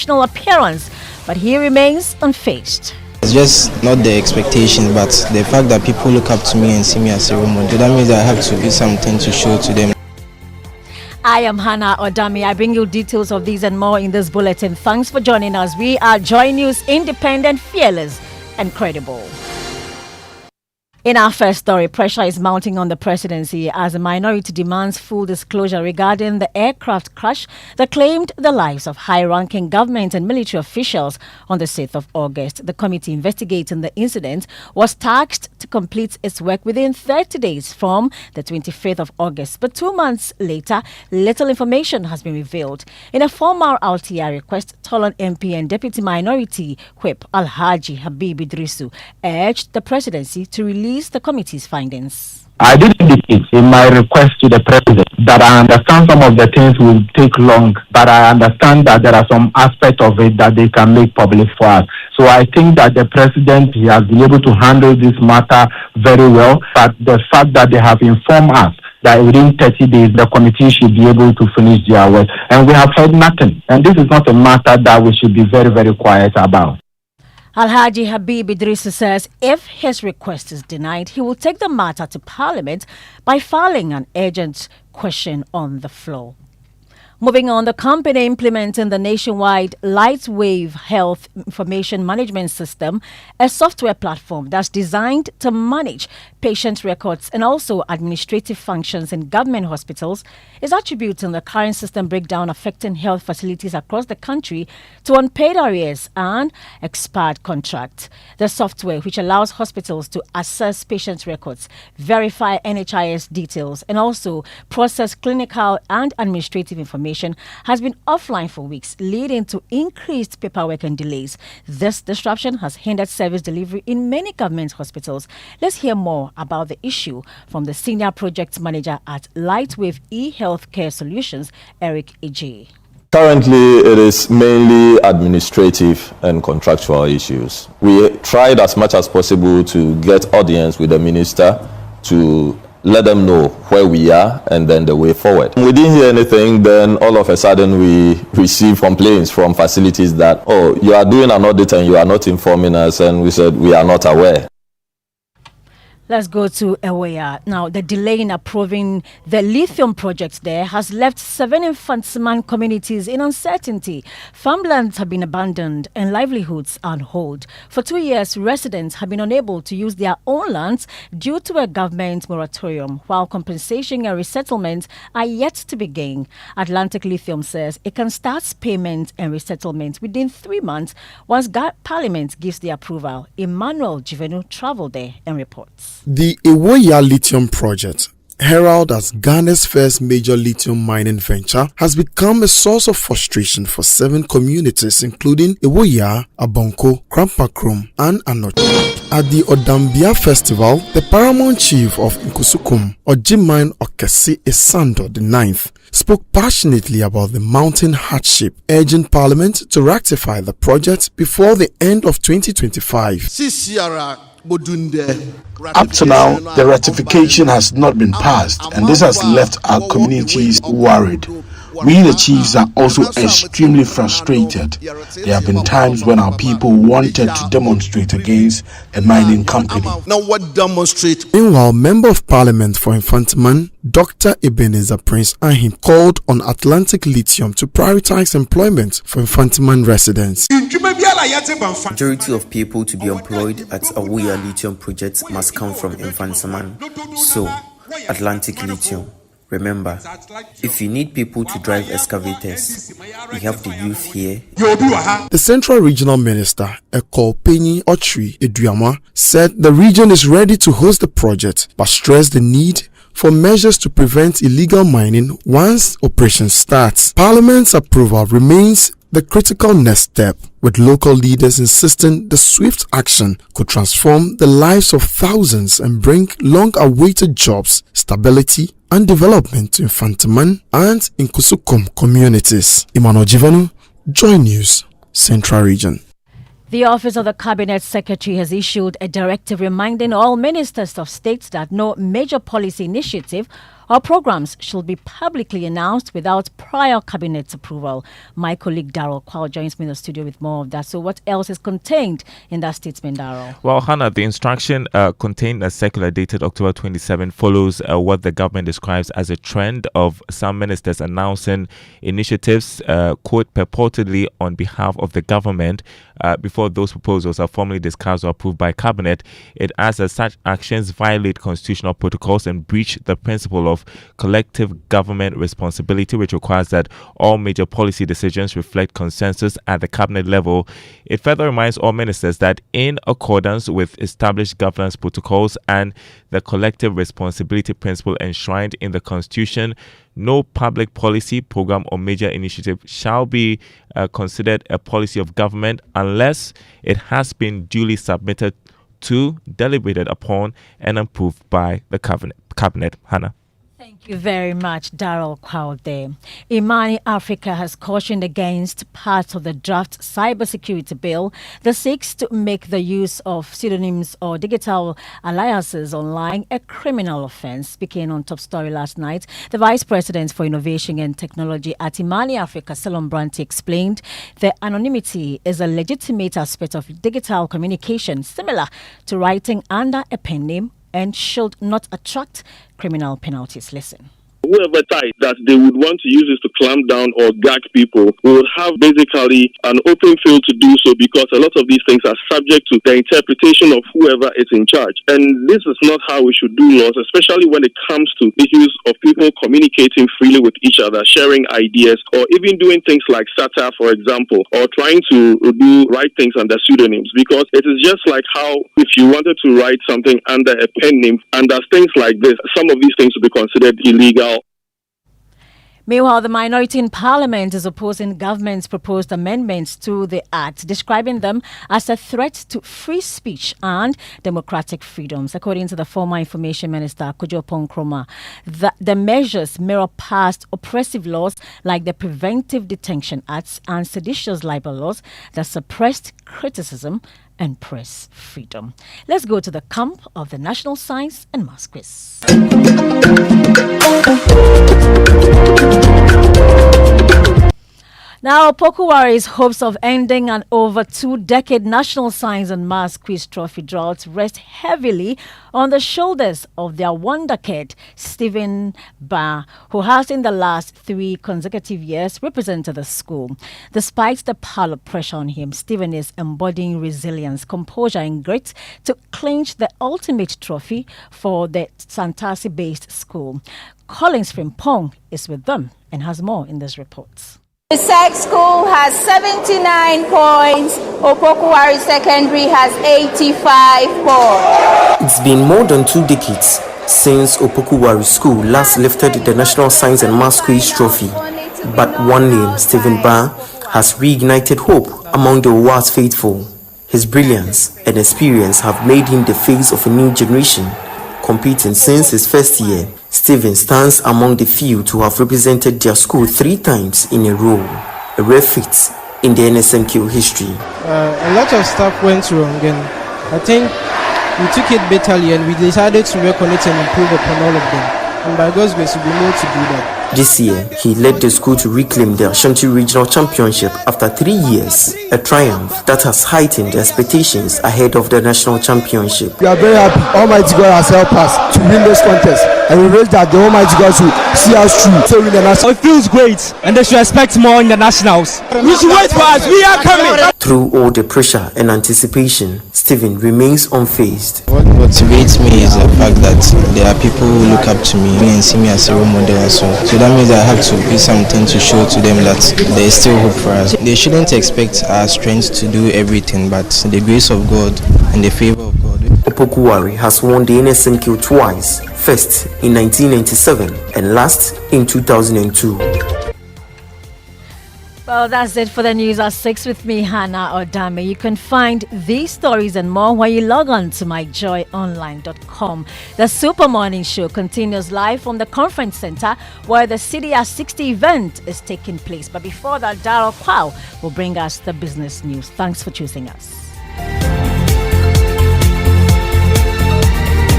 national appearance, but he remains unfazed. It's just not the expectation, but the fact that people look up to me and see me as a role model. That means I have to be something to show to them. I am Hannah Odami. I bring you details of these and more in this bulletin. Thanks for joining us. We are Joy News, independent, fearless, and credible. In our first story, pressure is mounting on the presidency as the minority demands full disclosure regarding the aircraft crash that claimed the lives of high-ranking government and military officials on the 6th of August. The committee investigating the incident was tasked to complete its work within 30 days from the 25th of August. But 2 months later, little information has been revealed. In a formal LTI request, Tolon MP and Deputy Minority Whip Alhaji Habib Idrisu urged the presidency to release the committee's findings. I did indicate in my request to the president that I understand some of the things will take long, but I understand that there are some aspects of it that they can make public for us. So I think that the president, he has been able to handle this matter very well, but the fact that they have informed us that within 30 days the committee should be able to finish their work, and we have heard nothing. And this is not a matter that we should be very, very quiet about. Alhaji Habib Idrisu says if his request is denied, he will take the matter to Parliament by filing an urgent question on the floor. Moving on, the company implementing the nationwide Lightwave Health Information Management System, a software platform that's designed to manage patient records and also administrative functions in government hospitals, is attributing the current system breakdown affecting health facilities across the country to unpaid arrears and expired contracts. The software, which allows hospitals to access patient records, verify NHIS details, and also process clinical and administrative information, has been offline for weeks, leading to increased paperwork and delays. This disruption has hindered service delivery in many government hospitals. Let's hear more about the issue from the Senior Project Manager at Lightwave eHealthcare Solutions, Eric Ej. Currently, it is mainly administrative and contractual issues. We tried as much as possible to get audience with the minister to let them know where we are and then the way forward. We didn't hear anything, then all of a sudden we received complaints from facilities that, oh, you are doing an audit and you are not informing us, and we said we are not aware. Let's go to Ewoya. Now, the delay in approving the lithium project there has left 7 Infantsiman communities in uncertainty. Farmlands have been abandoned and livelihoods are on hold. For 2 years, residents have been unable to use their own lands due to a government moratorium, while compensation and resettlement are yet to begin. Atlantic Lithium says it can start payment and resettlement within 3 months once Parliament gives the approval. Emmanuel Jivenu traveled there and reports. The Ewoya Lithium Project, heralded as Ghana's first major lithium mining venture, has become a source of frustration for 7 communities including Ewoya, Abonko, Krampakrom and Anochi. At the Odambia Festival, the paramount chief of Nkusukum, Ojimain Okesi Esando IX, spoke passionately about the mounting hardship, urging Parliament to rectify the project before the end of 2025. Up to now, the ratification has not been passed, and this has left our communities worried. We, the chiefs, are also extremely frustrated. There have been times when our people wanted to demonstrate against a mining company. Meanwhile, Member of Parliament for Infantsiman, Dr. Ebenezer Prince Ahim, called on Atlantic Lithium to prioritize employment for Infantsiman residents. Majority of people to be employed at Ewoya Lithium project must come from Infantsiman. So, Atlantic Lithium, remember, if you need people to drive excavators, we have the youth here. The Central Regional Minister, Penny Ochri Eduama, said the region is ready to host the project, but stressed the need for measures to prevent illegal mining once operation starts. Parliament's approval remains the critical next step, with local leaders insisting the swift action could transform the lives of thousands and bring long-awaited jobs, stability and development to Infantsiman and Nkusukum communities. Emmanuel Jivenu, Joy News, Central Region. The Office of the Cabinet Secretary has issued a directive reminding all ministers of states that no major policy initiative or programs should be publicly announced without prior cabinet approval. My colleague Darrell Kwao joins me in the studio with more of that. So what else is contained in that statement, Darrell? Well, Hannah, the instruction contained a circular dated October 27 follows what the government describes as a trend of some ministers announcing initiatives, quote, purportedly on behalf of the government before those proposals are formally discussed or approved by cabinet. It adds that such actions violate constitutional protocols and breach the principle of collective government responsibility, which requires that all major policy decisions reflect consensus at the cabinet level. It further reminds all ministers that in accordance with established governance protocols and the collective responsibility principle enshrined in the Constitution, no public policy, program, or major initiative shall be considered a policy of government unless it has been duly submitted to, deliberated upon, and approved by the cabinet. Hannah. Thank you very much, Darrell Kwao there. Imani Africa has cautioned against parts of the draft cybersecurity bill that seeks to make the use of pseudonyms or digital aliases online a criminal offense. Speaking on Top Story last night, the Vice President for Innovation and Technology at Imani Africa, Salon Branti, explained that anonymity is a legitimate aspect of digital communication, similar to writing under a pen name, and should not attract criminal penalties. Listen. Whoever decides that they would want to use this to clamp down or gag people would have basically an open field to do so, because a lot of these things are subject to the interpretation of whoever is in charge. And this is not how we should do laws, especially when it comes to issues of people communicating freely with each other, sharing ideas, or even doing things like satire, for example, or trying to do write things under pseudonyms. Because it is just like how if you wanted to write something under a pen name, under things like this, some of these things would be considered illegal. Meanwhile, the minority in Parliament is opposing government's proposed amendments to the Act, describing them as a threat to free speech and democratic freedoms. According to the former Information Minister, Kojo Ponkroma, the measures mirror past oppressive laws like the Preventive Detention Acts and seditious libel laws that suppressed criticism and press freedom. Let's go to the camp of the National Science and Maths Quiz. Now, Pokuwari's hopes of ending an over 2-decade National Science and Maths Quiz Trophy drought rest heavily on the shoulders of their wonder kid, Stephen Ba, who has in the last 3 consecutive years represented the school. Despite the pile of pressure on him, Stephen is embodying resilience, composure, and grit to clinch the ultimate trophy for the Santasi-based school. Collins Frimpong is with them and has more in this report. The SEC school has 79 points. Opokuwari Secondary has 85 points. It's been more than 2 decades since Opokuwari School last lifted the National Science and Maths Quiz Trophy. But one name, Stephen Ba, has reignited hope among the Owas faithful. His brilliance and experience have made him the face of a new generation. Competing since his first year, Stephen stands among the few to have represented their school 3 times in a row, a rare feat in the NSMQ history. A lot of stuff went wrong, and I think we took it bitterly and we decided to work on it and improve upon all of them. And by God's grace, we'll be able to do that. This year, he led the school to reclaim the Ashanti Regional Championship after 3 years, a triumph that has heightened expectations ahead of the National Championship. We are very happy. Almighty God has helped us to win this contest, and we wish that the Almighty God will see us through to win the national. It feels great, and they should expect more in the nationals. We should wait for us. We are coming. Through all the pressure and anticipation, Stephen remains unfazed. What motivates me is the fact that there are people who look up to me and see me as a role model as well. So that means I have to be something to show to them that there is still hope for us. They shouldn't expect our strength to do everything, but the grace of God and the favor of God. Opokuwari has won the NSMQ twice, first in 1997 and last in 2002. Well, that's it for the news at 6 with me, Hannah Odame. You can find these stories and more when you log on to myjoyonline.com. The Super Morning Show continues live from the conference center where the CDR 60 event is taking place. But before that, Darrell Kwao will bring us the business news. Thanks for choosing us.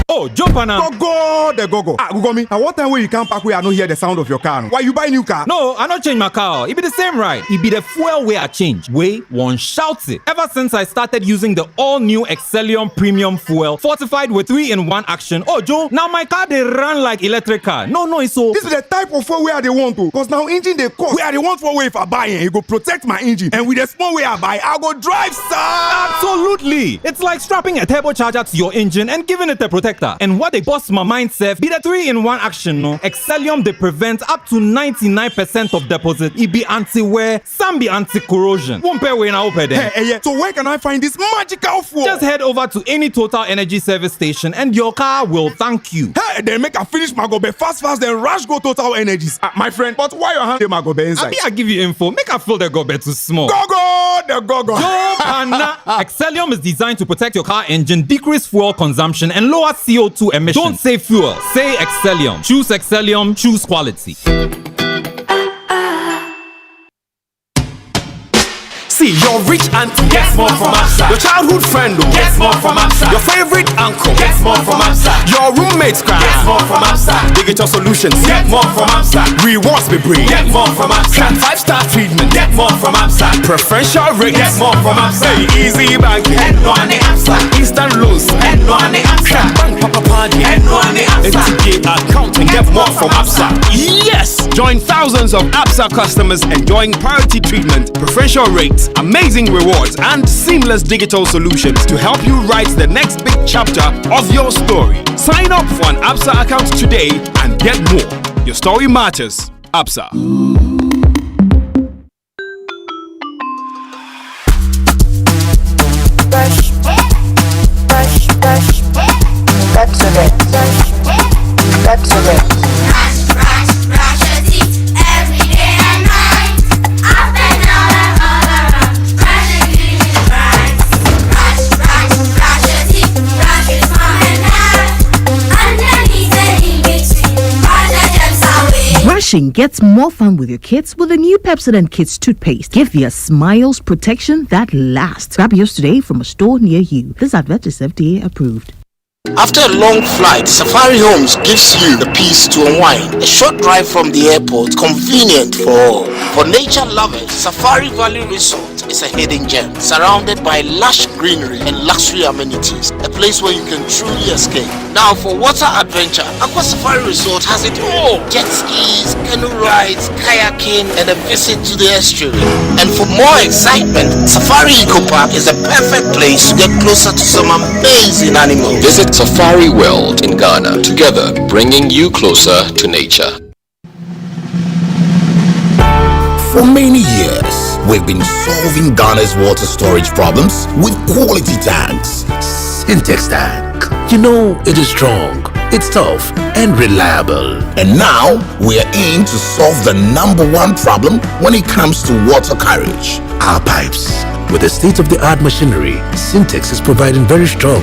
Oh, Oh, jump on now. Go, the go. Go me. At what time will you come back where I don't hear the sound of your car? Why you buy new car? No, I not change my car. It be the same right. It be the fuel way I change. Way one shouts it. Ever since I started using the all-new Excellium Premium Fuel, fortified with 3-in-1 action. Oh, Joe, now my car they run like electric car. No, it's so. This is the type of fuel where they want to. Cause now engine they cost. Where they want for way if I buy it, it go protect my engine. And with the small way I buy, I'll go drive, sir. Absolutely. It's like strapping a turbocharger to your engine and giving it a protector. And what they bust my mindset be the 3-in-1 action, no? Excellium they prevent up to 99% of deposit. It be anti-wear, some be anti-corrosion. Won't pay when I open there. Hey, so where can I find this magical fuel? Just head over to any Total Energy service station and your car will thank you. Hey, then make a finish my go be fast, then rush go Total Energies. My friend, but why your hand my go be inside? I give you info. Make a feel the go be too small. The go. Joe Pana. Excellium is designed to protect your car engine, decrease fuel consumption, and lower CO2 emissions. Don't say fuel, say Excellium. Choose Excellium, choose quality. See, your rich auntie gets more from Absa. Your childhood friend gets more from Absa. Your favorite uncle gets more from Absa. Your roommate's cry gets more from Absa. Digital solutions get more from Absa. Rewards be bring get more from Absa. 5-star treatment get more from Absa. Preferential rate get more from Absa. Easy banking and no ane Absa. Instant loans and no ane Absa. Bank papa party and no ane Absa. FTK accounting get more from Absa. Yes! Join thousands of Absa customers enjoying priority treatment, preferential rates, amazing rewards, and seamless digital solutions to help you write the next big chapter of your story. Sign up for an Absa account today and get more. Your story matters. Absa. That's it. Brushing gets more fun with your kids with the new Pepsodent Kids toothpaste. Give your smiles protection that lasts. Grab yours today from a store near you. This advert is FDA approved. After a long flight, Safari Homes gives you the peace to unwind. A short drive from the airport, convenient for all. For nature lovers, Safari Valley Resort is a hidden gem, surrounded by lush greenery and luxury amenities. A place where you can truly escape. Now for water adventure, Aqua Safari Resort has it all. Jet skis, canoe rides, kayaking, and a visit to the estuary. And for more excitement, Safari Eco Park is a perfect place to get closer to some amazing animals. Visit Safari World in Ghana, together bringing you closer to nature. For many years, we've been solving Ghana's water storage problems with quality tanks. Syntex tank. You know, it is strong, it's tough and reliable. And now, we are in to solve the #1 problem when it comes to water carriage. Our pipes. With the state-of-the-art machinery, Syntex is providing very strong,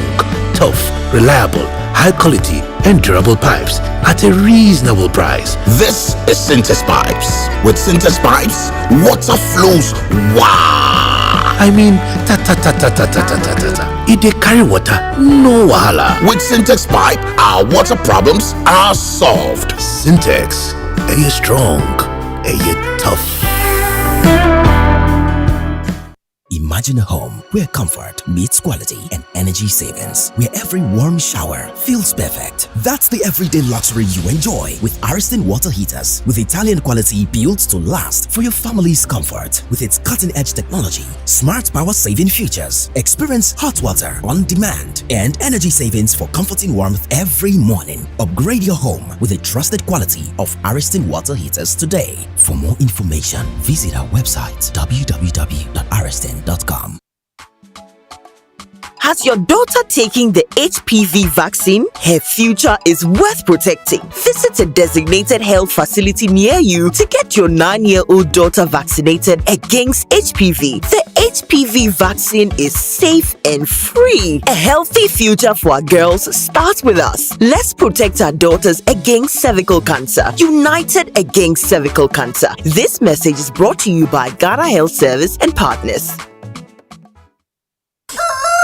tough, reliable, high quality and durable pipes at a reasonable price. This is Syntex Pipes. With Syntex Pipes, water flows wow. I mean, If they carry water, no wahala. With Syntex Pipe, our water problems are solved. Syntex, are you strong? Are you tough? Imagine a home where comfort meets quality and energy savings, where every warm shower feels perfect. That's the everyday luxury you enjoy with Ariston water heaters, with Italian quality built to last for your family's comfort. With its cutting-edge technology, smart power-saving features, experience hot water on demand, and energy savings for comforting warmth every morning. Upgrade your home with the trusted quality of Ariston water heaters today. For more information, visit our website www.ariston.com. Has your daughter taken the HPV vaccine? Her future is worth protecting. Visit a designated health facility near you to get your 9-year-old daughter vaccinated against HPV. The HPV vaccine is safe and free. A healthy future for our girls starts with us. Let's protect our daughters against cervical cancer. United against cervical cancer. This message is brought to you by Ghana Health Service and partners.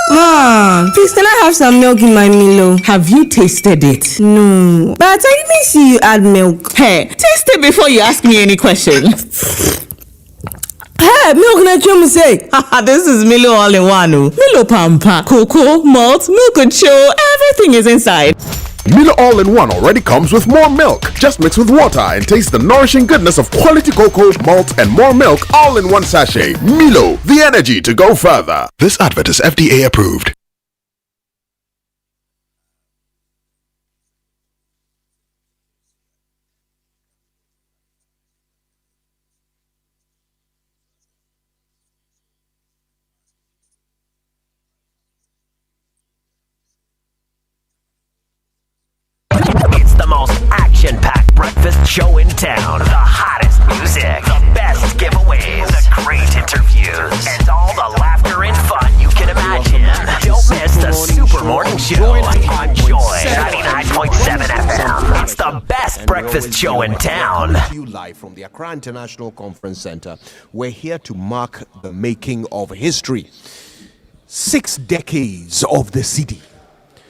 Mom, please can I have some milk in my Milo? Have you tasted it? No. But I didn't see you add milk. Hey, taste it before you ask me any questions. Hey, milk na chum say. This is Milo all in one. Milo Pampa, cocoa, malt, milk and show, everything is inside. Milo All-in-One already comes with more milk. Just mix with water and taste the nourishing goodness of quality cocoa, malt, and more milk all in one sachet. Milo, the energy to go further. This advert is FDA approved. The most action-packed breakfast show in town. The hottest music, the best giveaways, the great interviews, and all the laughter and fun you can imagine. Don't miss the Super Morning Show on Joy 99.7 FM. It's the best breakfast show in town. You live from the Accra International Conference Center. We're here to mark the making of history. 6 decades of the city.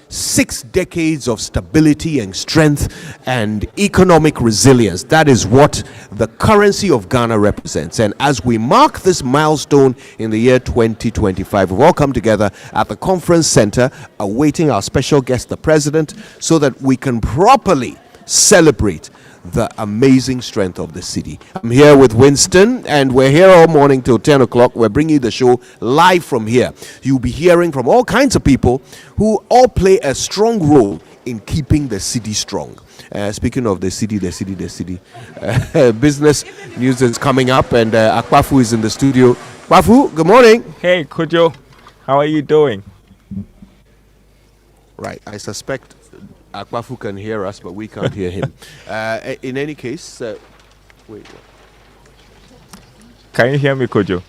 6 decades of stability and strength and economic resilience. That is what the currency of Ghana represents. And as we mark this milestone in the year 2025, we've all come together at the conference center awaiting our special guest, the president, so that we can properly celebrate the amazing strength of the city. I'm here with Winston, and we're here all morning till 10 o'clock. We're bringing you the show live from here. You'll be hearing from all kinds of people who all play a strong role in keeping the city strong. Speaking of the city, business news is coming up, and Akwafu is in the studio. Akwafu, good morning. Hey, Kojo, how are you doing? Right, I suspect Akwafu can hear us, but we can't hear him. In any case, wait. Can you hear me, Kojo?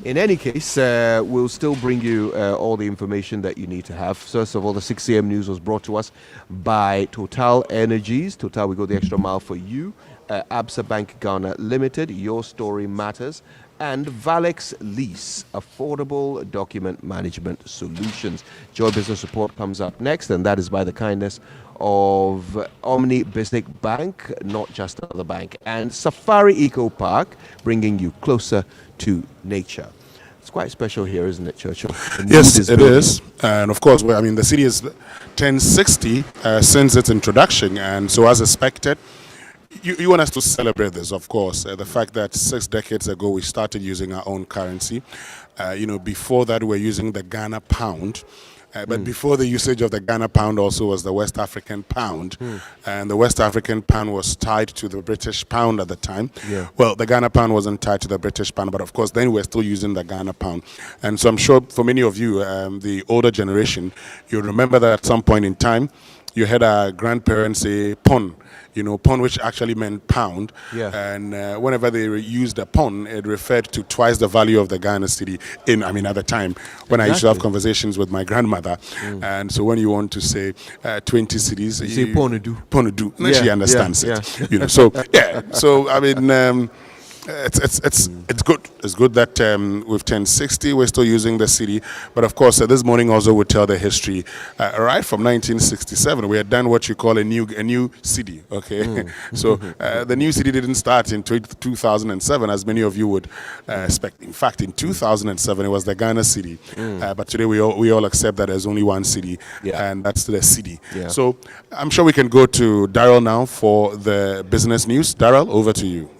In any case, we'll still bring you all the information that you need to have. First of all, the 6 a.m. news was brought to us by Total Energies. Total, we go the extra mile for you. Absa Bank Ghana Limited, Your Story Matters. And Valex Lease, affordable document management solutions. Joy Business Report comes up next, and that is by the kindness of Omni Business Bank, not just another bank, and Safari Eco Park, bringing you closer to nature. It's quite special here, isn't it, Churchill? Yes, it is. And of course, the city is 1060 since its introduction, and so as expected, you want us to celebrate this, of course. The fact that 6 decades ago we started using our own currency. Before that we were using the Ghana pound. But before the usage of the Ghana pound also was the West African pound. And the West African pound was tied to the British pound at the time. Yeah. Well, the Ghana pound wasn't tied to the British pound, but of course then we're still using the Ghana pound. And so I'm sure for many of you, the older generation, you remember that at some point in time, you had our grandparents say pon, pon, which actually meant pound. Yeah. And whenever they used a pon, it referred to twice the value of the Ghana city at the time when I used to have conversations with my grandmother. And so when you want to say 20 cities, you say ponudu. Ponudu. And she understands it. So, yeah. So, it's good. It's good that with 1060 we're still using the city, but of course this morning also will tell the history. Right from 1967, we had done what you call a new city. Okay, so the new city didn't start in 2007, as many of you would expect. In fact, in 2007 it was the Ghana city, but today we all accept that there's only one city, and that's the city. Yeah. So I'm sure we can go to Daryl now for the business news. Daryl, over to you.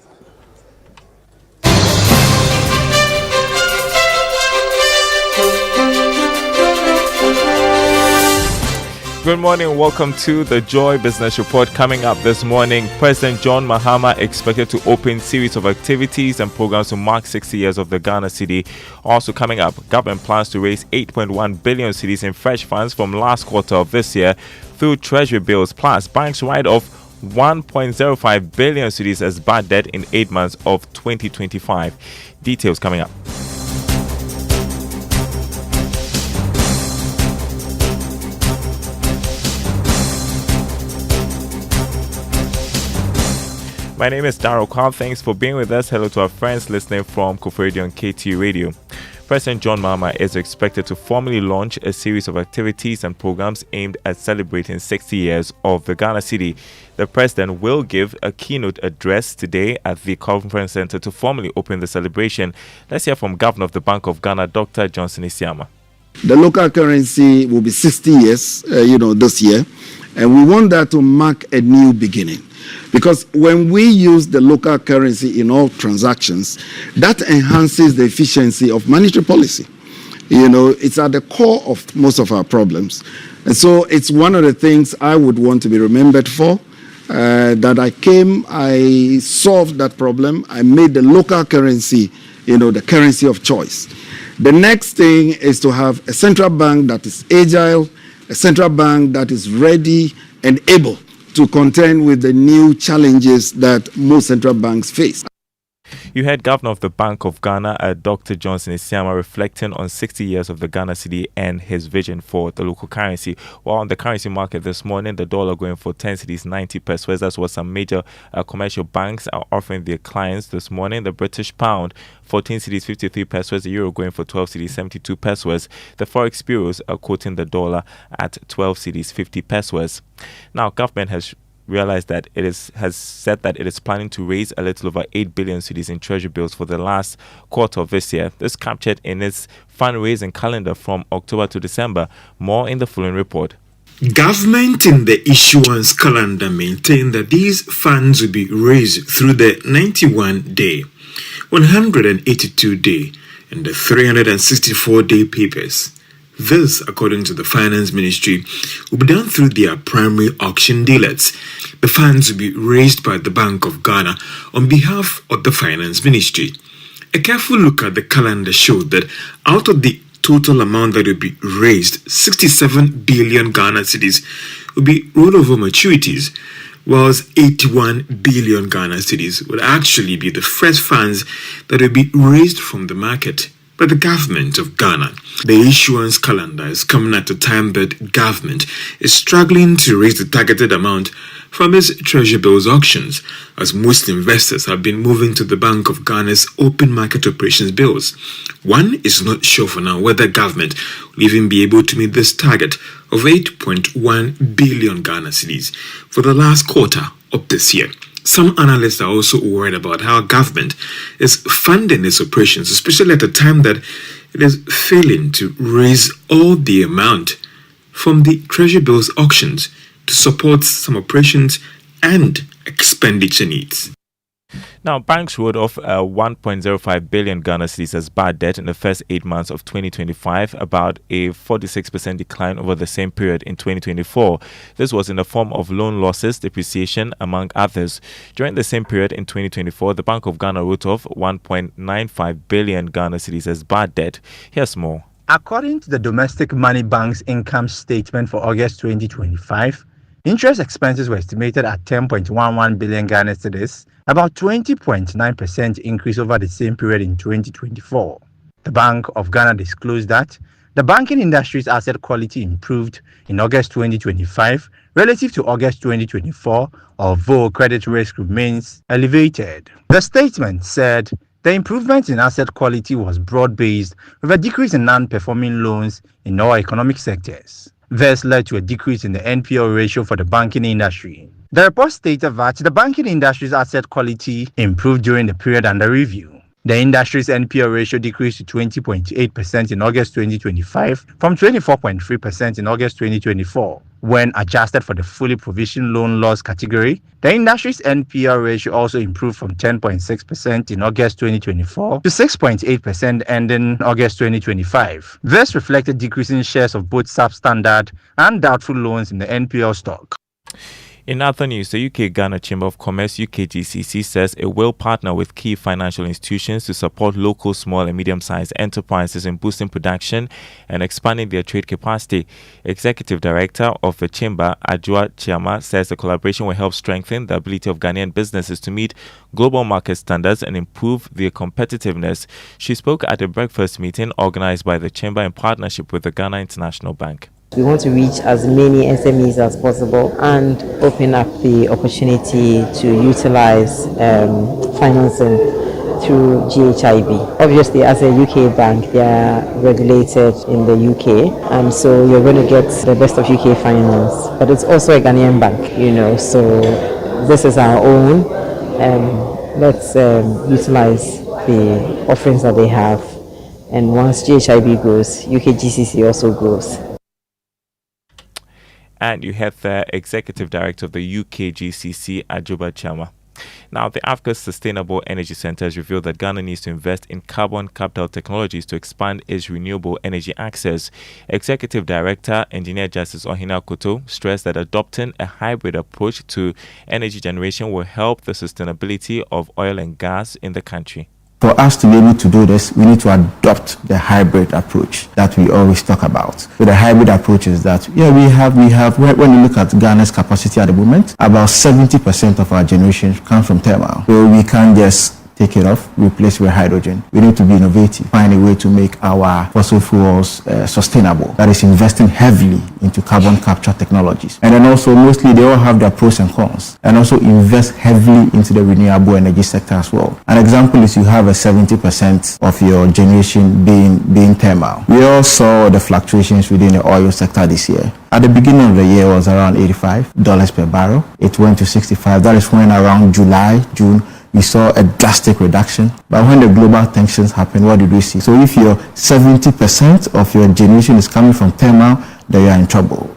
Good morning. Welcome to the Joy Business Report. Coming up this morning, President John Mahama expected to open series of activities and programs to mark 60 years of the Ghana city. Also coming up, government plans to raise 8.1 billion cedis in fresh funds from last quarter of this year through treasury bills. Plus, banks write off 1.05 billion cedis as bad debt in 8 months of 2025. Details coming up. My name is Daryl Kwam. Thanks for being with us. Hello to our friends listening from Koforidion KT Radio. President John Mahama is expected to formally launch a series of activities and programs aimed at celebrating 60 years of the Ghana city. The president will give a keynote address today at the conference center to formally open the celebration. Let's hear from Governor of the Bank of Ghana, Dr. Johnson Isiama. The local currency will be 60 years, this year, and we want that to mark a new beginning. Because when we use the local currency in all transactions, that enhances the efficiency of monetary policy. It's at the core of most of our problems. And so it's one of the things I would want to be remembered for, that I solved that problem, I made the local currency, the currency of choice. The next thing is to have a central bank that is agile, a central bank that is ready and able to contend with the new challenges that most central banks face. You heard Governor of the Bank of Ghana, Dr. Johnson Isiama, reflecting on 60 years of the Ghana cedi and his vision for the local currency. While on the currency market this morning, the dollar going for 10 cedis 90 pesos. That's what some major commercial banks are offering their clients this morning. The British pound, 14 cedis 53 pesos. The euro going for 12 cedis 72 pesos. The forex bureaus are quoting the dollar at 12 cedis 50 pesos. Now, government has realized that has said that it is planning to raise a little over 8 billion cedis in treasury bills for the last quarter of this year. This captured in its fundraising calendar from October to December. More in the following report. Government in the issuance calendar maintained that these funds will be raised through the 91-day, 182-day, and the 364-day papers. This, according to the Finance Ministry, will be done through their primary auction dealers. The funds will be raised by the Bank of Ghana on behalf of the Finance Ministry. A careful look at the calendar showed that out of the total amount that will be raised, 67 billion Ghana cedis will be rollover maturities, whilst 81 billion Ghana cedis will actually be the fresh funds that will be raised from the market by the government of Ghana. The issuance calendar is coming at a time that government is struggling to raise the targeted amount from its treasury bills auctions, as most investors have been moving to the Bank of Ghana's open market operations bills. One is not sure for now whether government will even be able to meet this target of 8.1 billion Ghana cedis for the last quarter of this year. Some analysts are also worried about how government is funding its operations, especially at a time that it is failing to raise all the amount from the treasury bills auctions to support some operations and expenditure needs. Now, banks wrote off 1.05 billion Ghana cedis as bad debt in the first 8 months of 2025, about a 46% decline over the same period in 2024. This was in the form of loan losses, depreciation, among others. During the same period in 2024, the Bank of Ghana wrote off 1.95 billion Ghana cedis as bad debt. Here's more. According to the Domestic Money Bank's income statement for August 2025, interest expenses were estimated at 10.11 billion Ghana cedis, about 20.9% increase over the same period in 2024. The Bank of Ghana disclosed that the banking industry's asset quality improved in August 2025 relative to August 2024, although credit risk remains elevated. The statement said the improvement in asset quality was broad-based, with a decrease in non-performing loans in all economic sectors. This led to a decrease in the NPL ratio for the banking industry. The report stated that the banking industry's asset quality improved during the period under review. The industry's NPL ratio decreased to 20.8% in August 2025 from 24.3% in August 2024. When adjusted for the fully provisioned loan loss category, the industry's NPL ratio also improved from 10.6% in August 2024 to 6.8% ending August 2025. This reflected decreasing shares of both substandard and doubtful loans in the NPL stock. In other news, the UK-Ghana Chamber of Commerce UKGCC says it will partner with key financial institutions to support local small and medium-sized enterprises in boosting production and expanding their trade capacity. Executive Director of the Chamber, Adjoa Chiama, says the collaboration will help strengthen the ability of Ghanaian businesses to meet global market standards and improve their competitiveness. She spoke at a breakfast meeting organized by the Chamber in partnership with the Ghana International Bank. We want to reach as many SMEs as possible and open up the opportunity to utilize financing through GHIB. Obviously, as a UK bank, they are regulated in the UK, and so you're going to get the best of UK finance. But it's also a Ghanaian bank, you know, so this is our own. Let's utilize the offerings that they have. And once GHIB grows, UK GCC also grows. And you have the Executive Director of the UK GCC, Ajuba Chama. Now, the Africa Sustainable Energy Centre has revealed that Ghana needs to invest in carbon capital technologies to expand its renewable energy access. Executive Director, Engineer Justice Ohina Koto, stressed that adopting a hybrid approach to energy generation will help the sustainability of oil and gas in the country. For us to be able to do this, we need to adopt the hybrid approach that we always talk about. So the hybrid approach is that, we have, when you look at Ghana's capacity at the moment, about 70% of our generation comes from thermal. So we can't just take it off, replace with hydrogen. We need to be innovative, find a way to make our fossil fuels sustainable. That is investing heavily into carbon capture technologies. And then also, mostly they all have their pros and cons. And also invest heavily into the renewable energy sector as well. An example is you have a 70% of your generation being thermal. We all saw the fluctuations within the oil sector this year. At the beginning of the year, it was around $85 per barrel. It went to $65. That is when around July, June, we saw a drastic reduction. But when the global tensions happened, what did we see? So if your 70% of your generation is coming from thermal, then you are in trouble.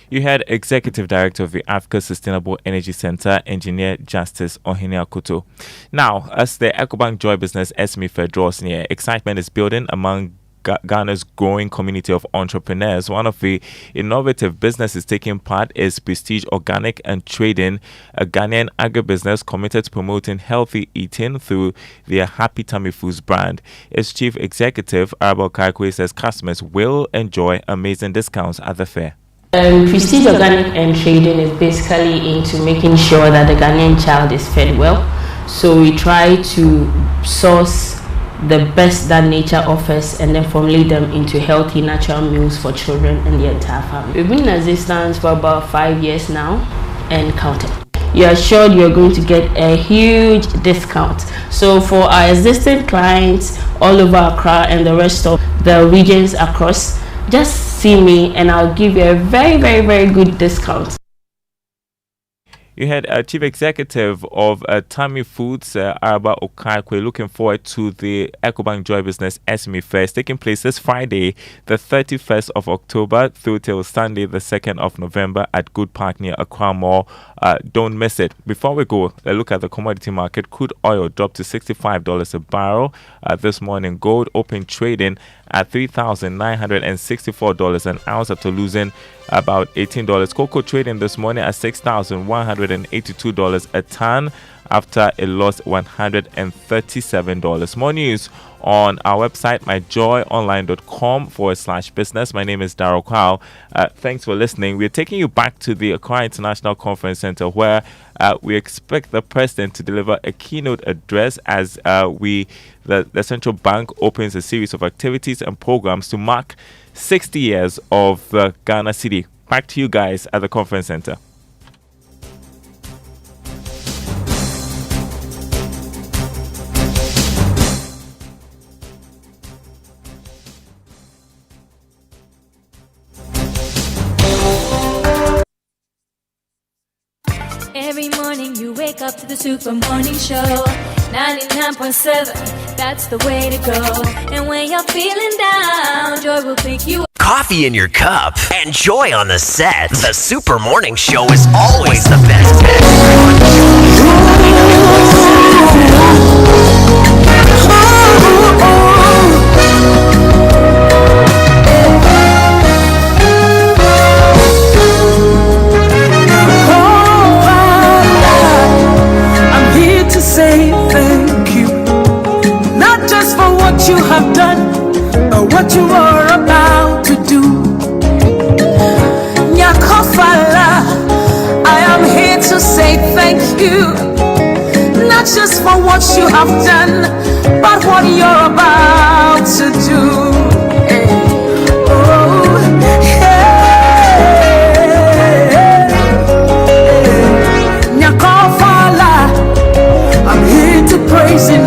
You had Executive Director of the Africa Sustainable Energy Centre, Engineer Justice Ohina Koto. Now, as the EcoBank Joy Business SME Fair draws near, excitement is building among Ghana's growing community of entrepreneurs. One of the innovative businesses taking part is Prestige Organic and Trading, a Ghanaian agribusiness committed to promoting healthy eating through their Happy Tummy Foods brand. Its chief executive, Arabel Kaikwe, says customers will enjoy amazing discounts at the fair. Prestige Organic and Trading is basically into making sure that the Ghanaian child is fed well. So we try to source the best that nature offers and then formulate them into healthy natural meals for children and the entire family. We've been in existence for about 5 years now and counting. You are sure you're going to get a huge discount. So for our existing clients all over Accra and the rest of the regions across, just see me and I'll give you a very, very, very good discount. You had a chief executive of Tummy Foods, Araba Okaikwe, looking forward to the EcoBank Joy Business SME Fest taking place this Friday, the 31st of October through till Sunday, the 2nd of November at Good Park near Accra Mall. Don't miss it. Before we go, a look at the commodity market. Crude oil dropped to $65 a barrel this morning. Gold open trading at $3,964 an ounce after losing about $18. Cocoa trading this morning at $6,182 a ton after it lost $137. More news on our website, myjoyonline.com/business. My name is Darryl Kwao. Thanks for listening. We're taking you back to the Accra International Conference Center where we expect the president to deliver a keynote address as the central bank opens a series of activities and programs to mark 60 years of Ghana City. Back to you guys at the conference center. Every morning you wake up to the Super Morning Show. 99.7, that's the way to go. And when you're feeling down, Joy will pick you up. Coffee in your cup and joy on the set. The Super Morning Show is always the best. I'm here to say thank you, not just for what you have done, but what you are about to do. Nyakofala, I am here to say thank you, not just for what you have done, but what you're about to do. Nyakofala, I'm here to praise you.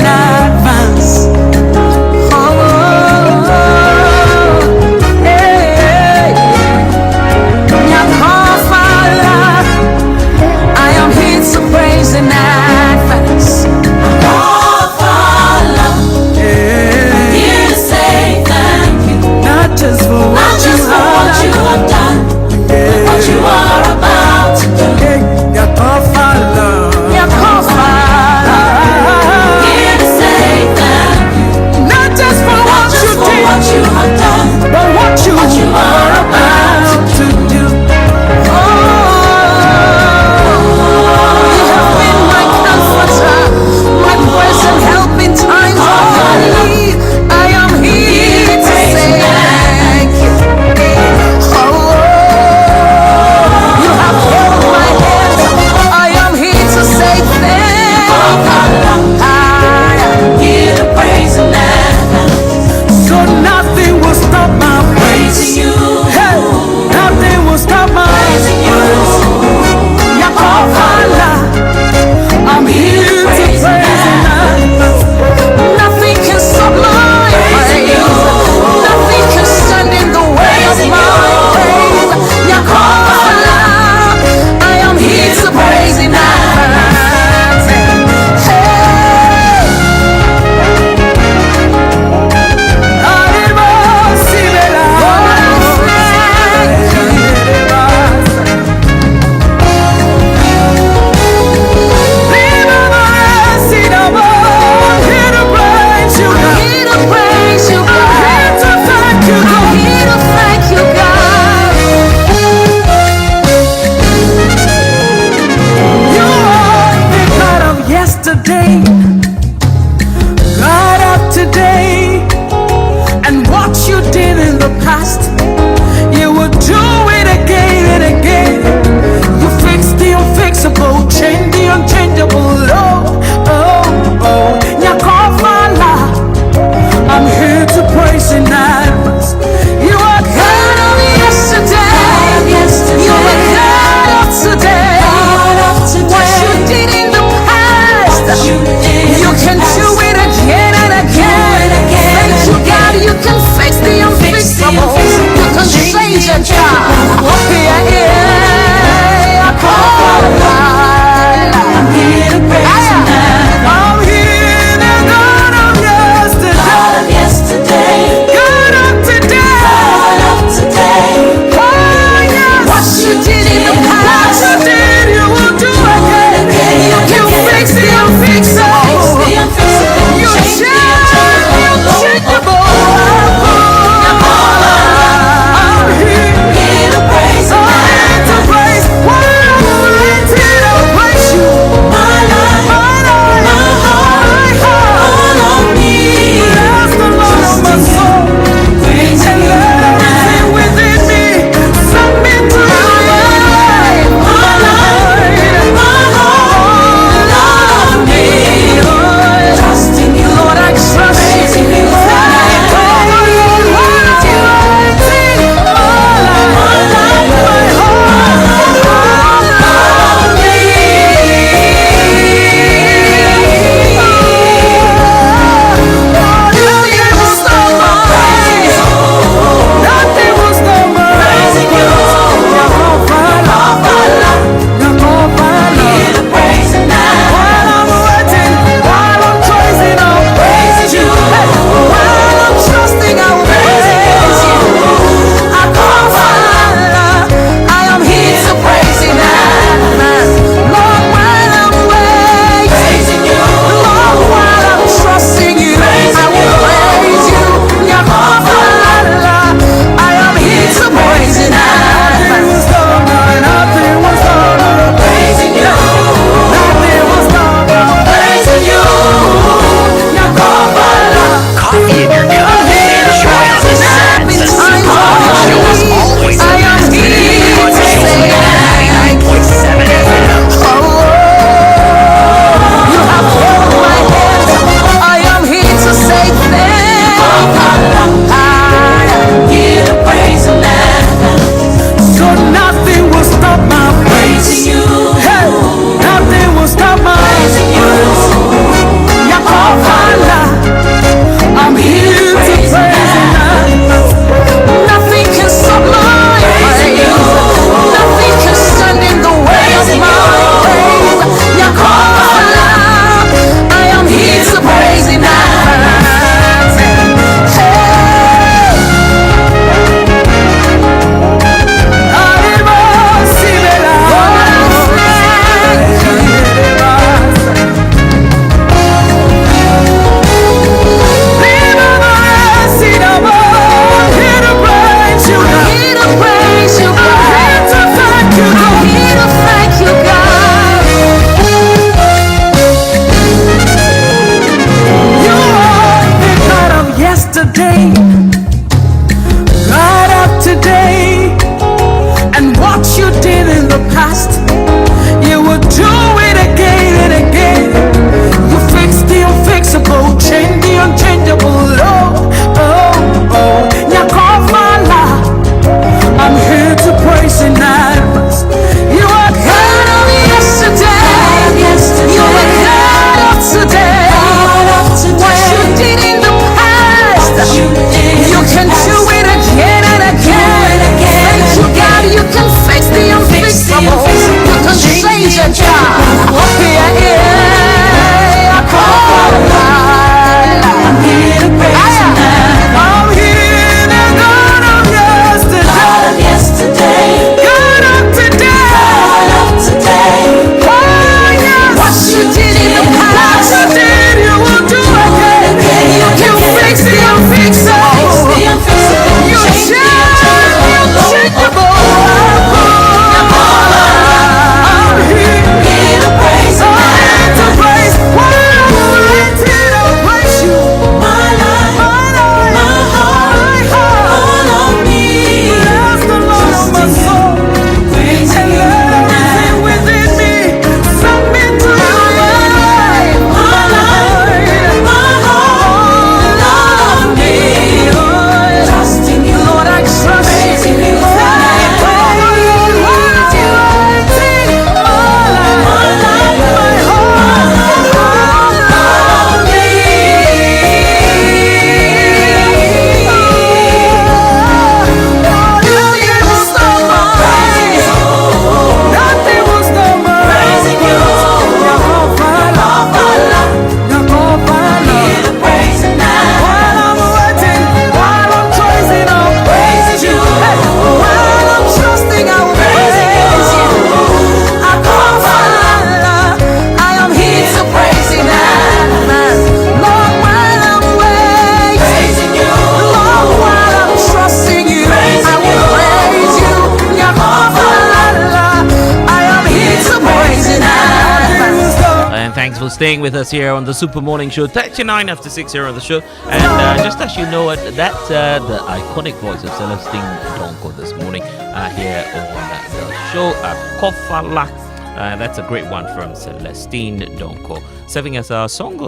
staying with us here on the Super Morning Show. 39 after 6 here on the show. And just as you know it, that's the iconic voice of Celestine Donko this morning here on the show. Kofala. That's a great one from Celestine Donko, serving as our song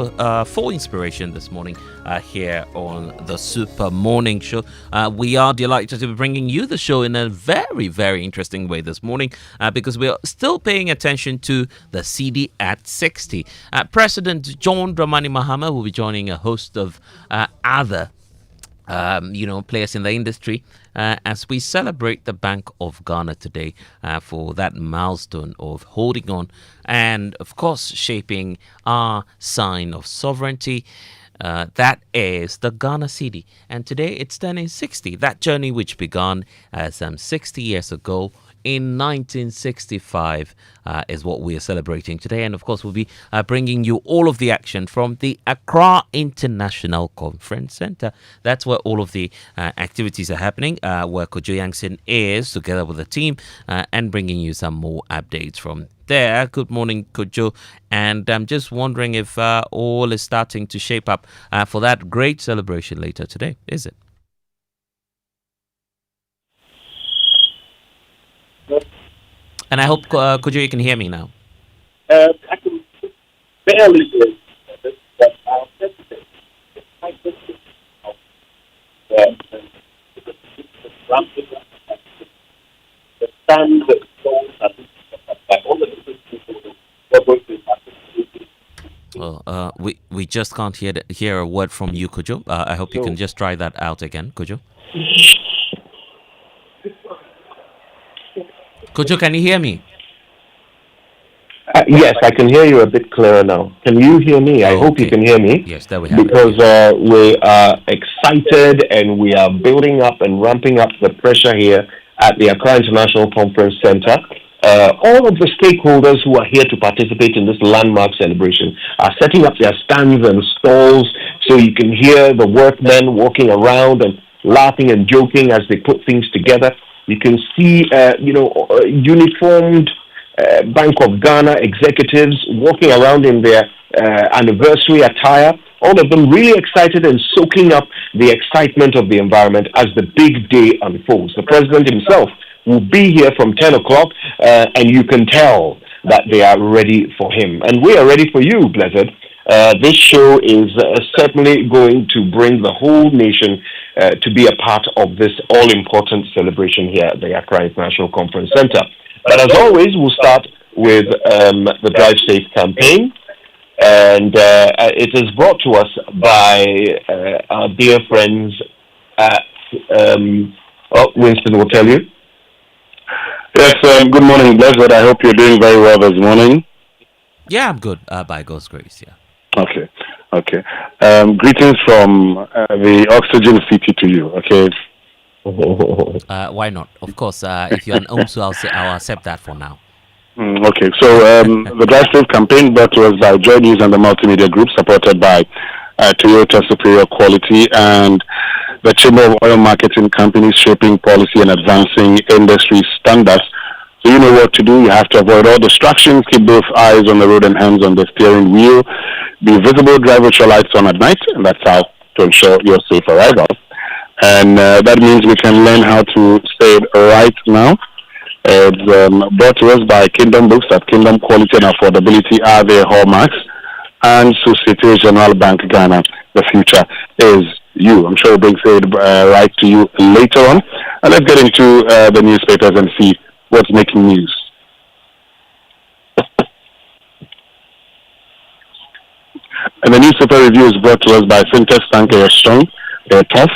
for inspiration this morning here on the Super Morning Show. We are delighted to be bringing you the show in a very, very interesting way this morning because we are still paying attention to the CD at 60. President John Dramani Mahama will be joining a host of other players in the industry as we celebrate the Bank of Ghana today for that milestone of holding on and, of course, shaping our sign of sovereignty. That is the Ghana cedi. And today it's turning 60. That journey which began some 60 years ago in 1965 is what we are celebrating today. And of course, we'll be bringing you all of the action from the Accra International Conference Center. That's where all of the activities are happening, where Kojo Yangson is together with the team and bringing you some more updates from there. Good morning, Kojo. And I'm just wondering if all is starting to shape up for that great celebration later today, is it? And I hope, Kojo, you can hear me now. I can barely hear you, but I'll just say, the stand that goes at all the different people who are going to Well, we just can't hear a word from you, Kojo. I hope you can just try that out again, Kojo. Kojo, can you hear me? Yes, I can hear you a bit clearer now. Can you hear me? I hope you can hear me. Yes, there we have because we are excited and we are building up and ramping up the pressure here at the Accra International Conference Center. All of the stakeholders who are here to participate in this landmark celebration are setting up their stands and stalls so you can hear the workmen walking around and laughing and joking as they put things together. You can see, uniformed Bank of Ghana executives walking around in their anniversary attire, all of them really excited and soaking up the excitement of the environment as the big day unfolds. The president himself will be here from 10 o'clock, and you can tell that they are ready for him. And we are ready for you, Blessed. This show is certainly going to bring the whole nation to be a part of this all-important celebration here at the Accra International Conference Center. But as always, we'll start with the Drive Safe campaign. And it is brought to us by our dear friends at... Winston will tell you. Yes, good morning, Blessed. I hope you're doing very well this morning. Yeah, I'm good, by God's grace, yeah. Okay. Greetings from the Oxygen City to you, okay? Why not? Of course, if you're an OMSU, I'll accept that for now. Okay, so the Drive Safe campaign brought to us by Joy News and the Multimedia Group, supported by Toyota Superior Quality and the Chamber of Oil Marketing Companies, shaping policy and advancing industry standards. So you know what to do. You have to avoid all distractions, keep both eyes on the road and hands on the steering wheel, be visible, drive with your lights on at night, and that's how to ensure your safe arrival. And that means we can learn how to say it right now. It's brought to us by Kingdom Books, that Kingdom Quality and Affordability are their hallmarks, and Societe Generale Bank Ghana, the future is you. I'm sure we'll bring it right to you later on. And let's get into the newspapers and see what's making news. And the newspaper review is brought to us by Fintech Bank. They're strong, they're tough.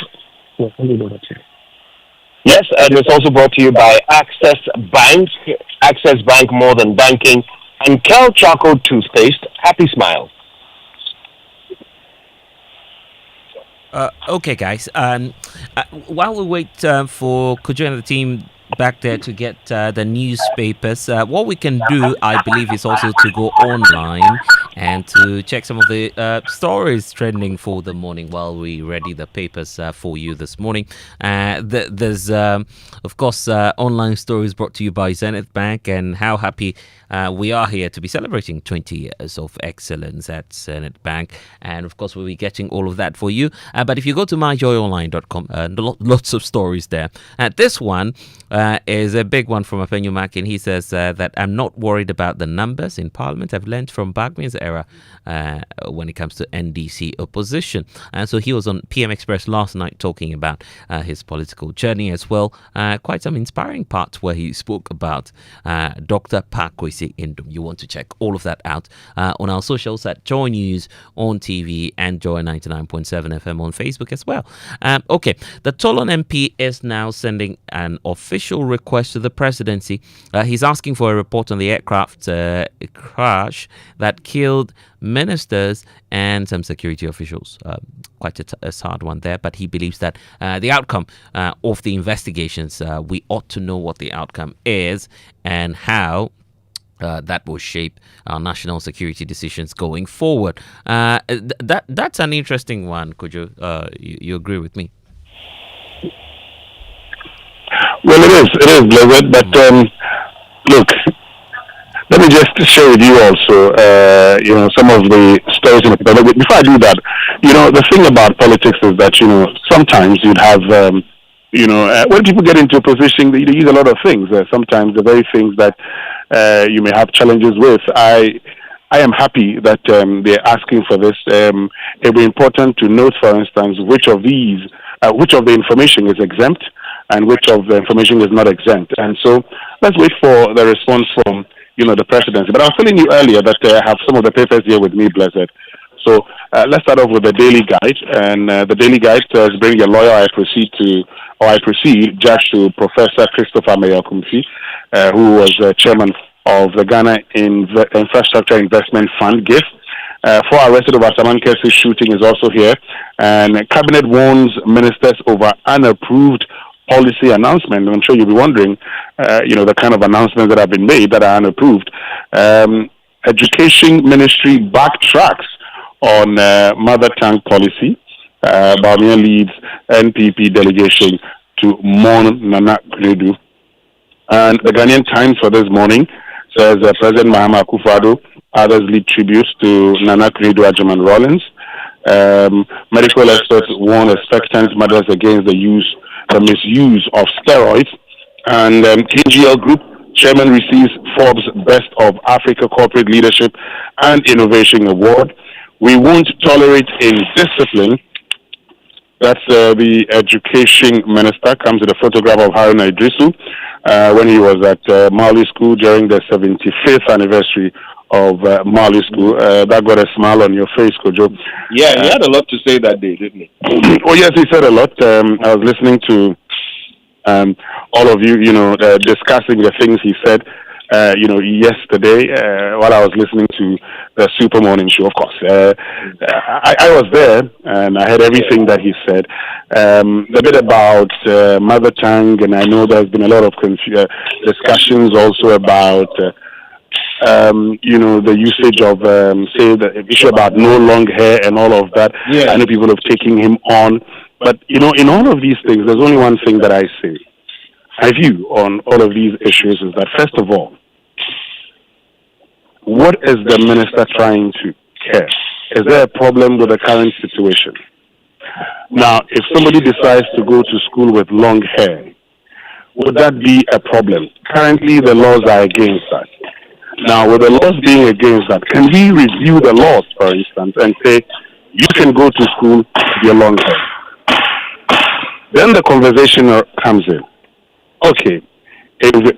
Yes, and it's also brought to you by Access Bank. Access Bank, more than banking. And Kel Charcoal Toothpaste. Happy smiles. Okay, guys. While we wait for Kojo and the team back there to get the newspapers, what we can do, I believe, is also to go online and to check some of the stories trending for the morning while we ready the papers for you this morning. There's, of course, online stories brought to you by Zenith Bank, and how happy we are here to be celebrating 20 years of excellence at Zenith Bank. And of course, we'll be getting all of that for you. But if you go to myjoyonline.com, lots of stories there. This one is a big one from Apenyu Makin. He says that I'm not worried about the numbers in Parliament. I've learned from Bagmin's era when it comes to NDC opposition. And so he was on PM Express last night talking about his political journey as well. Quite some inspiring parts where he spoke about Dr. Pakwesi Indum. You want to check all of that out on our socials at Joy News on TV and Joy 99.7 FM on Facebook as well. Okay, the Toulon MP is now sending an official request to the presidency. He's asking for a report on the aircraft crash that killed ministers and some security officials. Quite a sad one there, but he believes that the outcome of the investigations, we ought to know what the outcome is and how that will shape our national security decisions going forward. That's an interesting one. Could you agree with me? Well, it is, Blizzard, but look, let me just share with you also, some of the stories in the paper. But before I do that, the thing about politics is that, sometimes you'd have, when people get into a position, they use a lot of things. Sometimes the very things that you may have challenges with. I am happy that they're asking for this. It will be important to note, for instance, which of the information is exempt and which of the information is not exempt. And so let's wait for the response from, the presidency. But I was telling you earlier that I have some of the papers here with me, Blessed. So let's start off with the Daily Guide. And the Daily Guide says, bring your lawyer, I proceed, judge to Professor Christopher Mayokumfi, who was chairman of the Ghana Infrastructure Investment Fund, GIF. 4 arrested over Saman Kessi's shooting is also here. And Cabinet warns ministers over unapproved policy announcement. And I'm sure you'll be wondering, the kind of announcements that have been made that are unapproved. Education Ministry backtracks on mother tongue policy. Bawumia leads NPP delegation to mourn Nana Akufo-Addo. And the Ghanaian Times for this morning says President Mahama Akufo-Addo, others lead tributes to Nana Akufo-Addo, Ajaman Rollins. Medical experts warn expectant mothers against the misuse of steroids. And KGL Group chairman receives Forbes Best of Africa Corporate Leadership and Innovation Award. We won't tolerate indiscipline. That's the education minister. Comes with a photograph of Haruna Idrisu when he was at Mali School during the 75th anniversary of Mali School. That got a smile on your face, Kojo. Yeah, he had a lot to say that day, didn't he? Oh, yes, he said a lot. I was listening to all of you, discussing the things he said, yesterday while I was listening to the Super Morning Show, of course. I was there and I heard everything that he said. A bit about mother tongue, and I know there's been a lot of discussions also about, the usage of, say, the issue about no long hair and all of that. Yeah. I know people have taken him on. But, in all of these things, there's only one thing that I say. My view on all of these issues is that, first of all, what is the minister trying to care? Is there a problem with the current situation? Now, if somebody decides to go to school with long hair, would that be a problem? Currently, the laws are against that. Now, with the laws being against that, can we review the laws, for instance, and say, you can go to school with your long hair? Then the conversation comes in. Okay, if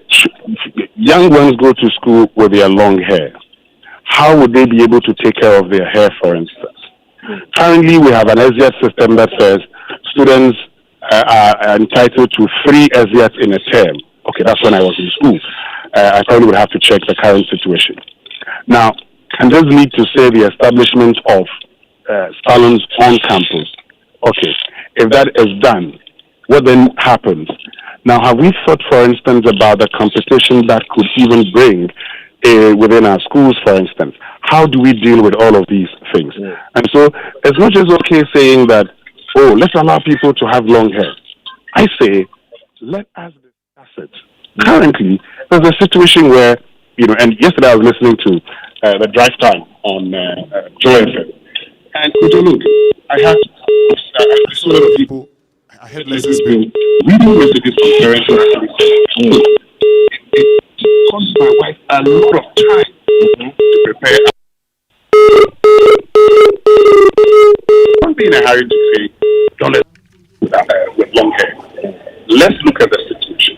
young ones go to school with their long hair, how would they be able to take care of their hair, for instance? Currently, we have an SZT system that says students are entitled to 3 SZTs in a term. Okay, that's when I was in school. I probably would have to check the current situation. Now, can this lead to, say, the establishment of salons on campus? Okay, if that is done, what then happens? Now, have we thought, for instance, about the competition that could even bring within our schools, for instance. How do we deal with all of these things? And so it's not just okay saying that, oh, let's allow people to have long hair. I say, let us discuss it. Currently, there's a situation where, and yesterday I was listening to the drive time on Joy FM. And look, I had so many people, I had lessons been reading messages from parents who actually said, it costs my wife a lot of time to prepare. Don't be in a hurry to say, don't let with long hair. Let's look at the situation.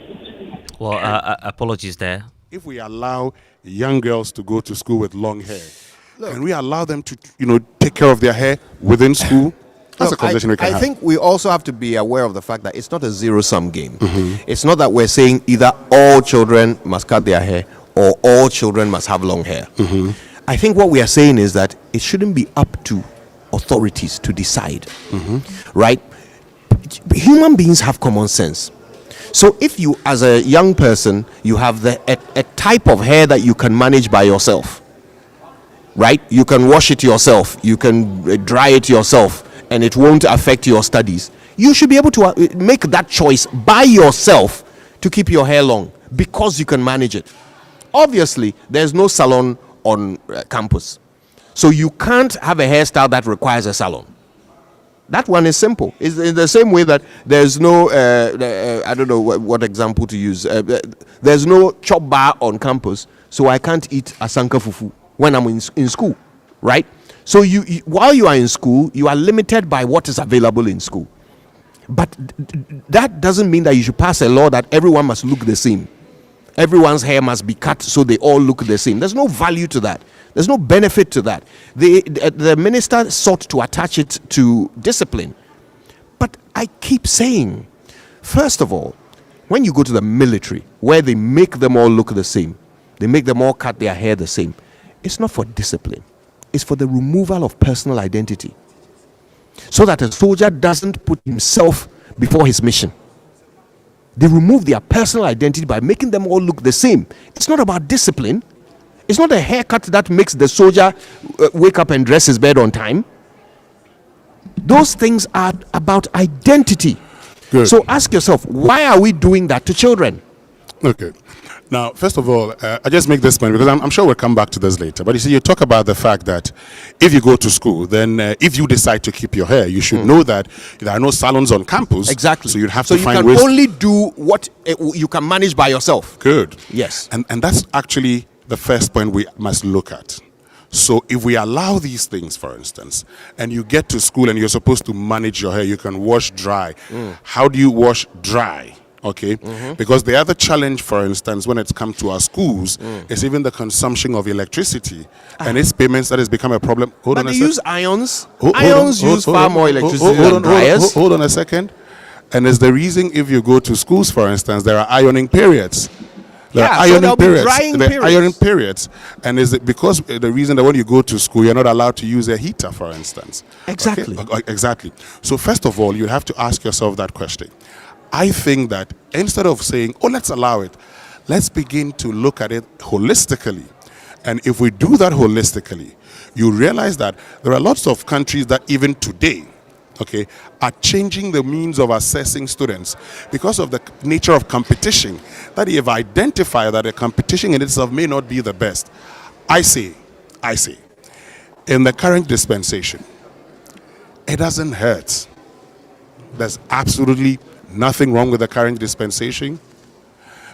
Well, apologies there. If we allow young girls to go to school with long hair, and we allow them to, take care of their hair within school, that's a conversation we can have. I think we also have to be aware of the fact that it's not a zero-sum game. It's not that we're saying either all children must cut their hair or all children must have long hair. I think what we are saying is that it shouldn't be up to authorities to decide, right? Human beings have common sense. So if you, as a young person, you have a type of hair that you can manage by yourself, right? You can wash it yourself, you can dry it yourself, and it won't affect your studies. You should be able to make that choice by yourself to keep your hair long because you can manage it. Obviously, there's no salon on campus, so you can't have a hairstyle that requires a salon. That one is simple. It's in the same way that there's no, I don't know what example to use. There's no chop bar on campus, so I can't eat asanka fufu when I'm in school, right? So you while you are in school, you are limited by what is available in school. But that doesn't mean that you should pass a law that everyone must look the same. Everyone's hair must be cut so they all look the same. There's no value to that. There's no benefit to that. The minister sought to attach it to discipline. But I keep saying, first of all, when you go to the military, where they make them all look the same, they make them all cut their hair the same, it's not for discipline. It's for the removal of personal identity. So that a soldier doesn't put himself before his mission. They remove their personal identity by making them all look the same. It's not about discipline. It's not a haircut that makes the soldier wake up and dress his bed on time. Those things are about identity. Good. So ask yourself, why are we doing that to children? Okay. Now, first of all, I just make this point because I'm sure we'll come back to this later. But you see, you talk about the fact that if you go to school, then if you decide to keep your hair, you should know that there are no salons on campus. Exactly. So you'd have to find you ways. can only do what you can manage by yourself. Good. Yes. And that's actually the first point we must look at. So if we allow these things, for instance, and you get to school and you're supposed to manage your hair, you can wash dry. How do you wash dry? Okay, because the other challenge, for instance, when it's come to our schools, is even the consumption of electricity and its payments that has become a problem. But they use ions. Ions use far more electricity than dryers. Hold on a second. And it's the reason if you go to schools, for instance, there are ironing periods. There are ironing periods. And is it because the reason that when you go to school, you're not allowed to use a heater, for instance? Exactly. Okay? Exactly. So first of all, you have to ask yourself that question. I think that instead of saying, oh, let's allow it, let's begin to look at it holistically. And if we do that holistically, you realize that there are lots of countries that even today, okay, are changing the means of assessing students because of the nature of competition, that they have identified that the competition in itself may not be the best. I say, in the current dispensation, it doesn't hurt. There's absolutely nothing wrong with the current dispensation.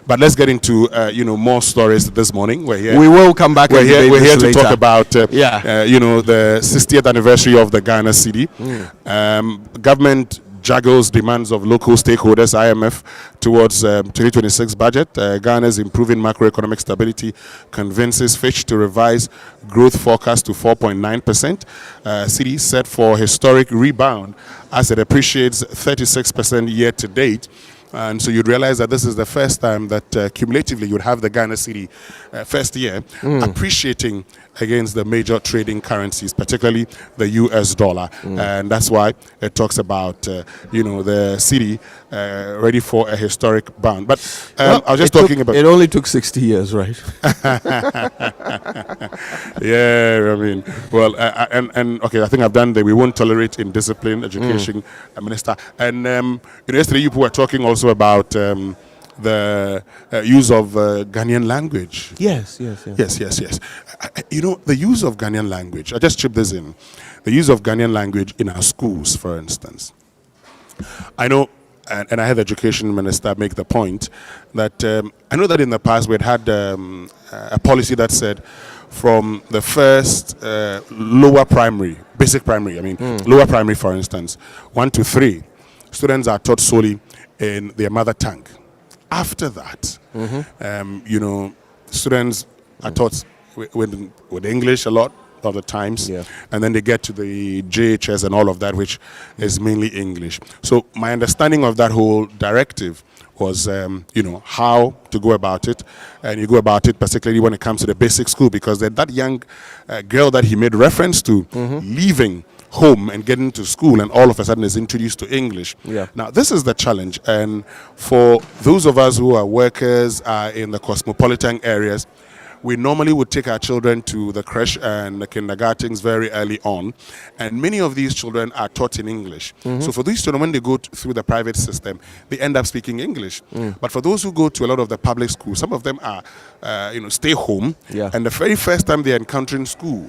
But let's get into more stories this morning. We will come back. We're here to later. talk about the 60th anniversary of the Ghana cedi. Government juggles demands of local stakeholders, IMF, towards 2026 budget. Ghana's improving macroeconomic stability convinces Fitch to revise growth forecast to 4.9%. Cedi set for historic rebound as it appreciates 36% year to date. And so you'd realize that this is the first time that cumulatively you'd have the Ghana cedi first year appreciating against the major trading currencies, particularly the US dollar. And that's why it talks about, the cedi ready for a historic bound. But I was just talking about... It only took 60 years, right? Yeah, I mean, well, okay, I think I've done the we won't tolerate indiscipline education minister. And yesterday you were talking also about the use of Ghanaian language. Yes. The use of Ghanaian language, I just chip this in, the use of Ghanaian language in our schools, for instance. I know, and I had the education minister make the point that I know that in the past we had a policy that said from the first lower primary, basic primary, lower primary, for instance, 1 to 3, students are taught solely in their mother tongue. After that, students are taught with English a lot of the times, and then they get to the JHS and all of that, which is mainly English. So my understanding of that whole directive was, how to go about it, and you go about it particularly when it comes to the basic school, because that young girl that he made reference to leaving home and getting to school and all of a sudden is introduced to English. Now this is the challenge, and for those of us who are workers in the cosmopolitan areas, we normally would take our children to the creche and the kindergartens very early on, and many of these children are taught in English. So for these children, when they go through the private system, they end up speaking English. But for those who go to a lot of the public schools, some of them are, stay home, and the very first time they're encountering school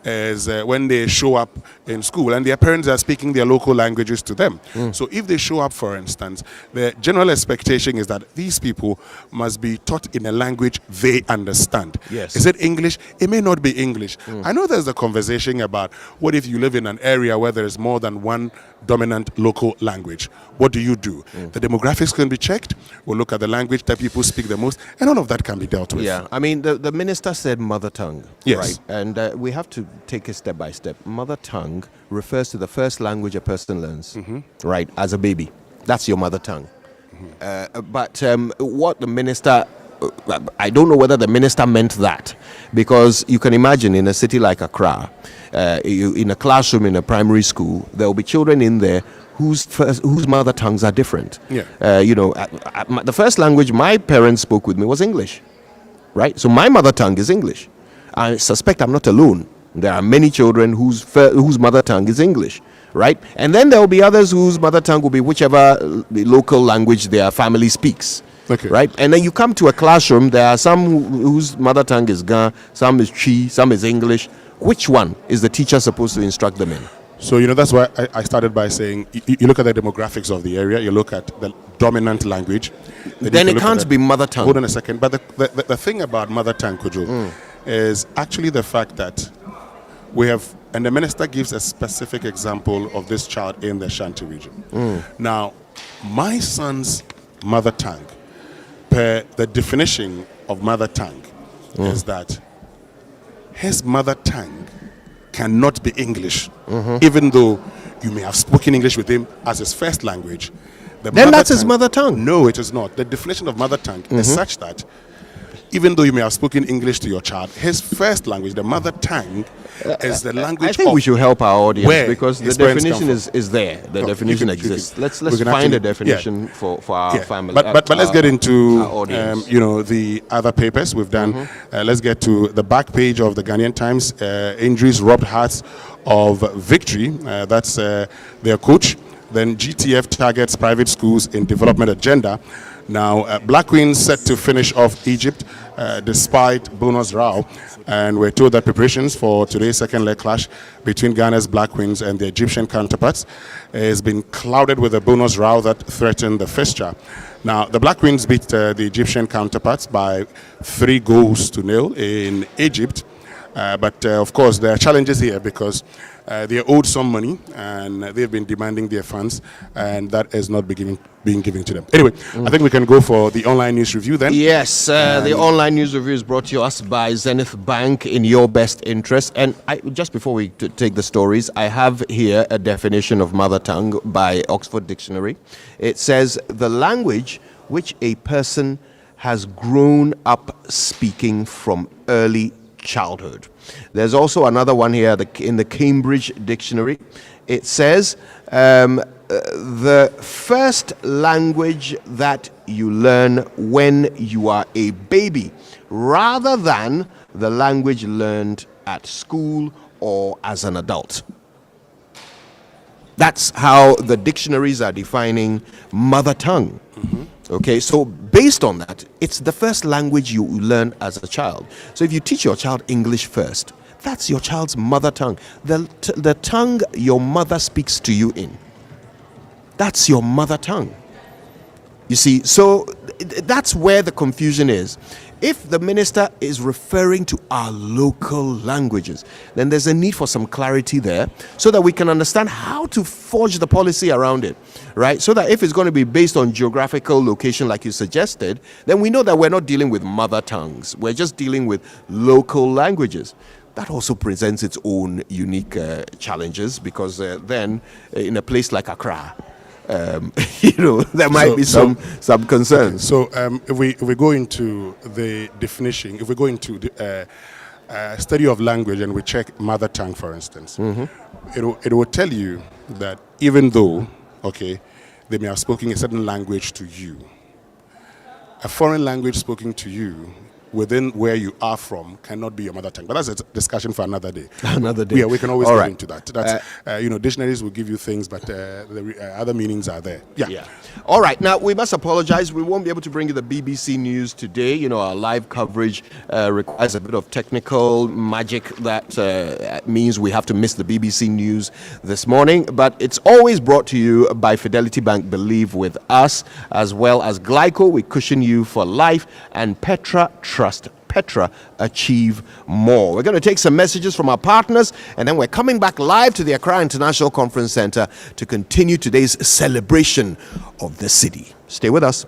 is when they show up in school and their parents are speaking their local languages to them. So if they show up, for instance, the general expectation is that these people must be taught in a language they understand. Is it English? It may not be English. I know there's a conversation about what if you live in an area where there is more than one dominant local language. What do you do? The demographics can be checked. We'll look at the language that people speak the most, and all of that can be dealt with. Yeah, I mean, the minister said mother tongue, yes, right? And we have to take it step by step. Mother tongue refers to the first language a person learns, right, as a baby. That's your mother tongue. But what the minister... I don't know whether the minister meant that, because you can imagine in a city like Accra, in a classroom in a primary school, there will be children in there whose mother tongues are different. The first language my parents spoke with me was English, right? So my mother tongue is English. I suspect I'm not alone. There are many children whose mother tongue is English, right? And then there will be others whose mother tongue will be whichever local language their family speaks. Right, and then you come to a classroom. There are some whose mother tongue is Ga, some is Chi, some is English. Which one is the teacher supposed to instruct them in? So that's why I started by saying you look at the demographics of the area, you look at the dominant language. Then it can't be mother tongue. Hold on a second. But the thing about mother tongue, Kojo, is actually the fact that we have, and the minister gives a specific example of this child in the Shanti region. Now, my son's mother tongue, per the definition of mother tongue, is that his mother tongue cannot be English, even though you may have spoken English with him as his first language. Then that's his mother tongue. No, it is not. The definition of mother tongue is such that even though you may have spoken English to your child, his first language, the mother tongue, is the language. I think we should help our audience, because the his parents definition come from. is there. The definition exists. Let's can find actually- a definition for our family. But let's get into our audience. the other papers we've done. Let's get to the back page of the Ghanaian Times. Injuries robbed hearts of victory. That's their coach. Then GTF targets private schools in development agenda. Now, Black Queens set to finish off Egypt despite bonus row, and we're told that preparations for today's second leg clash between Ghana's Black Queens and the Egyptian counterparts has been clouded with a bonus row that threatened the fixture. Now, the Black Queens beat the Egyptian counterparts by 3-0 in Egypt, But of course, there are challenges here because they are owed some money and they've been demanding their funds, and that is not being given to them. Anyway, I think we can go for the online news review then. Yes, the online news review is brought to us by Zenith Bank, in your best interest. And just before we take the stories, I have here a definition of mother tongue by Oxford Dictionary. It says, the language which a person has grown up speaking from early childhood. There's also another one here in the Cambridge Dictionary. It says the first language that you learn when you are a baby, rather than the language learned at school or as an adult. That's how the dictionaries are defining mother tongue. Okay, so based on that, it's the first language you learn as a child. So if you teach your child English first, that's your child's mother tongue. The tongue your mother speaks to you in. That's your mother tongue. You see, so that's where the confusion is. If the minister is referring to our local languages, then there's a need for some clarity there so that we can understand how to forge the policy around it, right? So that if it's going to be based on geographical location like you suggested, then we know that we're not dealing with mother tongues. We're just dealing with local languages. That also presents its own unique challenges because then in a place like Accra, there might be some concerns. So if we go into the definition, if we go into the study of language and we check mother tongue, for instance, it will tell you that even though, they may have spoken a certain language to you, a foreign language spoken to you within where you are from cannot be your mother tongue. But that's a discussion for another day. Yeah, we can always get into that. That's dictionaries will give you things, but the other meanings are there. Yeah. All right. Now, we must apologize. We won't be able to bring you the BBC news today. Our live coverage requires a bit of technical magic. That means we have to miss the BBC news this morning. But it's always brought to you by Fidelity Bank, Believe with Us, as well as Glyco, we cushion you for life, and Petra Trust. Petra, achieve more. We're going to take some messages from our partners, and then we're coming back live to the Accra International Conference Center to continue today's celebration of the city. Stay with us.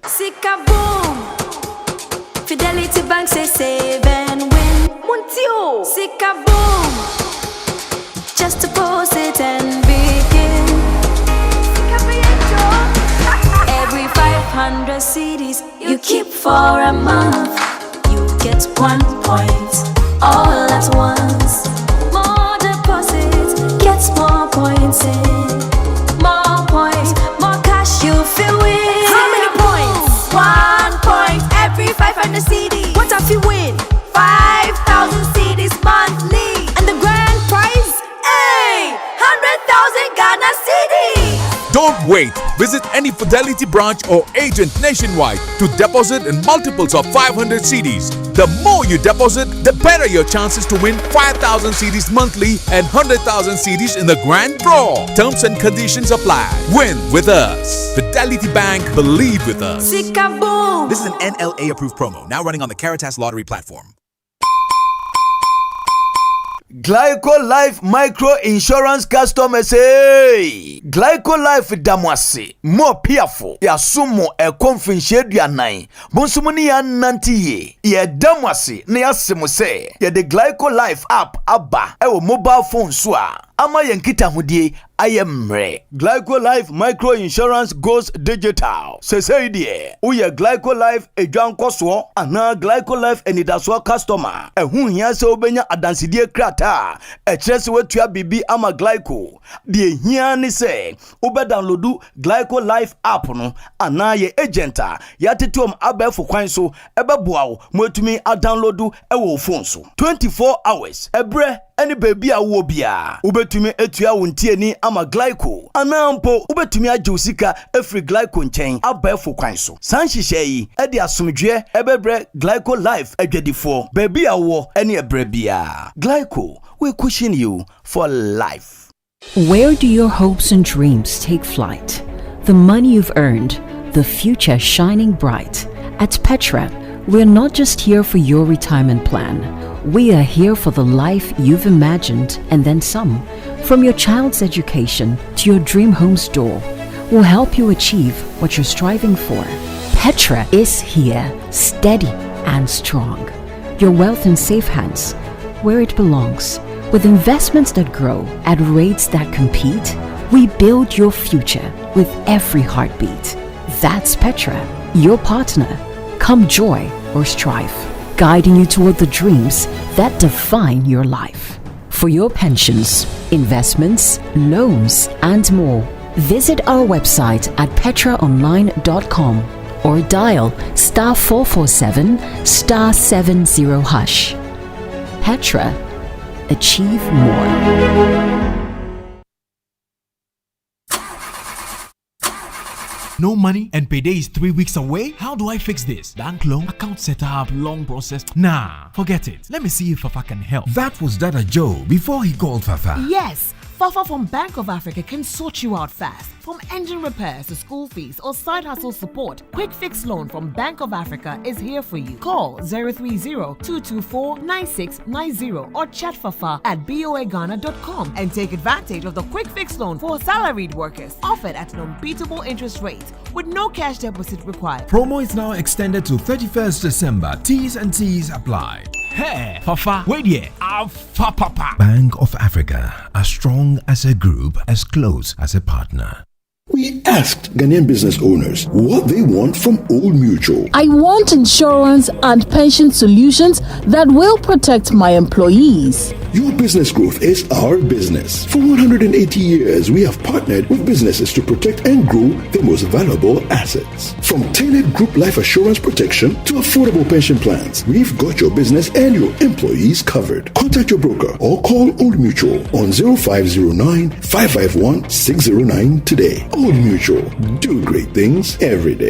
Sikaboom! Fidelity Bank say save and win. Muntio! Sikaboom! Just deposit and begin. Every 500 CDs you keep for a month, you get 1 point all at once. More deposits, gets more points in. More points, more cash you feel win. How many points? 1 point every 500 CDs. What if you win? 5,000 CDs monthly. And the grand prize? Hey! 100,000 Ghana CDs. Don't wait. Visit any Fidelity branch or agent nationwide to deposit in multiples of 500 CDs. The more you deposit, the better your chances to win 5,000 CDs monthly and 100,000 CDs in the grand draw. Terms and conditions apply. Win with us. Fidelity Bank, Believe with Us. This is an NLA approved promo, now running on the Caritas Lottery platform. Glyco Life Micro Insurance customers, hey! Glyco Life damwase more piafo ya sumo e konfinhye duanan bonsumuni ya nantiye ye damwase na yasemo se ye the Glyco Life app aba e wo mobile phone so a ama yenkita hodie ayemre. Glyco Life Micro Insurance goes digital. Say die uye Glyco Life edwankoso ana Glyco Life enidaso customer ehun hia se obenya adansidie krata ekyerese wetua bibi ama Glyco die hia ni se ube downloadu Glyco Life app no ana ye agenta ya tetom abefo kwan so ebeboawo mwetumi a downloadu ewo phone so 24 hours ebre any baby a wo bia ubetumi etua wontie ni ama Glyco anampo ubetumi ajeusika efri Glyco nchen abefo kwan so sanhihye yi e de asomdwe ebebre Glyco Life adwadifo baby a wo any ebre bia Glyco, we cushion you for life. Where do your hopes and dreams take flight? The money you've earned, the future shining bright. At Petra, we're not just here for your retirement plan. We are here for the life you've imagined and then some. From your child's education to your dream home's door, we'll help you achieve what you're striving for. Petra is here, steady and strong. Your wealth in safe hands, where it belongs. With investments that grow at rates that compete, we build your future with every heartbeat. That's Petra, your partner. Come joy or strife, guiding you toward the dreams that define your life. For your pensions, investments, loans, and more, visit our website at petraonline.com or dial *447 *70#. Petra, achieve more. No money and payday is 3 weeks away? How do I fix this? Bank loan, account setup, long process. Nah, forget it. Let me see if Fafa can help. That was Dada Joe before he called Fafa. Yes, Fafa from Bank of Africa can sort you out fast. From engine repairs to school fees or side hustle support, Quick Fix Loan from Bank of Africa is here for you. Call 030-224-9690 or chat Fafa at boaghana.com and take advantage of the Quick Fix Loan for salaried workers offered at an unbeatable interest rate with no cash deposit required. Promo is now extended to 31st December. T's and C's apply. Hey, Fafa, wait here. Papa. Bank of Africa, as strong as a group, as close as a partner. We asked Ghanaian business owners what they want from Old Mutual. I want insurance and pension solutions that will protect my employees. Your business growth is our business. For 180 years, we have partnered with businesses to protect and grow their most valuable assets. From tailored group life assurance protection to affordable pension plans, we've got your business and your employees covered. Contact your broker or call Old Mutual on 0509 551 609 today. Old Mutual, do great things every day.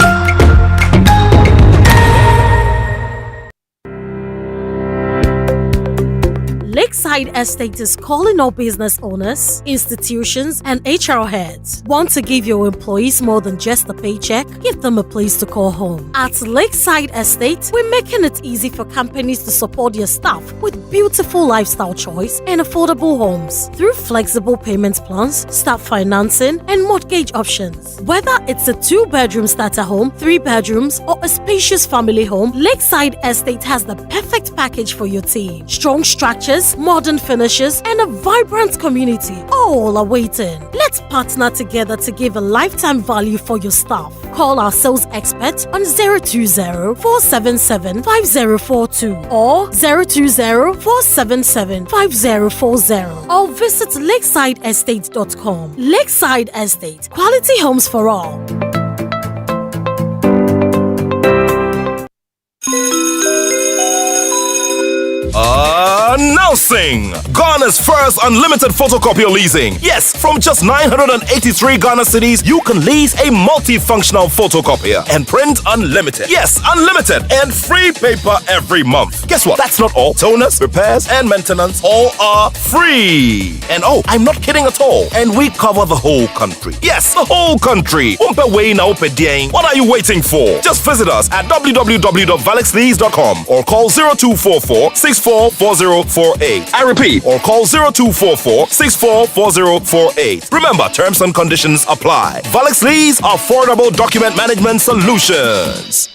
Lakeside Estate is calling all business owners, institutions, and HR heads. Want to give your employees more than just a paycheck? Give them a place to call home. At Lakeside Estate, we're making it easy for companies to support their staff with beautiful lifestyle choice and affordable homes through flexible payment plans, staff financing, and mortgage options. Whether it's a 2-bedroom starter home, 3 bedrooms, or a spacious family home, Lakeside Estate has the perfect package for your team. Strong structures, modern finishes, and a vibrant community all are waiting. Let's partner together to give a lifetime value for your staff. Call our sales expert on 020-477-5042 or 020-477-5040 or visit lakesideestate.com. Lakeside Estate, quality homes for all. Announcing Ghana's first unlimited photocopier leasing. Yes, from just 983 Ghana cedis, you can lease a multifunctional photocopier and print unlimited. Yes, unlimited and free paper every month. Guess what? That's not all. Toners, repairs, and maintenance all are free. And oh, I'm not kidding at all. And we cover the whole country. Yes, the whole country. What are you waiting for? Just visit us at www.valexlease.com or call 0244 644048. I repeat, or call 0244 644048. Remember, terms and conditions apply. Valix Lease, affordable document management solutions.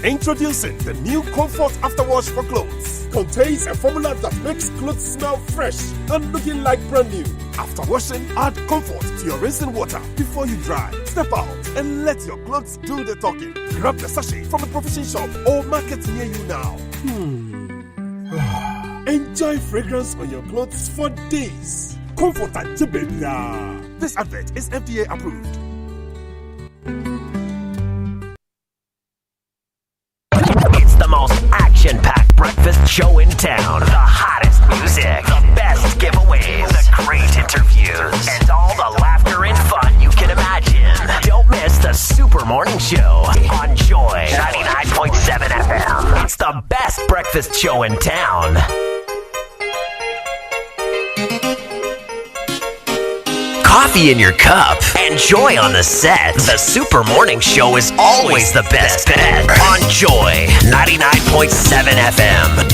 Introducing the new Comfort Afterwash for Clothes. Contains a formula that makes clothes smell fresh and looking like brand new. After washing, add comfort to your rinsing water before you dry. Step out and let your clothes do the talking. Grab the sachet from a provision shop or market near you now. Enjoy fragrance on your clothes for days. Comfort and Jibeda. This advert is FDA approved. It's the most action-packed breakfast show in town. The hottest music, the best giveaways, the great interviews, and all the laughter and fun you can imagine. Don't miss the Super Morning Show on Joy 99.7 FM. It's the best breakfast show in town. Coffee in your cup and Joy on the set. The Super Morning Show is always the best bet on Joy 99.7 FM.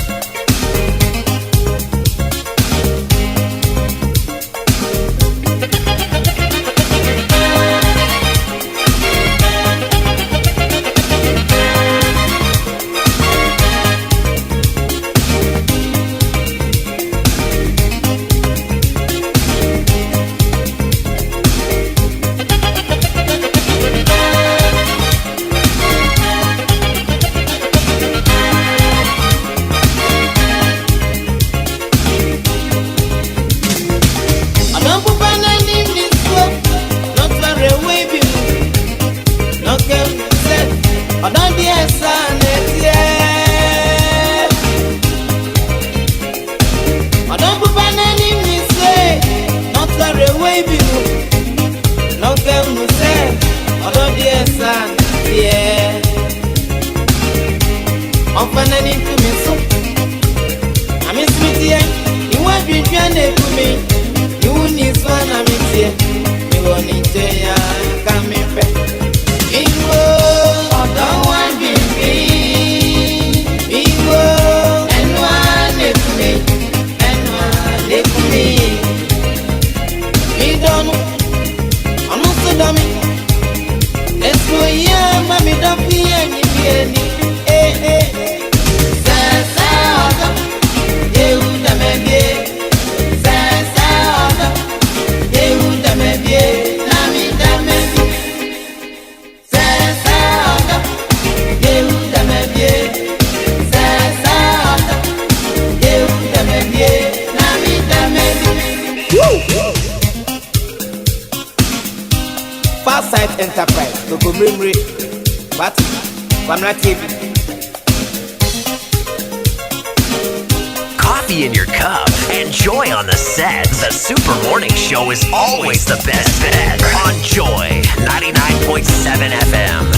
Coffee in your cup and Joy on the set. The Super Morning Show is always the best bet on Joy 99.7 FM.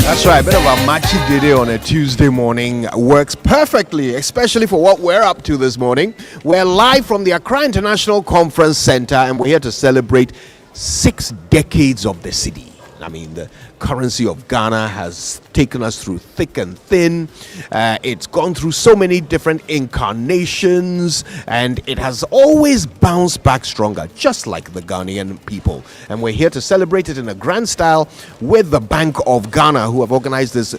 That's right, a bit of a matchy day on a Tuesday morning works perfectly, especially for what we're up to this morning. We're live from the Accra International Conference Center and we're here to celebrate 6 decades of the city. I mean, the currency of Ghana has taken us through thick and thin. It's gone through so many different incarnations, and it has always bounced back stronger, just like the Ghanaian people. And we're here to celebrate it in a grand style with the Bank of Ghana, who have organized this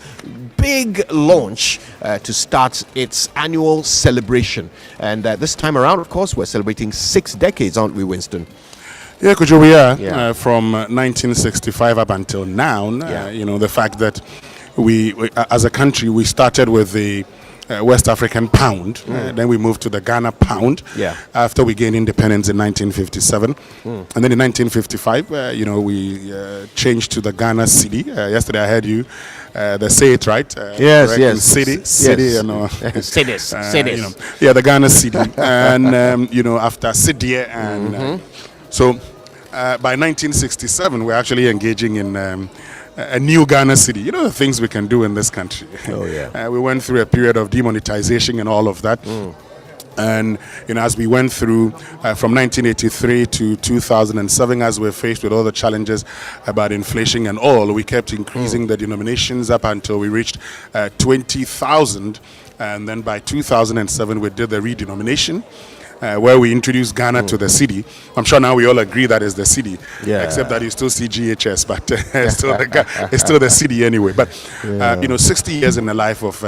big launch to start its annual celebration. And this time around, of course, we're celebrating 6 decades, aren't we, Winston? Yeah, Kojo, we are from 1965 up until now. You know, the fact that we as a country, we started with the West African pound, then we moved to the Ghana pound after we gained independence in 1957. And then in 1955, you know, we changed to the Ghana cedi. Yesterday I heard you say it right. Yes. Cedi, you know. Cedis. You know, the Ghana cedi. And, you know, after cedi and... So by 1967, we're actually engaging in a new Ghana city. You know the things we can do in this country. Oh, yeah. We went through a period of demonetization and all of that. And as we went through from 1983 to 2007, as we're faced with all the challenges about inflation and all, we kept increasing the denominations up until we reached 20,000. And then by 2007, we did the redenomination. Where we introduced Ghana to the city. I'm sure now we all agree that is the city, except that you still see GHS, but it's still the city anyway. But 60 years in the life of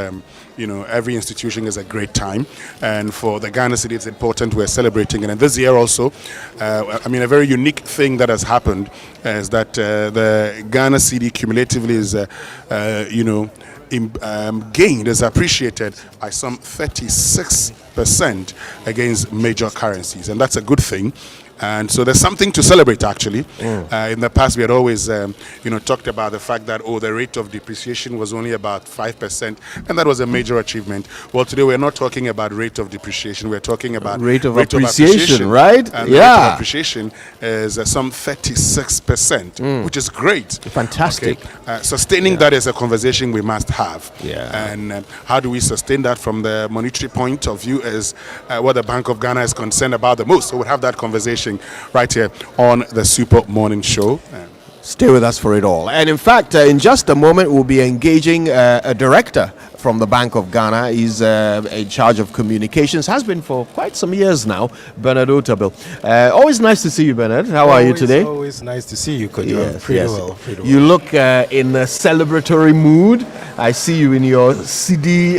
every institution is a great time, and for the Ghana city, it's important we're celebrating. And this year also, a very unique thing that has happened is that the Ghana city cumulatively is, gained, is appreciated by some 36% against major currencies, and that's a good thing. And so there's something to celebrate, actually. In the past, we had always, talked about the fact that, the rate of depreciation was only about 5%, and that was a major achievement. Well, today we're not talking about rate of depreciation, we're talking about rate of appreciation, right? And the rate of appreciation is some 36%, which is great. Fantastic. Okay. Sustaining that is a conversation we must have. Yeah. And how do we sustain that from the monetary point of view is what the Bank of Ghana is concerned about the most. So we'll have that conversation right here on the Super Morning Show. Stay with us for it all. And in fact, in just a moment, we'll be engaging a director from the Bank of Ghana. He's in charge of communications, has been for quite some years now, Bernard Otabil. Always nice to see you, Bernard. How are you today? Always nice to see you, Kojo. Yes, Pretty yes. well. You look in a celebratory mood. I see you in your CD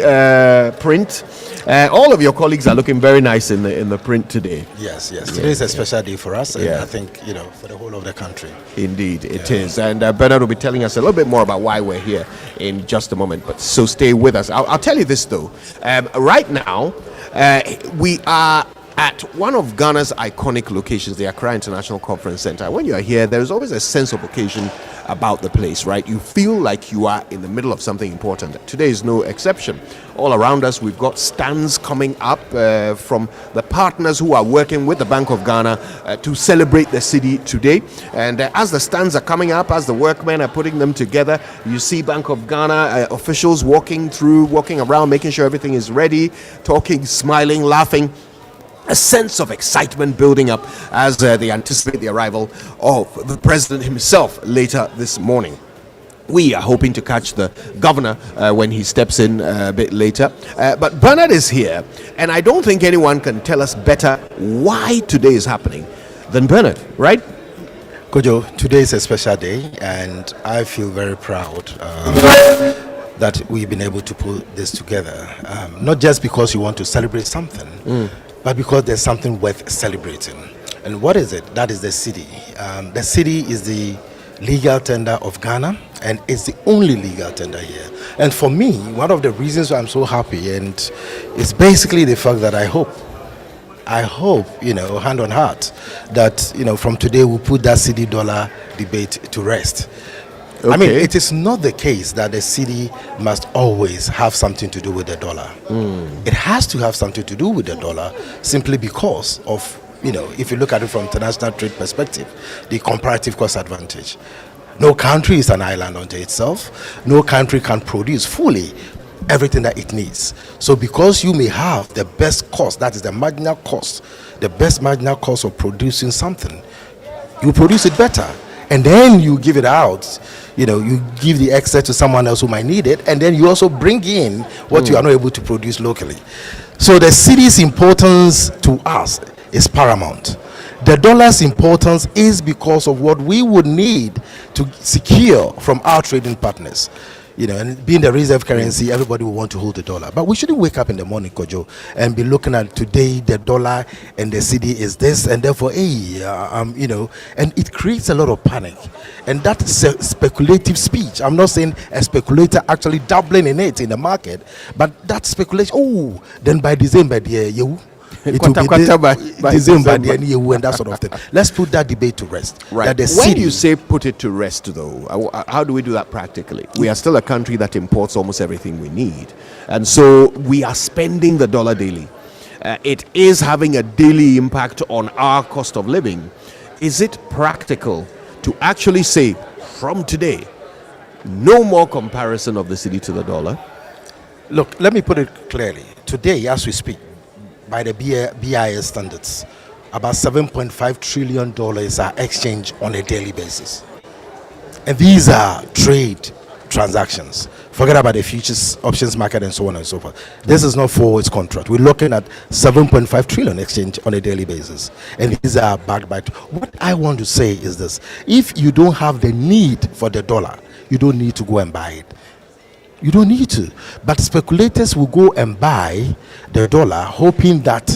print. All of your colleagues are looking very nice in the print today. Yes. Today is a special day for us, and I think, for the whole of the country. Indeed, it is. And Bernard will be telling us a little bit more about why we're here in just a moment. But so stay with us. I'll tell you this, though. Right now, we are at one of Ghana's iconic locations, the Accra International Conference Center. When you are here, there is always a sense of occasion about the place, right? You feel like you are in the middle of something important. Today is no exception. All around us, we've got stands coming up from the partners who are working with the Bank of Ghana to celebrate the city today. And as the stands are coming up, as the workmen are putting them together, you see Bank of Ghana officials walking around, making sure everything is ready, talking, smiling, laughing. A sense of excitement building up as they anticipate the arrival of the president himself later this morning. We are hoping to catch the governor when he steps in a bit later. But Bernard is here, and I don't think anyone can tell us better why today is happening than Bernard, right? Kojo, today is a special day, and I feel very proud that we've been able to put this together. Not just because you want to celebrate something, but because there's something worth celebrating. And what is it? That is the city. The city is the legal tender of Ghana, and it's the only legal tender here. And for me, one of the reasons why I'm so happy, and it's basically the fact that I hope, hand on heart, that, from today we'll put that city dollar debate to rest. Okay. I mean, it is not the case that the city must always have something to do with the dollar. It has to have something to do with the dollar simply because of, if you look at it from international trade perspective, the comparative cost advantage. No country is an island unto itself. No country can produce fully everything that it needs. So because you may have the best cost, that is the marginal cost, the best marginal cost of producing something, you produce it better. And then you give it out, you give the excess to someone else who might need it, and then you also bring in what you are not able to produce locally. So the city's importance to us is paramount. The dollar's importance is because of what we would need to secure from our trading partners. And being the reserve currency, everybody will want to hold the dollar. But we shouldn't wake up in the morning, Kojo, and be looking at today the dollar and the cedi is this, and therefore, and it creates a lot of panic. And that is a speculative speech. I'm not saying a speculator actually doubling in it in the market, but that speculation, then by December, it will be December and that sort of thing. Let's put that debate to rest. Right. When you say put it to rest, though, how do we do that practically? We are still a country that imports almost everything we need. And so we are spending the dollar daily. It is having a daily impact on our cost of living. is it practical to actually say from today, no more comparison of the cedi to the dollar? Look, let me put it clearly. Today, as we speak, by the BIS standards, about $7.5 trillion are exchanged on a daily basis. And these are trade transactions. Forget about the futures, options market, and so on and so forth. This is not forwards contract. We're looking at 7.5 trillion exchange on a daily basis. And these are backed by... What I want to say is this. If you don't have the need for the dollar, you don't need to go and buy it. You don't need to. But speculators will go and buy the dollar, hoping that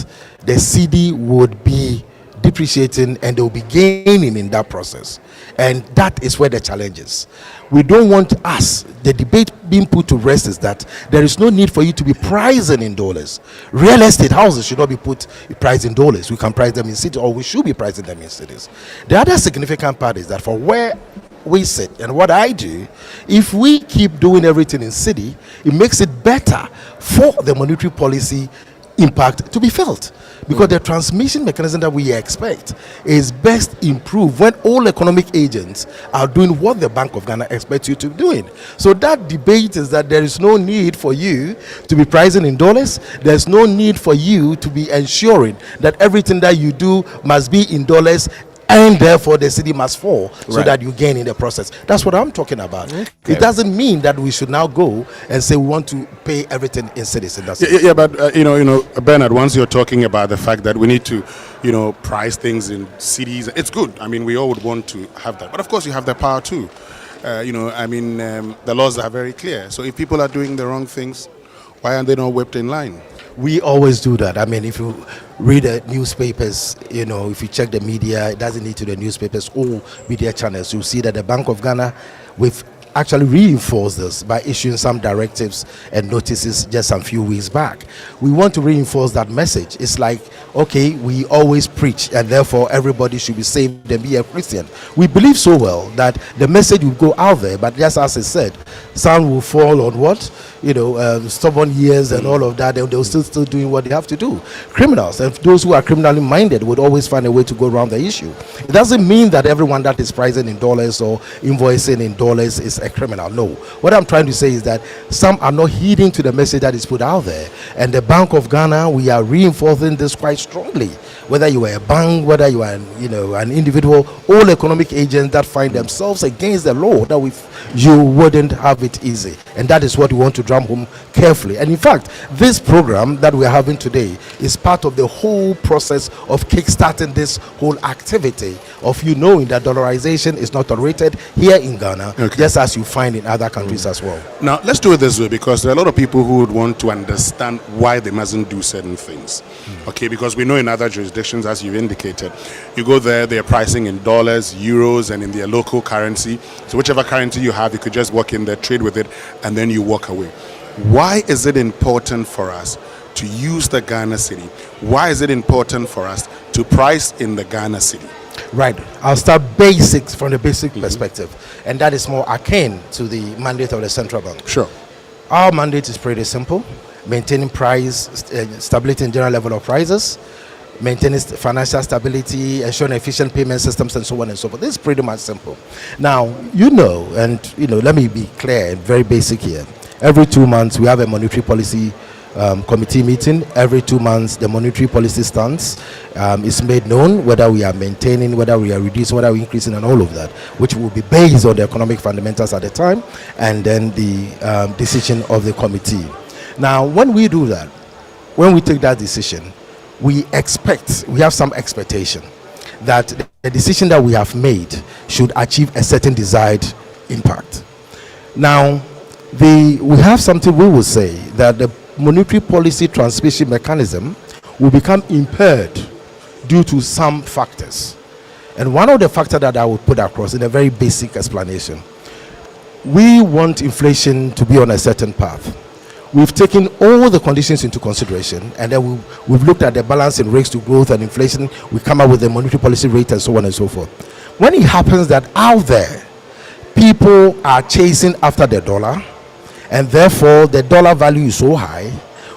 the cedi would be depreciating and they'll be gaining in that process. And that is where the challenge is. We don't want us, the debate being put to rest is that there is no need for you to be pricing in dollars. Real estate houses should not be priced in dollars. We can price them in cities, or we should be pricing them in cities. The other significant part is that for where we sit and what I do, if we keep doing everything in city, it makes it better for the monetary policy impact to be felt, because the transmission mechanism that we expect is best improved when all economic agents are doing what the Bank of Ghana expects you to be doing. So that debate is that there is no need for you to be pricing in dollars. There's no need for you to be ensuring that everything that you do must be in dollars, and therefore the cedi must fall so that you gain in the process. That's what I'm talking about. Okay. It doesn't mean that we should now go and say we want to pay everything in cedis. But you know, Bernard, once you're talking about the fact that we need to, price things in cedis, it's good. I mean, we all would want to have that. But of course, you have the power too. The laws are very clear. So if people are doing the wrong things, why aren't they not whipped in line? We always do that. I mean, if you read the newspapers, if you check the media, it doesn't need to the newspapers or media channels. You'll see that the Bank of Ghana, we've actually reinforced this by issuing some directives and notices just a few weeks back. We want to reinforce that message. It's like, okay, we always preach and therefore everybody should be saved and be a Christian. We believe so well that the message will go out there, but just as I said, some will fall on what? Stubborn years and all of that. They'll still doing what they have to do. Criminals and those who are criminally minded would always find a way to go around the issue. It doesn't mean that everyone that is pricing in dollars or invoicing in dollars is a criminal. No. What I'm trying to say is that some are not heeding to the message that is put out there. And the Bank of Ghana, we are reinforcing this quite strongly. Whether you are a bank, whether you are an individual, all economic agents that find themselves against the law, that you wouldn't have it easy. And that is what we want to drum home carefully. And in fact, this program that we are having today is part of the whole process of kickstarting this whole activity of knowing that dollarization is not tolerated here in Ghana, just as you find in other countries as well. Now, let's do it this way, because there are a lot of people who would want to understand why they mustn't do certain things. Okay, because we know in other jurisdictions, as you've indicated, you go there, they're pricing in dollars, euros, and in their local currency. So whichever currency you have, you could just walk in there, trade with it, and then you walk away. Why is it important for us to use the Ghana cedi? Why is it important for us to price in the Ghana cedi? Right. I'll start basics from the basic perspective, and that is more akin to the mandate of the central bank. Sure. Our mandate is pretty simple: maintaining price stability and general level of prices, maintaining financial stability, ensuring efficient payment systems, and so on and so forth. This is pretty much simple. Now, let me be clear and very basic here. Every 2 months, we have a monetary policy committee meeting. Every 2 months, the monetary policy stance is made known, whether we are maintaining, whether we are reducing, whether we are increasing, and all of that, which will be based on the economic fundamentals at the time, and then the decision of the committee. Now, when we do that, when we take that decision, we have some expectation that the decision that we have made should achieve a certain desired impact. Now, we have something we will say that the monetary policy transmission mechanism will become impaired due to some factors. And one of the factors that I would put across in a very basic explanation, we want inflation to be on a certain path. We've taken all the conditions into consideration, and then we've looked at the balance in rates to growth and inflation. We come up with the monetary policy rate and so on and so forth. When it happens that out there, people are chasing after the dollar, and therefore the dollar value is so high,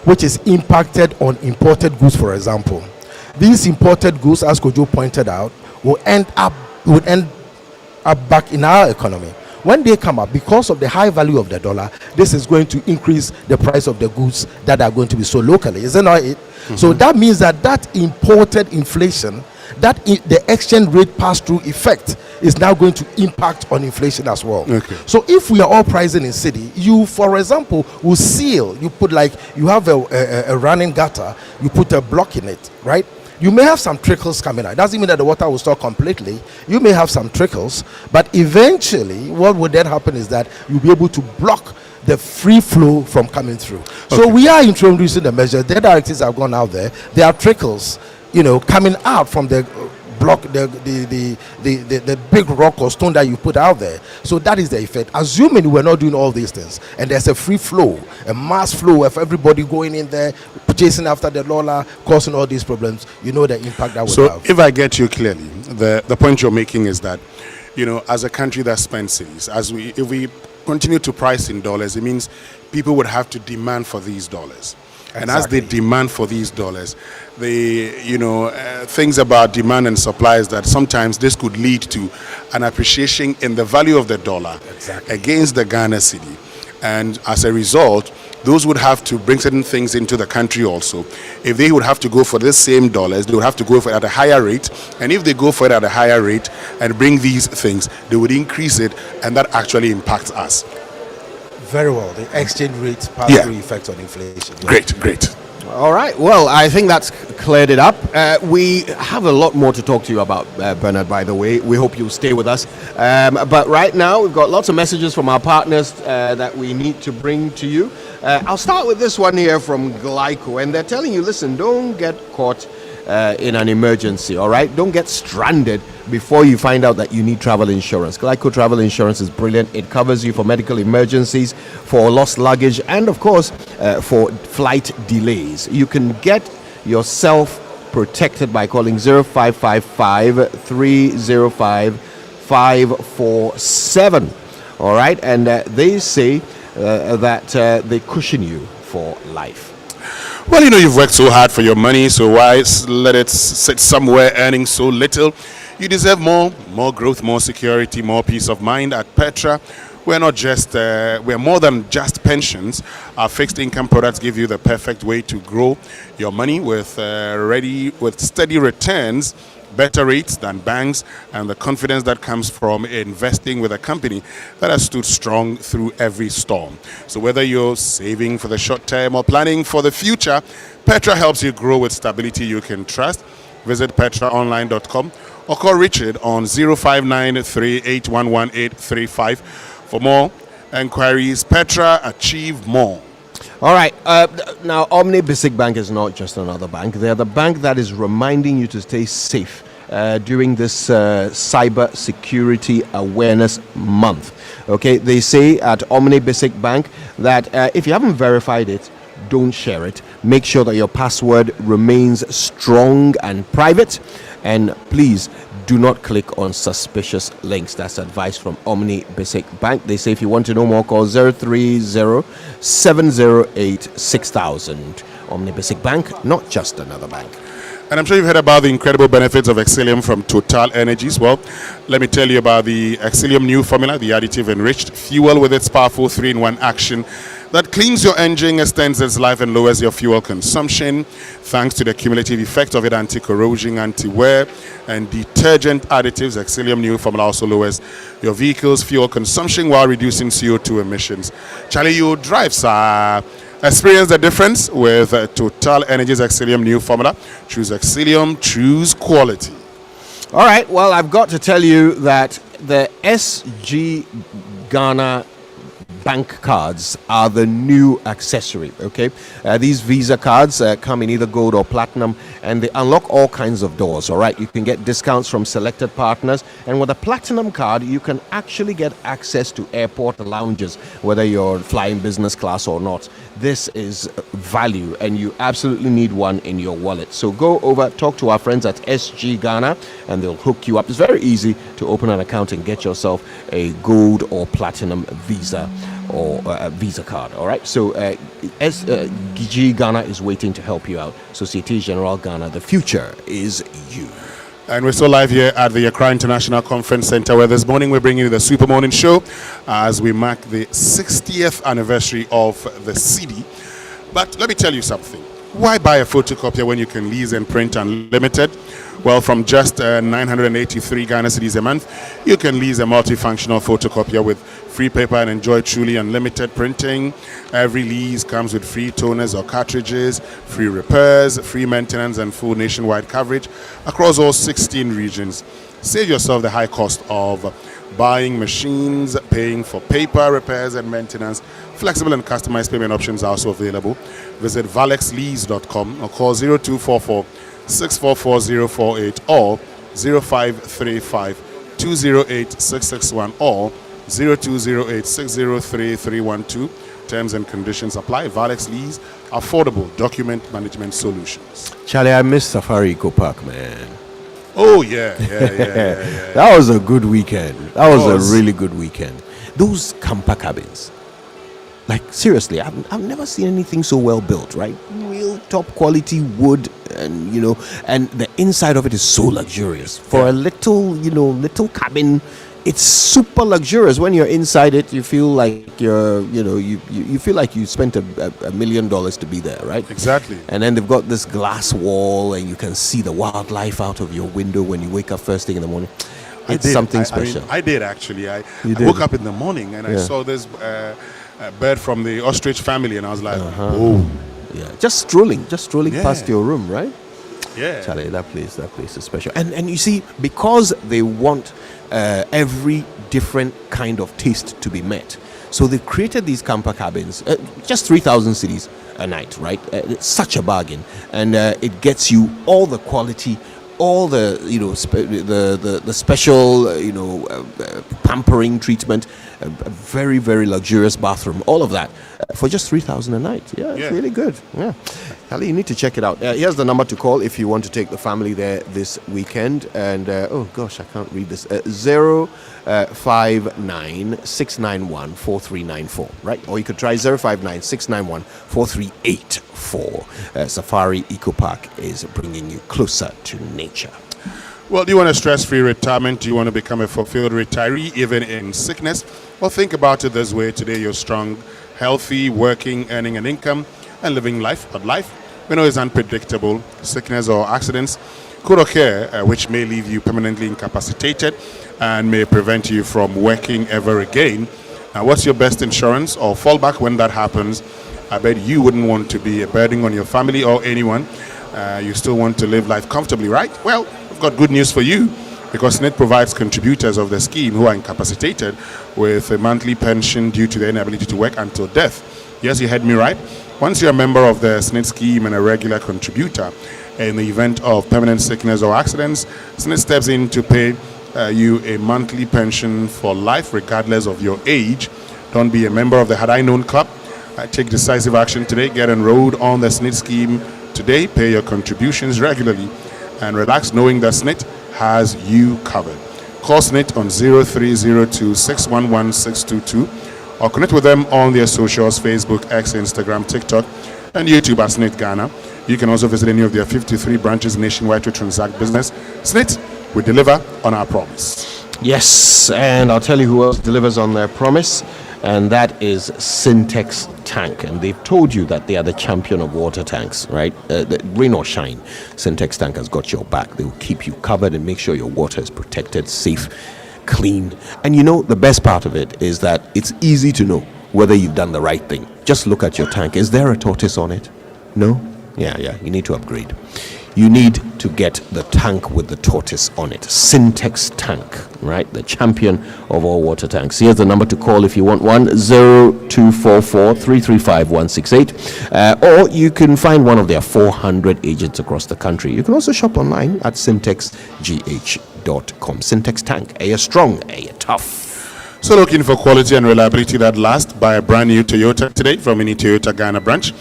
which is impacted on imported goods, for example. These imported goods, as Kojo pointed out, would end up back in our economy. When they come up, because of the high value of the dollar, this is going to increase the price of the goods that are going to be sold locally. Isn't that it? So that means that imported inflation, the exchange rate pass-through effect is now going to impact on inflation as well. Okay. So if we are all pricing in city, you, for example, will seal, you put you have a running gutter, you put a block in it, right? You may have some trickles coming out. It doesn't mean that the water will stop completely. You may have some trickles, but eventually what would then happen is that you'll be able to block the free flow from coming through. So we are introducing the measure. The directives have gone out there. There are trickles, coming out from the block, the big rock or stone that you put out there. So that is the effect. Assuming we're not doing all these things, and there's a free flow, a mass flow of everybody going in there, chasing after the dollar, causing all these problems, the impact that will have. So if I get you clearly, the point you're making is that, as a country that spends cities, if we continue to price in dollars, it means people would have to demand for these dollars. And as they demand for these dollars, things about demand and supply is that sometimes this could lead to an appreciation in the value of the dollar against the Ghana cedi. And as a result, those would have to bring certain things into the country also. If they would have to go for the same dollars, they would have to go for it at a higher rate. And if they go for it at a higher rate and bring these things, they would increase it, and that actually impacts us. Very well. The exchange rate pass-through effect on inflation. Great. All right. Well, I think that's cleared it up. We have a lot more to talk to you about, Bernard, by the way. We hope you'll stay with us. But right now, we've got lots of messages from our partners that we need to bring to you. I'll start with this one here from Glyco. And they're telling you, listen, don't get caught in an emergency, all right? Don't get stranded before you find out that you need travel insurance. Glyco Travel Insurance is brilliant. It covers you for medical emergencies, for lost luggage, and of course, for flight delays. You can get yourself protected by calling 0555 305 547. All right, and they say that they cushion you for life. Well, you've worked so hard for your money, so why let it sit somewhere earning so little? You deserve more growth, more security, more peace of mind. At Petra, we're more than just pensions. Our fixed income products give you the perfect way to grow your money with steady returns, better rates than banks, and the confidence that comes from investing with a company that has stood strong through every storm. So whether you're saving for the short term or planning for the future, Petra helps you grow with stability you can trust. Visit petraonline.com or call Richard on 0593811835 for more enquiries. Petra, achieve more. All right. Now, Omni Basic Bank is not just another bank. They're the bank that is reminding you to stay safe during this Cyber Security Awareness Month. Okay, they say at Omni Basic Bank that if you haven't verified it, don't share it. Make sure that your password remains strong and private. And please do not click on suspicious links. That's advice from Omni Basic Bank. They say if you want to know more, call 030-708-6000. Omni Basic Bank, not just another bank. And I'm sure you've heard about the incredible benefits of Exilium from Total Energies. Well, let me tell you about the Exilium new formula, the additive enriched fuel with its powerful 3-in-1 action that cleans your engine, extends its life, and lowers your fuel consumption. Thanks to the cumulative effect of its anti-corrosion, anti-wear, and detergent additives, Exilium new formula also lowers your vehicle's fuel consumption while reducing CO2 emissions. Charlie, you drive, sir. Experience the difference with Total Energies Exilium new formula. Choose Exilium, choose quality. All right, well, I've got to tell you that the SG Ghana bank cards are the new accessory. Okay, these Visa cards come in either gold or platinum, and they unlock all kinds of doors. All right, you can get discounts from selected partners, and with a platinum card you can actually get access to airport lounges, whether you're flying business class or not. This is value, and you absolutely need one in your wallet. So go over, talk to our friends at SG Ghana, and they'll hook you up. It's very easy to open an account and get yourself a gold or platinum Visa or Visa card. All right, so SG Ghana is waiting to help you out. Societe Generale Ghana, the future is you. And we're still live here at the Accra International Conference Center, where this morning we're bringing you the Super Morning Show as we mark the 60th anniversary of the CD. But let me tell you something. Why buy a photocopier when you can lease and print unlimited? Well, from just 983 Ghana cedis a month, you can lease a multifunctional photocopier with free paper and enjoy truly unlimited printing. Every lease comes with free toners or cartridges, free repairs, free maintenance, and full nationwide coverage across all 16 regions. Save yourself the high cost of buying machines, paying for paper, repairs, and maintenance. Flexible and customized payment options are also available. Visit valexlease.com or call 0244 644 or 0535 208 661 or 0208 603 312. Terms and conditions apply. Valex Lease, affordable document management solutions. Charlie, I miss Safari Eco Park, man. Oh, yeah. That was a good weekend. That was a really good weekend. Those camper cabins. Like, seriously, I've never seen anything so well built, right? Real top quality wood, and, and the inside of it is so luxurious. For a little cabin, it's super luxurious. When you're inside it, you feel like you feel like you spent $1 million to be there, right? Exactly. And then they've got this glass wall, and you can see the wildlife out of your window when you wake up first thing in the morning. It's something special. I did actually. I woke up in the morning and I saw this bird from the ostrich family, and I was like, oh. Yeah, just strolling past your room, right? Yeah. Charlie, that place is special. And you see, because they want every different kind of taste to be met, so they've created these camper cabins, just 3,000 cedis a night, right? It's such a bargain, and it gets you all the quality, all the the special pampering treatment, a very, very luxurious bathroom, all of that for just 3,000 a night. It's really good. Ali, you need to check it out. Here's the number to call if you want to take the family there this weekend. And oh gosh, I can't read this. 059-691-4394, right? Or you could try 059-691-4384. Safari Eco Park is bringing you closer to nature. Well, do you want a stress-free retirement? Do you want to become a fulfilled retiree even in sickness? Well, think about it this way. Today you're strong, healthy, working, earning an income, and living life. But life, we know, is unpredictable. Sickness or accidents could occur, which may leave you permanently incapacitated and may prevent you from working ever again. Now, what's your best insurance or fallback when that happens? I bet you wouldn't want to be a burden on your family or anyone. You still want to live life comfortably, right? Well, we've got good news for you, because SNIT provides contributors of the scheme who are incapacitated with a monthly pension due to their inability to work until death. Yes, you heard me right. Once you're a member of the SNIT scheme and a regular contributor, in the event of permanent sickness or accidents, SNIT steps in to pay you a monthly pension for life regardless of your age. Don't be a member of the Had I Known Club. Take decisive action today. Get enrolled on the SNIT scheme today. Pay your contributions regularly and relax knowing that SNIT has you covered. Call SNIT on 0302 611 622 or connect with them on their socials, Facebook, X, Instagram, TikTok, and YouTube at SNIT Ghana. You can also visit any of their 53 branches nationwide to transact business. SNIT, we deliver on our promise. Yes, and I'll tell you who else delivers on their promise, and that is Syntex Tank. And they've told you that they are the champion of water tanks, right? Rain or shine, Syntex Tank has got your back. They will keep you covered and make sure your water is protected, safe, clean. And the best part of it is that it's easy to know whether you've done the right thing. Just look at your tank. Is there a tortoise on it? No? Yeah, you need to upgrade. You need to get the tank with the tortoise on it. Syntex Tank, right? The champion of all water tanks. Here's the number to call if you want one, 0244 335 168. Or you can find one of their 400 agents across the country. You can also shop online at syntexgh.com. Syntex Tank, a strong, a tough. So looking for quality and reliability that lasts, buy a brand new Toyota today from any Toyota Ghana branch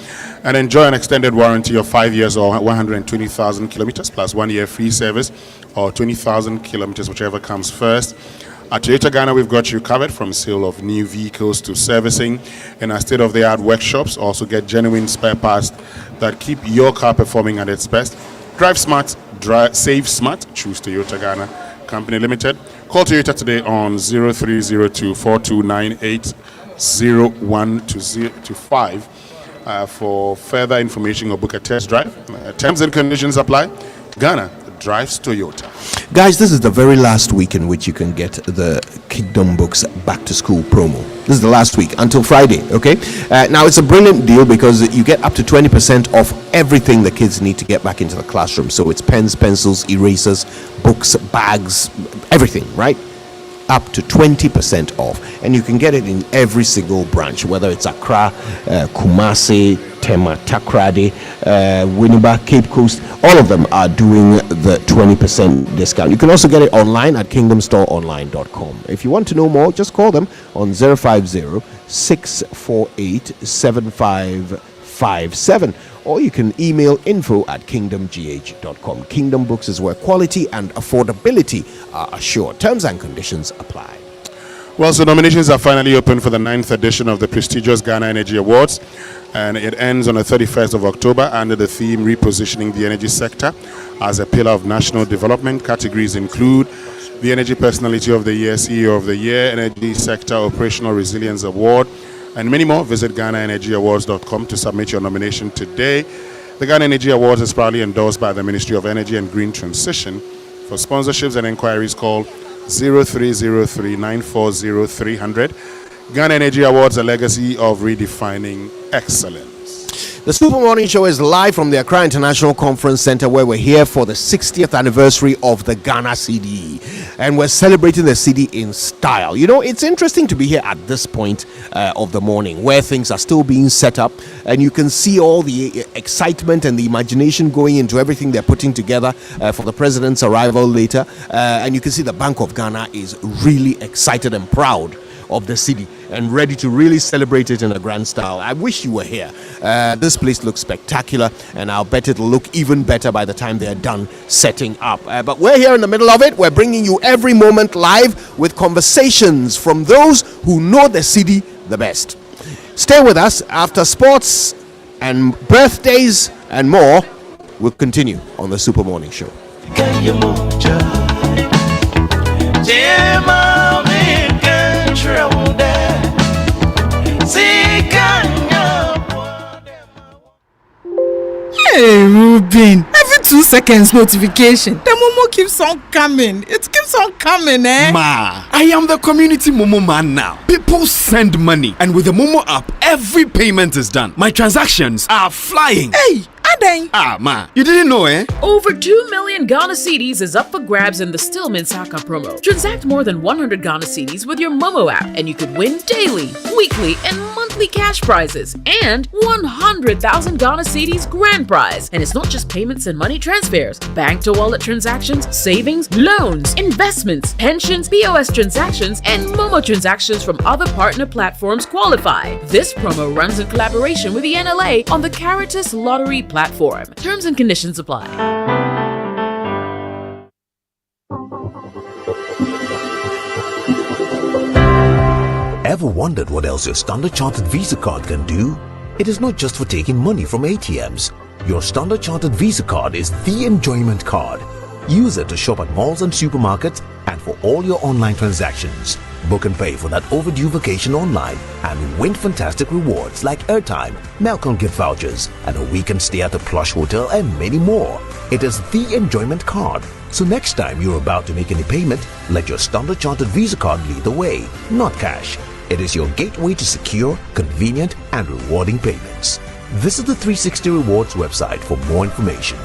and enjoy an extended warranty of 5 years or 120,000 kilometers plus 1 year free service or 20,000 kilometers, whichever comes first. At Toyota Ghana, we've got you covered from sale of new vehicles to servicing in our state-of-the-art workshops. Also get genuine spare parts that keep your car performing at its best. Drive smart, Save smart. Choose Toyota Ghana Company Limited. Call Toyota today on 0302 4298 0125 for further information or book a test drive. Terms and conditions apply. Ghana drives Toyota. Guys, this is the very last week in which you can get the Kingdom Books Back to School promo. This is the last week until Friday, okay? Now, it's a brilliant deal because you get up to 20% off everything the kids need to get back into the classroom. So it's pens, pencils, erasers, books, bags, everything, right? Up to 20% off. And you can get it in every single branch, whether it's Accra, Kumasi, Tema, Takrady, Winneba, Cape Coast. All of them are doing the 20% discount. You can also get it online at kingdomstoreonline.com. If you want to know more, just call them on 050-648-7557. Or you can email info@kingdomgh.com. Kingdom Books is where quality and affordability are assured. Terms and conditions apply. Well, so nominations are finally open for the 9th edition of the prestigious Ghana Energy Awards, and it ends on the 31st of October under the theme Repositioning the Energy Sector as a Pillar of National Development. Categories include the Energy Personality of the Year, CEO of the Year, Energy Sector Operational Resilience Award, and many more. Visit GhanaEnergyAwards.com to submit your nomination today. The Ghana Energy Awards is proudly endorsed by the Ministry of Energy and Green Transition. For sponsorships and inquiries, call 0303-940-300. Ghana Energy Awards, a legacy of redefining excellence. The Super Morning Show is live from the Accra International Conference Center, where we're here for the 60th anniversary of the Ghana CD, and we're celebrating the CD in style. You know, it's interesting to be here at this point of the morning where things are still being set up, and you can see all the excitement and the imagination going into everything they're putting together for the president's arrival later, and you can see the Bank of Ghana is really excited and proud of the city and ready to really celebrate it in a grand style. I wish you were here. This place looks spectacular, and I'll bet it'll look even better by the time they're done setting up. But we're here in the middle of it. We're bringing you every moment live with conversations from those who know the city the best. Stay with us. After sports and birthdays and more, we'll continue on the Super Morning Show. Hey, Ruben. Every 2 seconds notification. The Momo keeps on coming. It keeps on coming, eh? Ma, I am the community Momo man now. People send money, and with the Momo app, every payment is done. My transactions are flying. Hey, Aden. Ah, ma, you didn't know, eh? Over 2 million Ghana cedis is up for grabs in the Stillman Saka promo. Transact more than 100 Ghana cedis with your Momo app, and you could win daily, weekly, and monthly cash prizes, and 100,000 Ghana cedis grand prize. And it's not just payments and money transfers. Bank to wallet transactions, savings, loans, investments, pensions, POS transactions, and Momo transactions from other partner platforms qualify. This promo runs in collaboration with the NLA on the Caritas Lottery platform. Terms and conditions apply. Ever wondered what else your Standard Chartered Visa card can do? It is not just for taking money from ATMs. Your Standard Chartered Visa card is the enjoyment card. Use it to shop at malls and supermarkets and for all your online transactions. Book and pay for that overdue vacation online and win fantastic rewards like airtime, Melcon gift vouchers, and a weekend stay at a plush hotel and many more. It is the enjoyment card. So next time you're about to make any payment, let your Standard Chartered Visa card lead the way, not cash. It is your gateway to secure, convenient, and rewarding payments. Visit the 360 Rewards website for more information.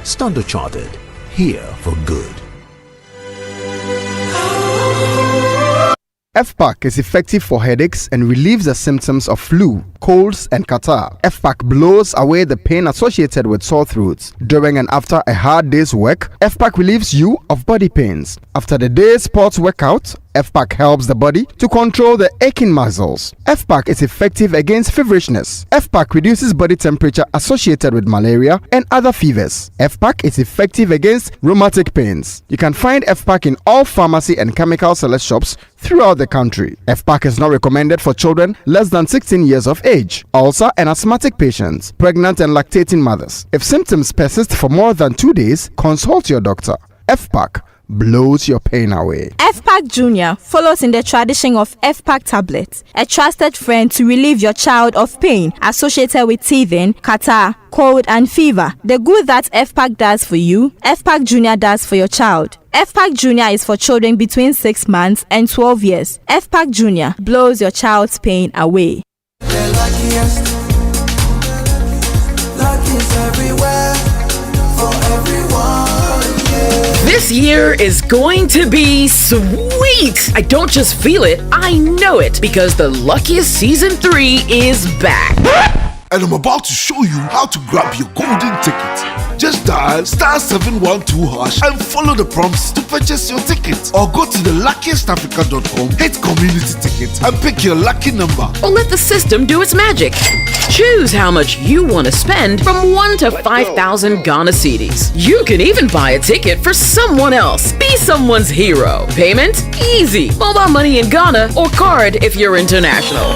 Standard Chartered, here for good. FPAC is effective for headaches and relieves the symptoms of flu, colds, and catarrh. FPAC blows away the pain associated with sore throats. During and after a hard day's work, FPAC relieves you of body pains. After the day's sports workout, FPAC helps the body to control the aching muscles. FPAC is effective against feverishness. FPAC reduces body temperature associated with malaria and other fevers. FPAC is effective against rheumatic pains. You can find FPAC in all pharmacy and chemical select shops throughout the country. FPAC is not recommended for children less than 16 years of age, ulcer and asthmatic patients, pregnant and lactating mothers. If symptoms persist for more than 2 days, consult your doctor. FPAC blows your pain away. FPAC Junior follows in the tradition of FPAC tablets, a trusted friend to relieve your child of pain associated with teething, catarrh, cold and fever. The good that FPAC does for you, FPAC Junior does for your child. FPAC Junior is for children between 6 months and 12 years. FPAC Junior blows your child's pain away. The luckiest everywhere for everyone. This year is going to be sweet. I don't just feel it, I know it, because the Luckiest Season 3 is back. And I'm about to show you how to grab your golden ticket. Just dial *712# and follow the prompts to purchase your ticket. Or go to theluckiestafrica.com, hit community tickets and pick your lucky number. Or let the system do its magic. Choose how much you want to spend from 1 to 5,000 Ghana cedis. You can even buy a ticket for someone else. Be someone's hero. Payment? Easy. Mobile money in Ghana or card if you're international.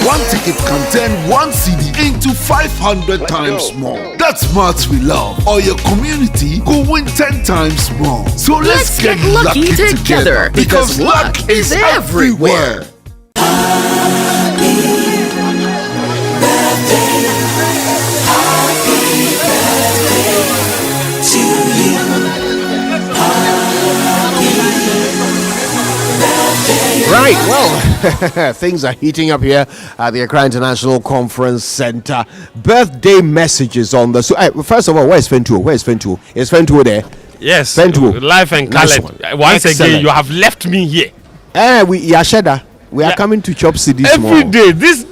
One ticket can turn 1 CD into 500 times more. That's maths we love. Or your community go win 10 times more. So let's get lucky together because luck is everywhere. Right, well, things are heating up here at the Accra International Conference Center. Birthday messages on the... So, first of all, where's Fentuo? Is Fentuo there? Yes. Fentuo. Life and color. Once again, you have left me here. We are coming to chop CDs every day. This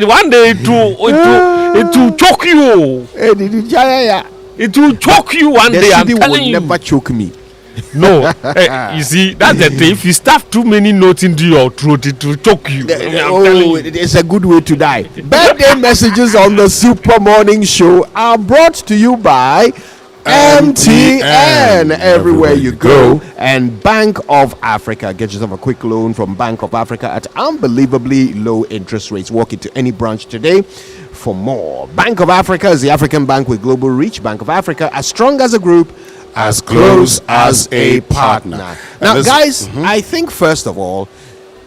one day it will choke you. It will choke you one day. I'm telling you. Never choke me. No, you see, that's the thing. If you stuff too many notes into your throat, it will choke you. It's a good way to die. Birthday messages on the Super Morning Show are brought to you by MTN. Everywhere you go, and Bank of Africa. Get yourself a quick loan from Bank of Africa at unbelievably low interest rates. Walk into any branch today for more. Bank of Africa is the African bank with global reach. Bank of Africa, as strong as a group, as close as a partner. Now, guys, I think first of all,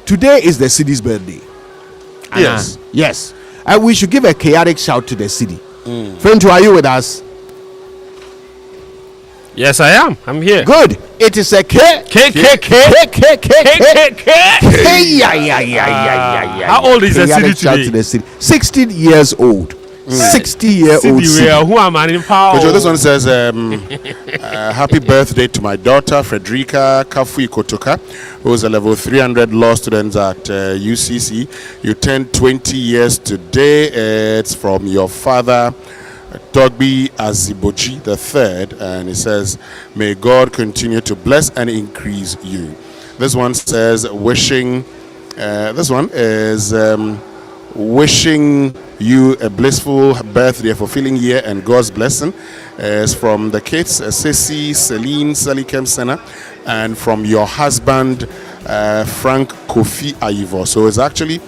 today is the city's birthday. Yes. And we should give a chaotic shout to the city. Fentu, are you with us? Yes, I am. I'm here. Good. It is a How old is the city today? To the city. 16 years old. 60-year-old city. Who am I in power? This one says, happy birthday to my daughter, Frederica Kafui Kotoka, who is a level 300 law student at UCC. You turned 20 years today. It's from your father, Togbi Azibochi III, and it says, may God continue to bless and increase you. This one says, wishing you a blissful birthday, a fulfilling year, and God's blessing. Is from the kids, Ceci, Celine, Sally Kemsena, and from your husband, Frank Kofi Aivo. So it's actually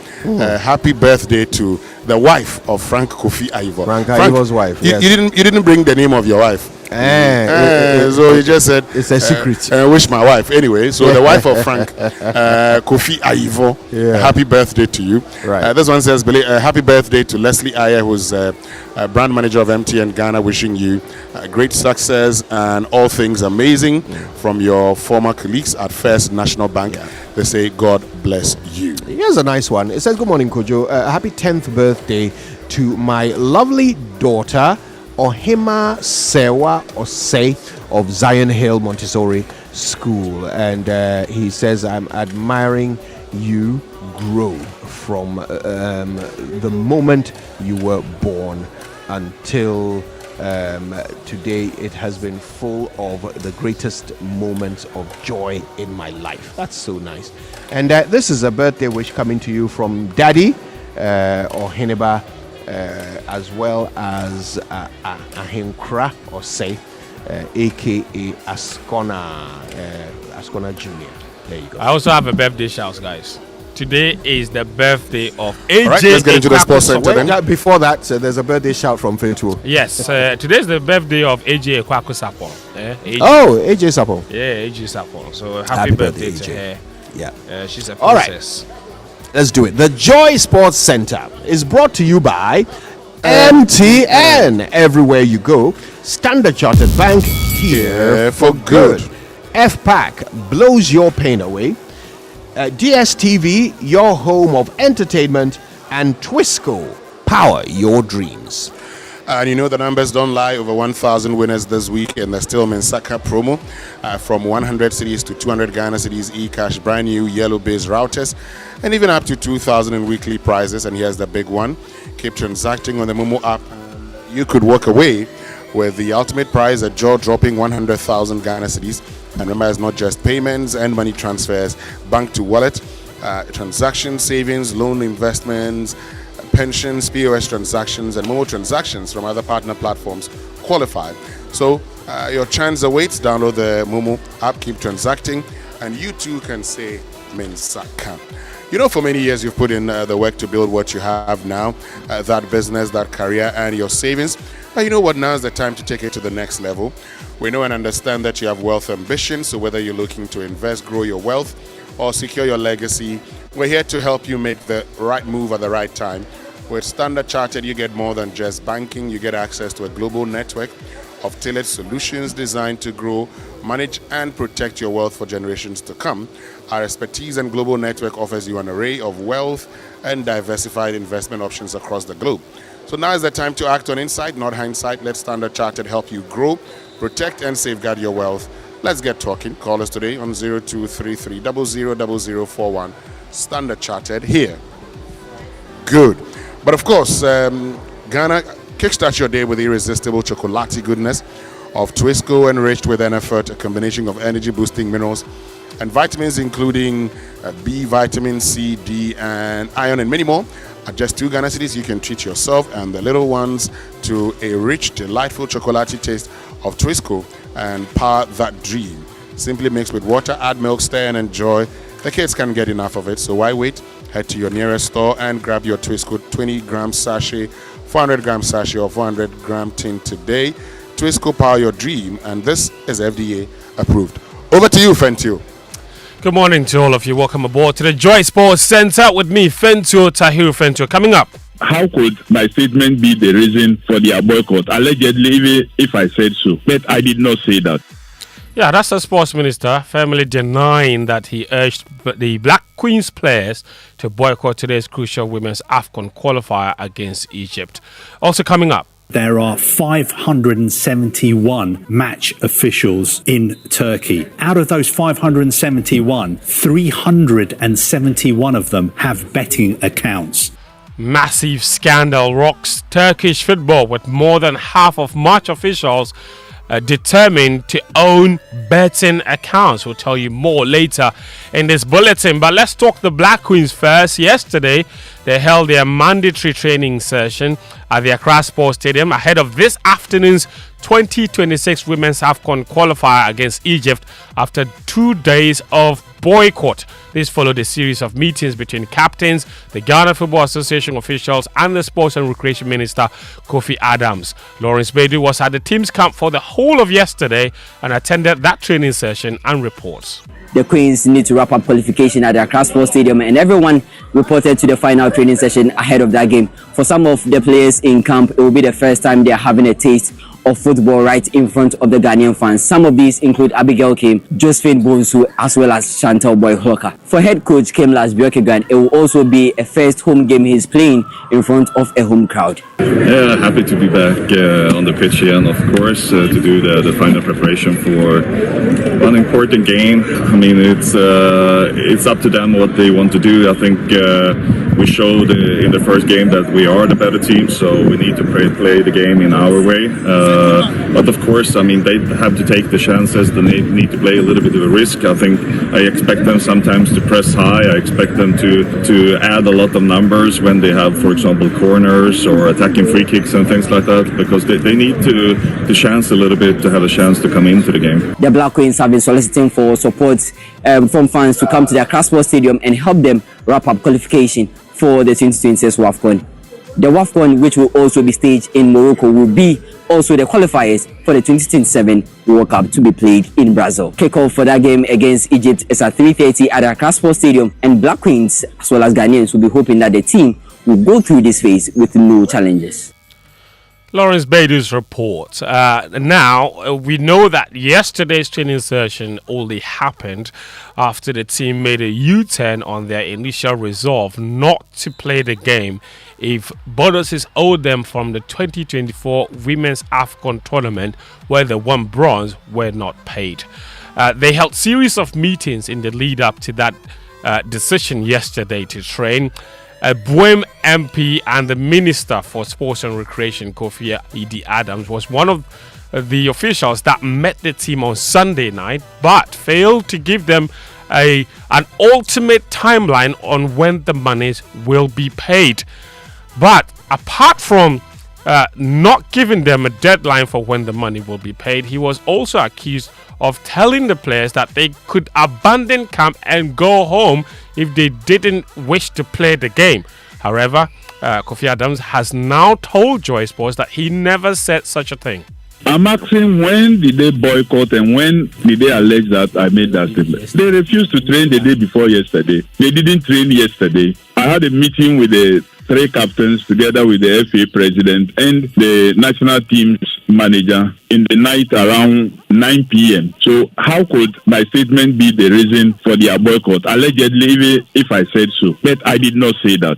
happy birthday to the wife of Frank Kofi Aivo. Frank Aivo's wife. Yes. You didn't bring the name of your wife. So he just said it's a secret. Wish my wife anyway. So the wife of Frank, Kofi Aivo. Happy birthday to you. Right. This one says, happy birthday to Leslie Ayer, who's brand manager of MTN Ghana, wishing you great success and all things amazing from your former colleagues at First National Bank. They say God bless you. Here's a nice one. It says, good morning, Kojo. Happy 10th birthday to my lovely daughter, Ohima Sewa Osei of Zion Hill Montessori School. And he says, I'm admiring you grow from the moment you were born until Today it has been full of the greatest moments of joy in my life. That's so nice. And this is a birthday wish coming to you from Daddy or Heneba, as well as Ahinkra or say, aka Ascona Jr. There you go. I also have a birthday shout, guys. Today is the birthday of AJ. Right, let's get into the sports center then. Before that, there's a birthday shout from Fentuo. Yes, today is the birthday of AJ Ekwaku Sapon. AJ Sapon. Yeah, AJ Sapon. So happy birthday to her. Yeah. She's a All princess. Right. Let's do it. The Joy Sports Center is brought to you by MTN. Everywhere you go, Standard Chartered Bank here for good. FPAC blows your pain away. DSTV, your home of entertainment, and Twisco, power your dreams. And you know the numbers don't lie. Over 1,000 winners this week in the Stillman Saka promo, from 100 cities to 200 Ghana cities e-cash, brand new yellow-based routers, and even up to 2,000 in weekly prizes. And here's the big one: keep transacting on the Momo app. You could walk away with the ultimate prize, a jaw-dropping 100,000 Ghana cities. And remember, it's not just payments and money transfers, bank to wallet, transactions, savings, loan investments, pensions, POS transactions, and more transactions from other partner platforms qualify. So your chance awaits. Download the Momo app, keep transacting, and you too can say Mensaka. You know, for many years you've put in the work to build what you have now, that business, that career, and your savings. But you know what? Now is the time to take it to the next level. We know and understand that you have wealth ambition, so whether you're looking to invest, grow your wealth, or secure your legacy, we're here to help you make the right move at the right time. With Standard Chartered, you get more than just banking. You get access to a global network of tailored solutions designed to grow, manage, and protect your wealth for generations to come. Our expertise and global network offers you an array of wealth and diversified investment options across the globe. So now is the time to act on insight, not hindsight. Let Standard Chartered help you grow, protect, and safeguard your wealth. Let's get talking. Call us today on 0233 000041. Standard Chartered here. Good. But of course, Ghana, kickstart your day with irresistible chocolatey goodness of Twisco, enriched with NFert, a combination of energy-boosting minerals and vitamins, including B, vitamin C, D, and iron, and many more. At just 2 Ghana cedis, you can treat yourself and the little ones to a rich, delightful chocolatey taste of Twisco and power that dream. Simply mix with water, add milk, stir, and enjoy. The kids can't get enough of it, so why wait? Head to your nearest store and grab your Twisco 20-gram sachet, 400-gram sachet, or 400-gram tin today. Twisco, power your dream, and this is FDA approved. Over to you, Fentio. Good morning to all of you. Welcome aboard to the Joy Sports Center with me, Fentio Tahiru Fentio. Coming up. How could my statement be the reason for their boycott? Allegedly, even if I said so. But I did not say that. Yeah, that's the sports minister firmly denying that he urged the Black Queens players to boycott today's crucial women's AFCON qualifier against Egypt. Also coming up. There are 571 match officials in Turkey. Out of those 571, 371 of them have betting accounts. Massive scandal rocks Turkish football, with more than half of match officials determined to own betting accounts. We'll tell you more later in this bulletin. But let's talk the Black Queens first. Yesterday, they held their mandatory training session at the Accra Sports Stadium ahead of this afternoon's 2026 Women's AFCON qualifier against Egypt after 2 days of boycott. This followed a series of meetings between captains, the Ghana Football Association officials, and the Sports and Recreation Minister, Kofi Adams. Lawrence Bedu was at the team's camp for the whole of yesterday and attended that training session and reports. The Queens need to wrap up qualification at the Accra Sports Stadium, and everyone reported to the final training session ahead of that game. For some of the players in camp, it will be the first time they are having a taste of football right in front of the Ghanaian fans. Some of these include Abigail Kim, Josephine Bonsu, as well as Chantal Boy-Hawker. For head coach Kemlas Bjorkegan, it will also be a first home game he's playing in front of a home crowd. Yeah, happy to be back on the pitch here, and of course to do the final preparation for an important game. I mean, it's up to them what they want to do. I think we showed in the first game that we are the better team, so we need to play the game in our way. But of course, I mean, they have to take the chances. They need to play a little bit of a risk. I expect them sometimes to press high. I expect them to add a lot of numbers when they have, for example, corners or attacking free kicks and things like that, because they need to chance a little bit to have a chance to come into the game. The Black Queens have been soliciting for support from fans to come to their Accra Sports Stadium and help them wrap up qualification for the 2026 WAFCON. The WAFCON, which will also be staged in Morocco, will be also the qualifiers for the 2027 World Cup to be played in Brazil. Kickoff for that game against Egypt is at 3:30 at the Accra Sports Stadium, and Black Queens as well as Ghanaians will be hoping that the team will go through this phase with no challenges. Lawrence Baidu's report. Now, we know that yesterday's training session only happened after the team made a U-turn on their initial resolve not to play the game if bonuses owed them from the 2024 Women's AFCON tournament, where they won bronze, were not paid. They held series of meetings in the lead up to that decision yesterday to train. Boehm MP and the Minister for Sports and Recreation, Kofi E.D. Adams, was one of the officials that met the team on Sunday night, but failed to give them an ultimate timeline on when the monies will be paid. But apart from not giving them a deadline for when the money will be paid, he was also accused of telling the players that they could abandon camp and go home if they didn't wish to play the game. However, Kofi Adams has now told Joy Sports that he never said such a thing. I'm asking, when did they boycott and when did they allege that I made that statement? They refused to train the day before yesterday. They didn't train yesterday. I had a meeting with the 3 captains together with the FA president and the national team's manager in the night around 9 p.m. So how could my statement be the reason for their boycott? Allegedly, even if I said so. But I did not say that.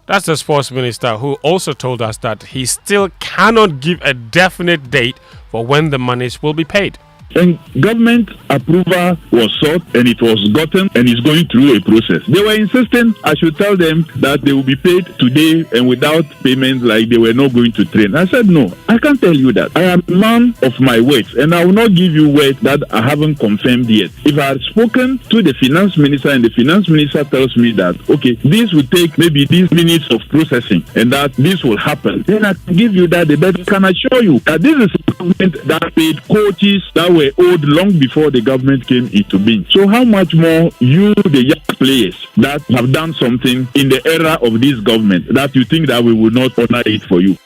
That's the sports minister, who also told us that he still cannot give a definite date for when the monies will be paid. And government approval was sought and it was gotten and is going through a process. They were insisting I should tell them that they will be paid today and without payment, like they were not going to train. I said, no, I can't tell you that. I am a man of my words and I will not give you words that I haven't confirmed yet. If I had spoken to the finance minister and the finance minister tells me that, okay, this will take maybe these minutes of processing and that this will happen, then I can give you that. But can assure you that this is a government that paid coaches that were owed long before the government came into being. So how much more you, the young players that have done something in the era of this government, that you think that we will not honor it for you?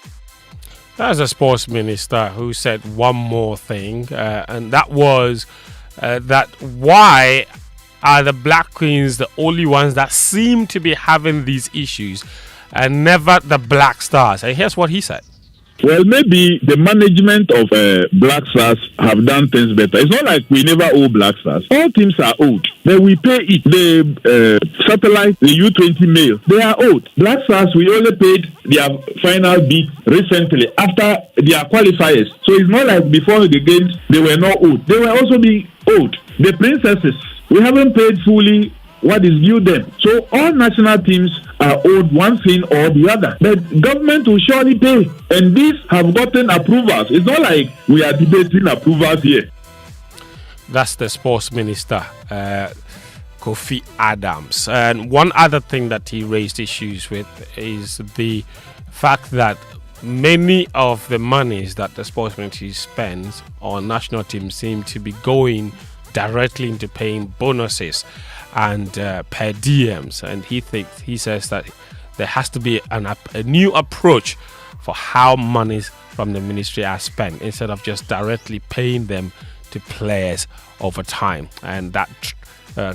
That's a sports minister who said one more thing, and that was that why are the Black Queens the only ones that seem to be having these issues and never the Black Stars? And here's what he said. Well, maybe the management of Black Stars have done things better. It's not like we never owe Black Stars. All teams are owed. Then we pay it. The satellite, the U20 male, they are owed. Black Stars, we only paid their final bid recently after their qualifiers. So it's not like before the games, they were not owed. They were also being owed. The princesses, we haven't paid fully what is due them. So all national teams are owed one thing or the other. But government will surely pay. And these have gotten approvals. It's not like we are debating approvals here. That's the sports minister, Kofi Adams. And one other thing that he raised issues with is the fact that many of the monies that the sports ministry spends on national teams seem to be going directly into paying bonuses and per diems, and he says that there has to be a new approach for how monies from the ministry are spent instead of just directly paying them to players over time, and that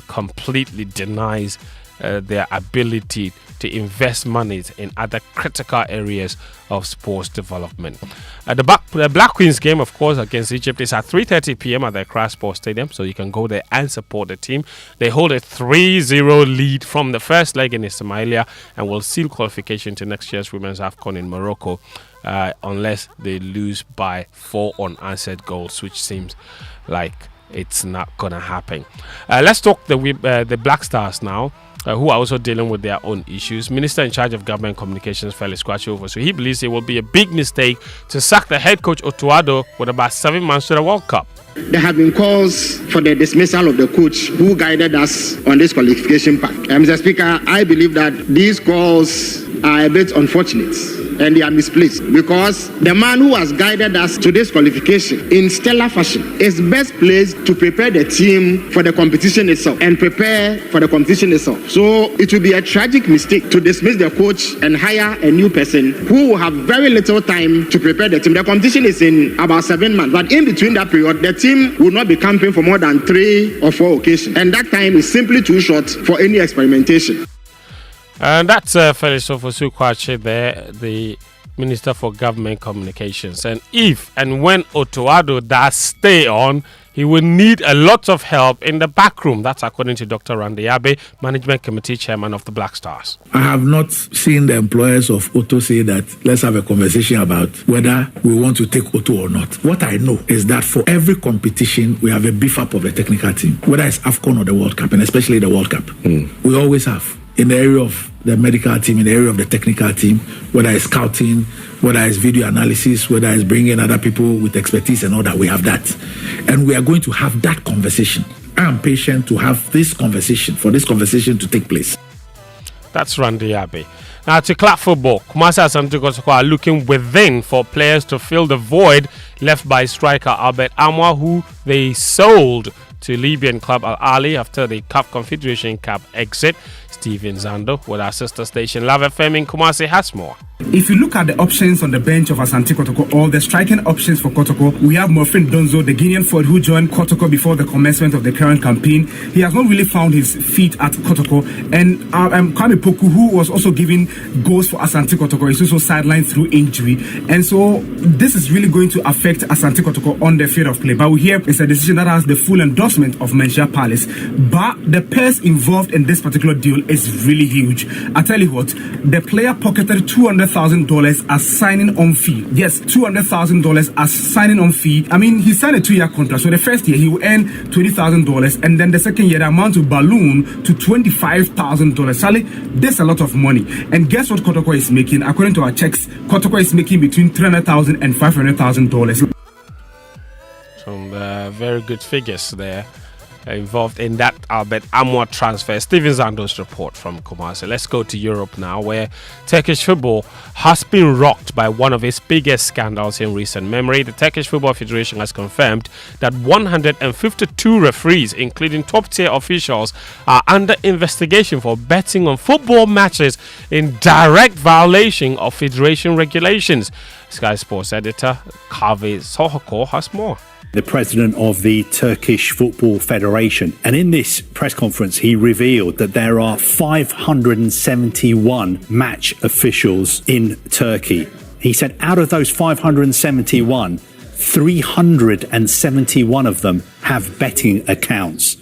completely denies their ability to invest monies in other critical areas of sports development. The Black Queens game, of course, against Egypt is at 3:30 p.m. at the Accra Sports Stadium, so you can go there and support the team. They hold a 3-0 lead from the first leg in Somalia and will seal qualification to next year's Women's AFCON in Morocco unless they lose by 4 unanswered goals, which seems like it's not gonna happen. Let's talk the Black Stars now. who are also dealing with their own issues. Minister in charge of government communications, Felix Kwachi, so he believes it will be a big mistake to sack the head coach Otto Addo with about 7 months to the World Cup. There have been calls for the dismissal of the coach who guided us on this qualification pack. Mr. Speaker, I believe that these calls are a bit unfortunate and they are misplaced, because the man who has guided us to this qualification in stellar fashion is best placed to prepare the team for the competition itself and prepare for the competition itself. So it will be a tragic mistake to dismiss the coach and hire a new person who will have very little time to prepare the team. The competition is in about 7 months, but in between that period, the team will not be camping for more than 3 or 4 occasions, and that time is simply too short for any experimentation. And that's Felix Kwachi there, the Minister for Government Communications. And if and when Otto Addo does stay on, he will need a lot of help in the back room. That's according to Dr. Randy Abe, Management Committee Chairman of the Black Stars. I have not seen the employers of Otto say that let's have a conversation about whether we want to take Otto or not. What I know is that for every competition, we have a beef up of the technical team, whether it's AFCON or the World Cup, and especially the World Cup. We always have. In the area of the medical team, in the area of the technical team, whether it's scouting, whether it's video analysis, whether it's bringing other people with expertise and all that, we have that. And we are going to have that conversation. I am patient to have this conversation, for this conversation to take place. That's Randy Abbey. Now to club football, Kumasi Asante Kotoko are looking within for players to fill the void left by striker Albert Amwa, who they sold to Libyan club Al Ali after the CAF Confederation Cup exit. Steven Zando with our sister station Love FM in Kumasi has more. If you look at the options on the bench of Asante Kotoko, or the striking options for Kotoko, we have Morfin Donzo, the Guinean forward who joined Kotoko before the commencement of the current campaign. He has not really found his feet at Kotoko. And Kwame Poku, who was also giving goals for Asante Kotoko, is also sidelined through injury. And so this is really going to affect Asante Kotoko on the field of play. But we hear it's a decision that has the full endorsement of Menchia Palace. But the purse involved in this particular deal is really huge. I tell you what, the player pocketed $200,000 as signing on fee. Yes, $200,000 as signing on fee. I mean, he signed a 2-year contract. So the first year he will earn $20,000, and then the second year the amount will balloon to $25,000. Sally, that's a lot of money. And guess what Kotoko is making? According to our checks, Kotoko is making between $300,000 and $500,000. Some very good figures there involved in that Albert Amwa transfer. Steven Zando's report from Kumasi. Let's go to Europe now, where Turkish football has been rocked by one of its biggest scandals in recent memory. The Turkish Football Federation has confirmed that 152 referees, including top-tier officials, are under investigation for betting on football matches in direct violation of federation regulations. Sky Sports editor Kavi Sohoko has more. The president of the Turkish Football Federation. And in this press conference, he revealed that there are 571 match officials in Turkey. He said out of those 571, 371 of them have betting accounts.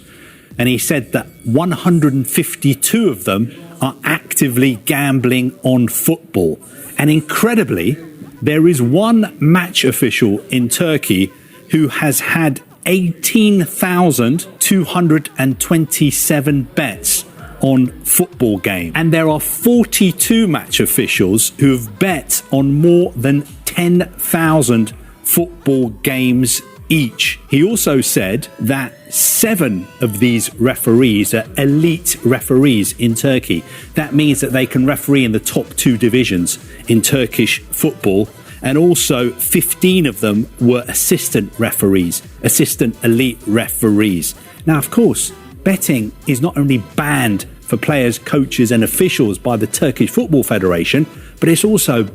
And he said that 152 of them are actively gambling on football. And incredibly, there is one match official in Turkey who has had 18,227 bets on football games. And there are 42 match officials who have bet on more than 10,000 football games each. He also said that 7 of these referees are elite referees in Turkey. That means that they can referee in the top 2 divisions in Turkish football. And also 15 of them were assistant referees, assistant elite referees. Now, of course, betting is not only banned for players, coaches and officials by the Turkish Football Federation, but it's also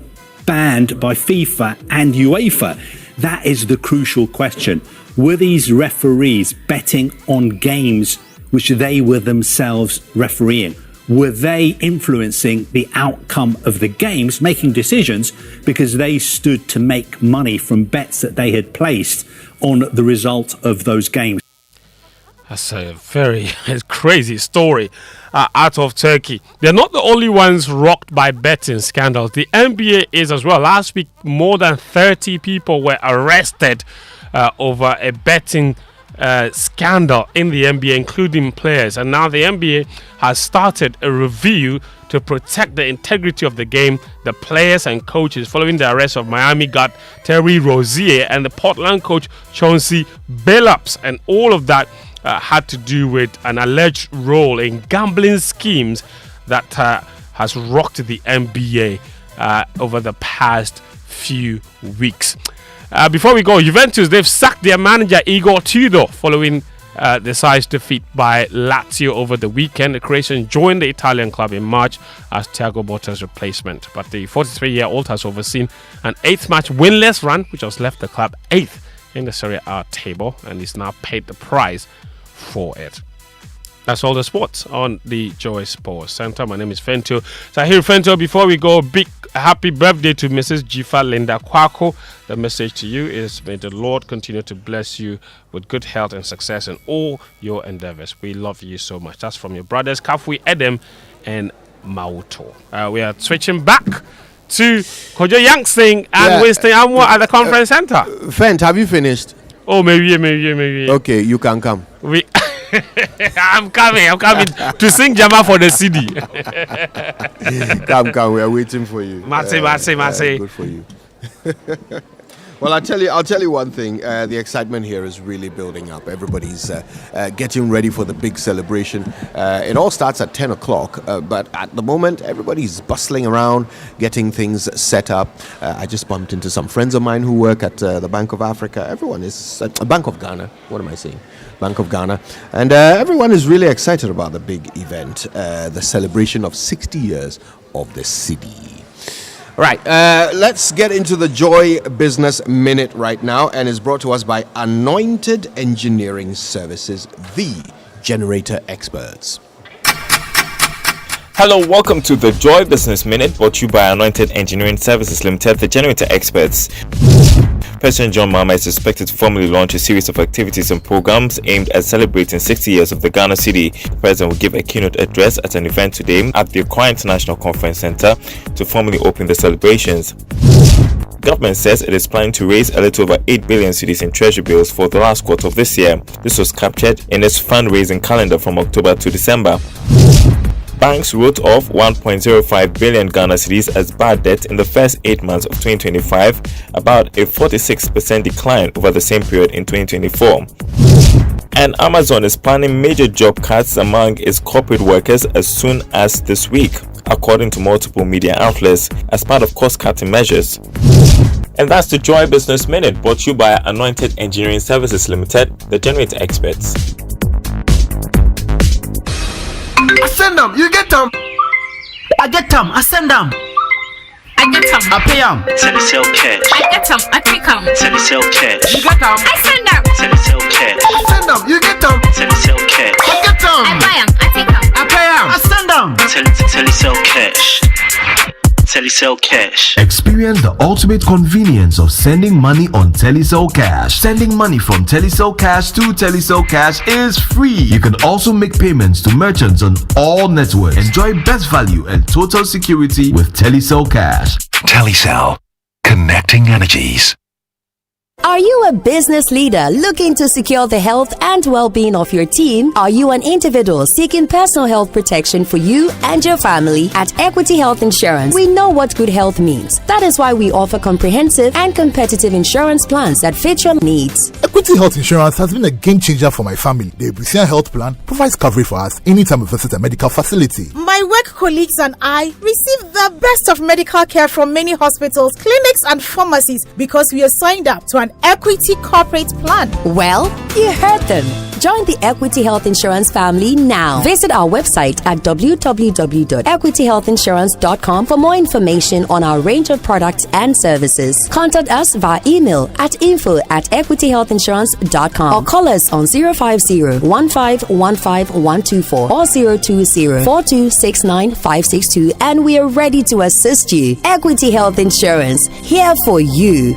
banned by FIFA and UEFA. That is the crucial question. Were these referees betting on games which they were themselves refereeing? Were they influencing the outcome of the games, making decisions because they stood to make money from bets that they had placed on the result of those games? That's a very crazy story out of Turkey. They're not the only ones rocked by betting scandals. The NBA is as well. Last week, more than 30 people were arrested over a betting scandal in the NBA, including players. And now the NBA has started a review to protect the integrity of the game, the players and coaches, following the arrest of Miami guard Terry Rozier and the Portland coach Chauncey Billups. And all of that had to do with an alleged role in gambling schemes that has rocked the NBA over the past few weeks. Before we go, Juventus, they've sacked their manager Igor Tudor following the side's defeat by Lazio over the weekend. The Croatian joined the Italian club in March as Thiago Motta's replacement. But the 43-year-old has overseen an 8th match winless run, which has left the club 8th in the Serie A table, and is now paid the price for it. That's all the sports on the Joy Sports Center. My name is Fento. Tahir Fento, before we go, big happy birthday to Mrs. Jifa Linda Kwako. The message to you is, may the Lord continue to bless you with good health and success in all your endeavors. We love you so much. That's from your brothers, Kafui Edem and Mauto. We are switching back to Kojo Yangsing and Winston Amwa at the conference center. Fent, have you finished? Oh, maybe. Okay, you can come. I'm coming to sing Jama for the CD. Come, we are waiting for you. Matse. Good for you. Well, I'll tell you one thing. The excitement here is really building up. Everybody's getting ready for the big celebration. It all starts at 10 o'clock, but at the moment, everybody's bustling around, getting things set up. I just bumped into some friends of mine who work at the Bank of Africa. Everyone is Bank of Ghana. What am I saying? Bank of Ghana. And everyone is really excited about the big event, the celebration of 60 years of the city. Right, let's get into the Joy Business Minute right now, and it's brought to us by Anointed Engineering Services, the generator experts. Hello, welcome to the Joy Business Minute, brought to you by Anointed Engineering Services Limited, the generator experts. President John Mahama is expected to formally launch a series of activities and programs aimed at celebrating 60 years of the Ghana City. The President will give a keynote address at an event today at the Accra International Conference Center to formally open the celebrations. The government says it is planning to raise a little over 8 billion cedis in treasury bills for the last quarter of this year. This was captured in its fundraising calendar from October to December. Banks wrote off 1.05 billion Ghana cedis as bad debt in the first 8 months of 2025, about a 46% decline over the same period in 2024. And Amazon is planning major job cuts among its corporate workers as soon as this week, according to multiple media outlets, as part of cost-cutting measures. And that's the Joy Business Minute, brought to you by Anointed Engineering Services Limited, the generator experts. I send them, you get them. I get them, I send them. I get them. I pay them. Telesale cash. I get them. I take them. Telesale cash. You get them. I send them. Telesale cash. I send them, you get them. Telesale cash. I get them. I buy them. I take them. I pay them. I send them. Telesale cash. Telecel Cash. Experience the ultimate convenience of sending money on Telecel Cash. Sending money from Telecel Cash to Telecel Cash is free. You can also make payments to merchants on all networks. Enjoy best value and total security with Telecel Cash. Telecel, connecting energies. Are you a business leader looking to secure the health and well-being of your team? Are you an individual seeking personal health protection for you and your family? At Equity Health Insurance, we know what good health means. That is why we offer comprehensive and competitive insurance plans that fit your needs. Equity Health Insurance has been a game changer for my family. The Ebusia Health Plan provides coverage for us anytime we visit a medical facility. My work colleagues and I receive the best of medical care from many hospitals, clinics, and pharmacies because we are signed up to an Equity Corporate Plan. Well, you heard them. Join the Equity Health Insurance family now. Visit our website at www.equityhealthinsurance.com for more information on our range of products and services. Contact us via email at info@equityhealthinsurance.com or call us on 050-1515-124 or 020-4269-562 and we are ready to assist you. Equity Health Insurance, here for you.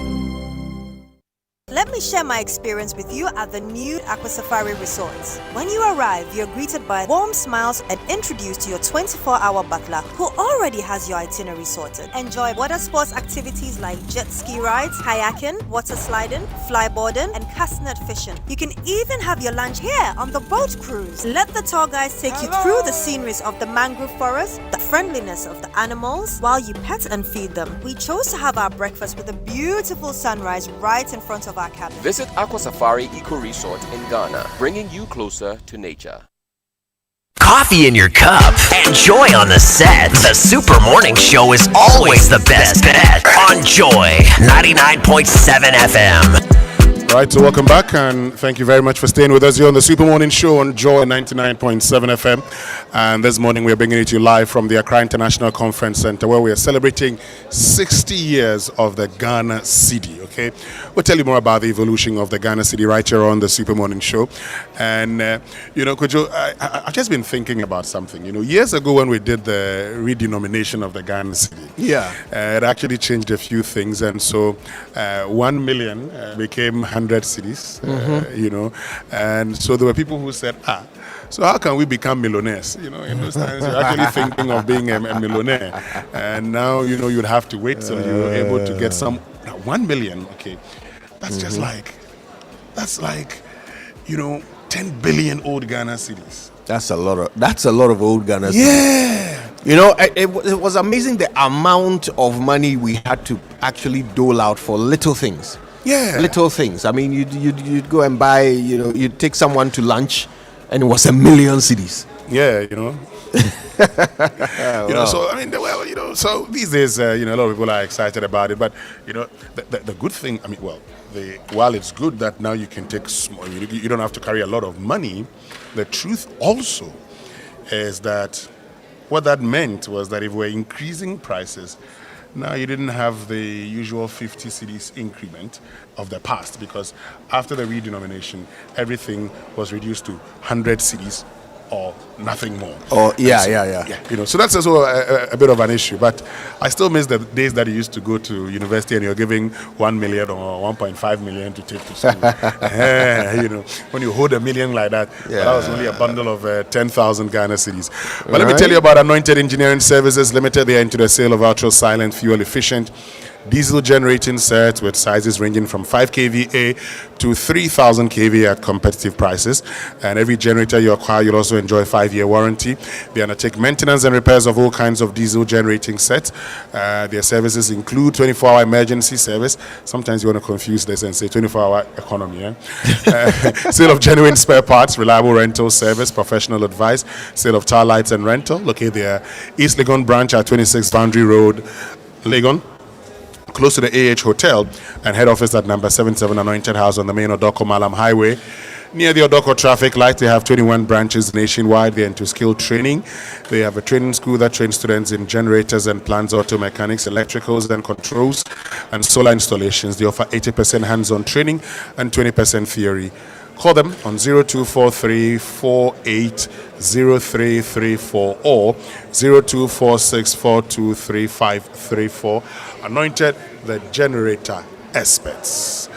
Let me share my experience with you at the new Aqua Safari Resort. When you arrive, you're greeted by warm smiles and introduced to your 24-hour butler who already has your itinerary sorted. Enjoy water sports activities like jet ski rides, kayaking, water sliding, flyboarding, and castanet fishing. You can even have your lunch here on the boat cruise. Let the tour guides take you through the sceneries of the mangrove forest, the friendliness of the animals, while you pet and feed them. We chose to have our breakfast with a beautiful sunrise right in front of our cabin. Visit Aqua Safari Eco Resort in Ghana, bringing you closer to nature. Coffee in your cup and Joy on the set. The Super Morning Show is always the best bet on Joy 99.7 FM. Right, so welcome back and thank you very much for staying with us here on the Super Morning Show on Joy 99.7 FM. And this morning we're bringing it to you live from the Accra International Conference Center where we are celebrating 60 years of the Ghana Cedi, okay? We'll tell you more about the evolution of the Ghana Cedi right here on the Super Morning Show. And, Kojo, I've just been thinking about something. Years ago when we did the redenomination of the Ghana Cedi, it actually changed a few things. And so 1 million became 100 cities, and so there were people who said, so how can we become millionaires? In those times you're actually thinking of being a millionaire, and now you'd have to wait till you're able to get some 1 million. Okay, that's just like 10 billion old Ghana cedis. That's a lot of old Ghana cedis. Yeah. It was amazing the amount of money we had to actually dole out for little things. Yeah. Little things. I mean, you'd go and buy, you'd take someone to lunch and it was 1 million cedis. Yeah, So, I mean, so these days, a lot of people are excited about it. But, the good thing, while it's good that now you can take small, you don't have to carry a lot of money, the truth also is that what that meant was that if we're increasing prices, now you didn't have the usual 50 cedis increment of the past, because after the redenomination, everything was reduced to 100 cedis or nothing more. Oh, yeah. So that's also a bit of an issue. But I still miss the days that you used to go to university and you're giving 1 million or 1.5 million to take to school. When you hold 1 million like that, that was only a bundle of 10,000 Ghana cedis. But let me tell you about Anointed Engineering Services Limited. They are into the sale of ultra-silent, fuel-efficient diesel generating sets with sizes ranging from 5 kVA to 3,000 kVA at competitive prices. And every generator you acquire, you'll also enjoy a 5-year warranty. They undertake maintenance and repairs of all kinds of diesel generating sets. Their services include 24-hour emergency service. Sometimes you want to confuse this and say 24-hour economy. Sale of genuine spare parts, reliable rental service, professional advice, sale of tire lights and rental. Locate their East Legon branch at 26 Boundary Road, Legon, close to the AH Hotel, and head office at number 77 Anointed House on the main Odoko Malam Highway. Near the Odoko traffic light, they have 21 branches nationwide. They're into skill training. They have a training school that trains students in generators and plants, auto mechanics, electricals and controls, and solar installations. They offer 80% hands-on training and 20% theory. Call them on 0243480334 or 0246423534. Anointed, the generator experts.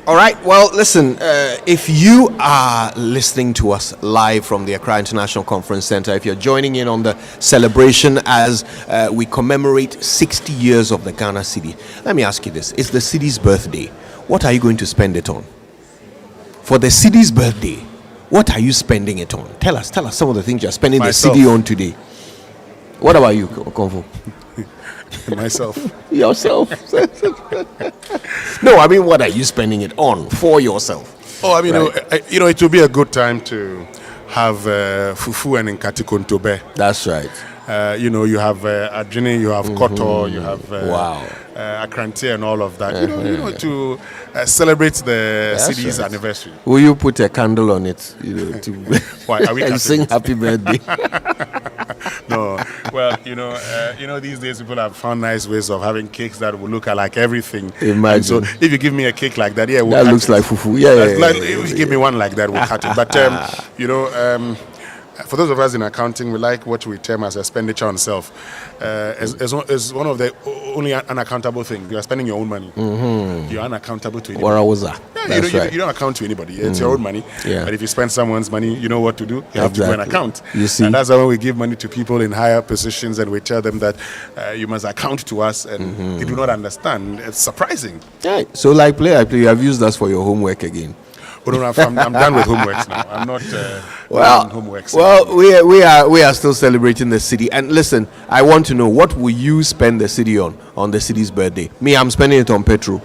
All right, well, listen, if you are listening to us live from the Accra International Conference Center, if you're joining in on the celebration as we commemorate 60 years of the Ghana Cedi, let me ask you this. It's the Cedi's birthday. What are you going to spend it on? For the Cedi's birthday, what are you spending it on? Tell us some of the things you're spending Myself. the Cedi on today. What about you, Konfu? Myself. Yourself? No, I mean, what are you spending it on for yourself? Oh, I mean, Right. it will be a good time to have fufu and nkati kontobe. That's right. You have adjini, you have koto, you have Wow. akranti and all of that. To celebrate the That's city's right. anniversary. Will you put a candle on it, to Why, are we and cutting sing it? happy birthday? No, well, these days people have found nice ways of having cakes that will look like everything. Imagine. And so if you give me a cake like that, we'll That cut looks it. like fufu. Yeah. If you give me one like that, we'll cut it. But For those of us in accounting, we like what we term as expenditure on self. Is one of the only unaccountable things. You are spending your own money. Mm-hmm. You are unaccountable to anybody. You don't account to anybody. It's your own money. Yeah. But if you spend someone's money, you know what to do. You have to go and account. You see? And that's why when we give money to people in higher positions and we tell them that you must account to us, and they do not understand. It's surprising. Yeah. So like play, you have used us for your homework again. Oh, no, I'm done with homeworks now. I'm not doing homeworks. Well, we are still celebrating the city. And listen, I want to know, what will you spend the city on the city's birthday? Me, I'm spending it on petrol.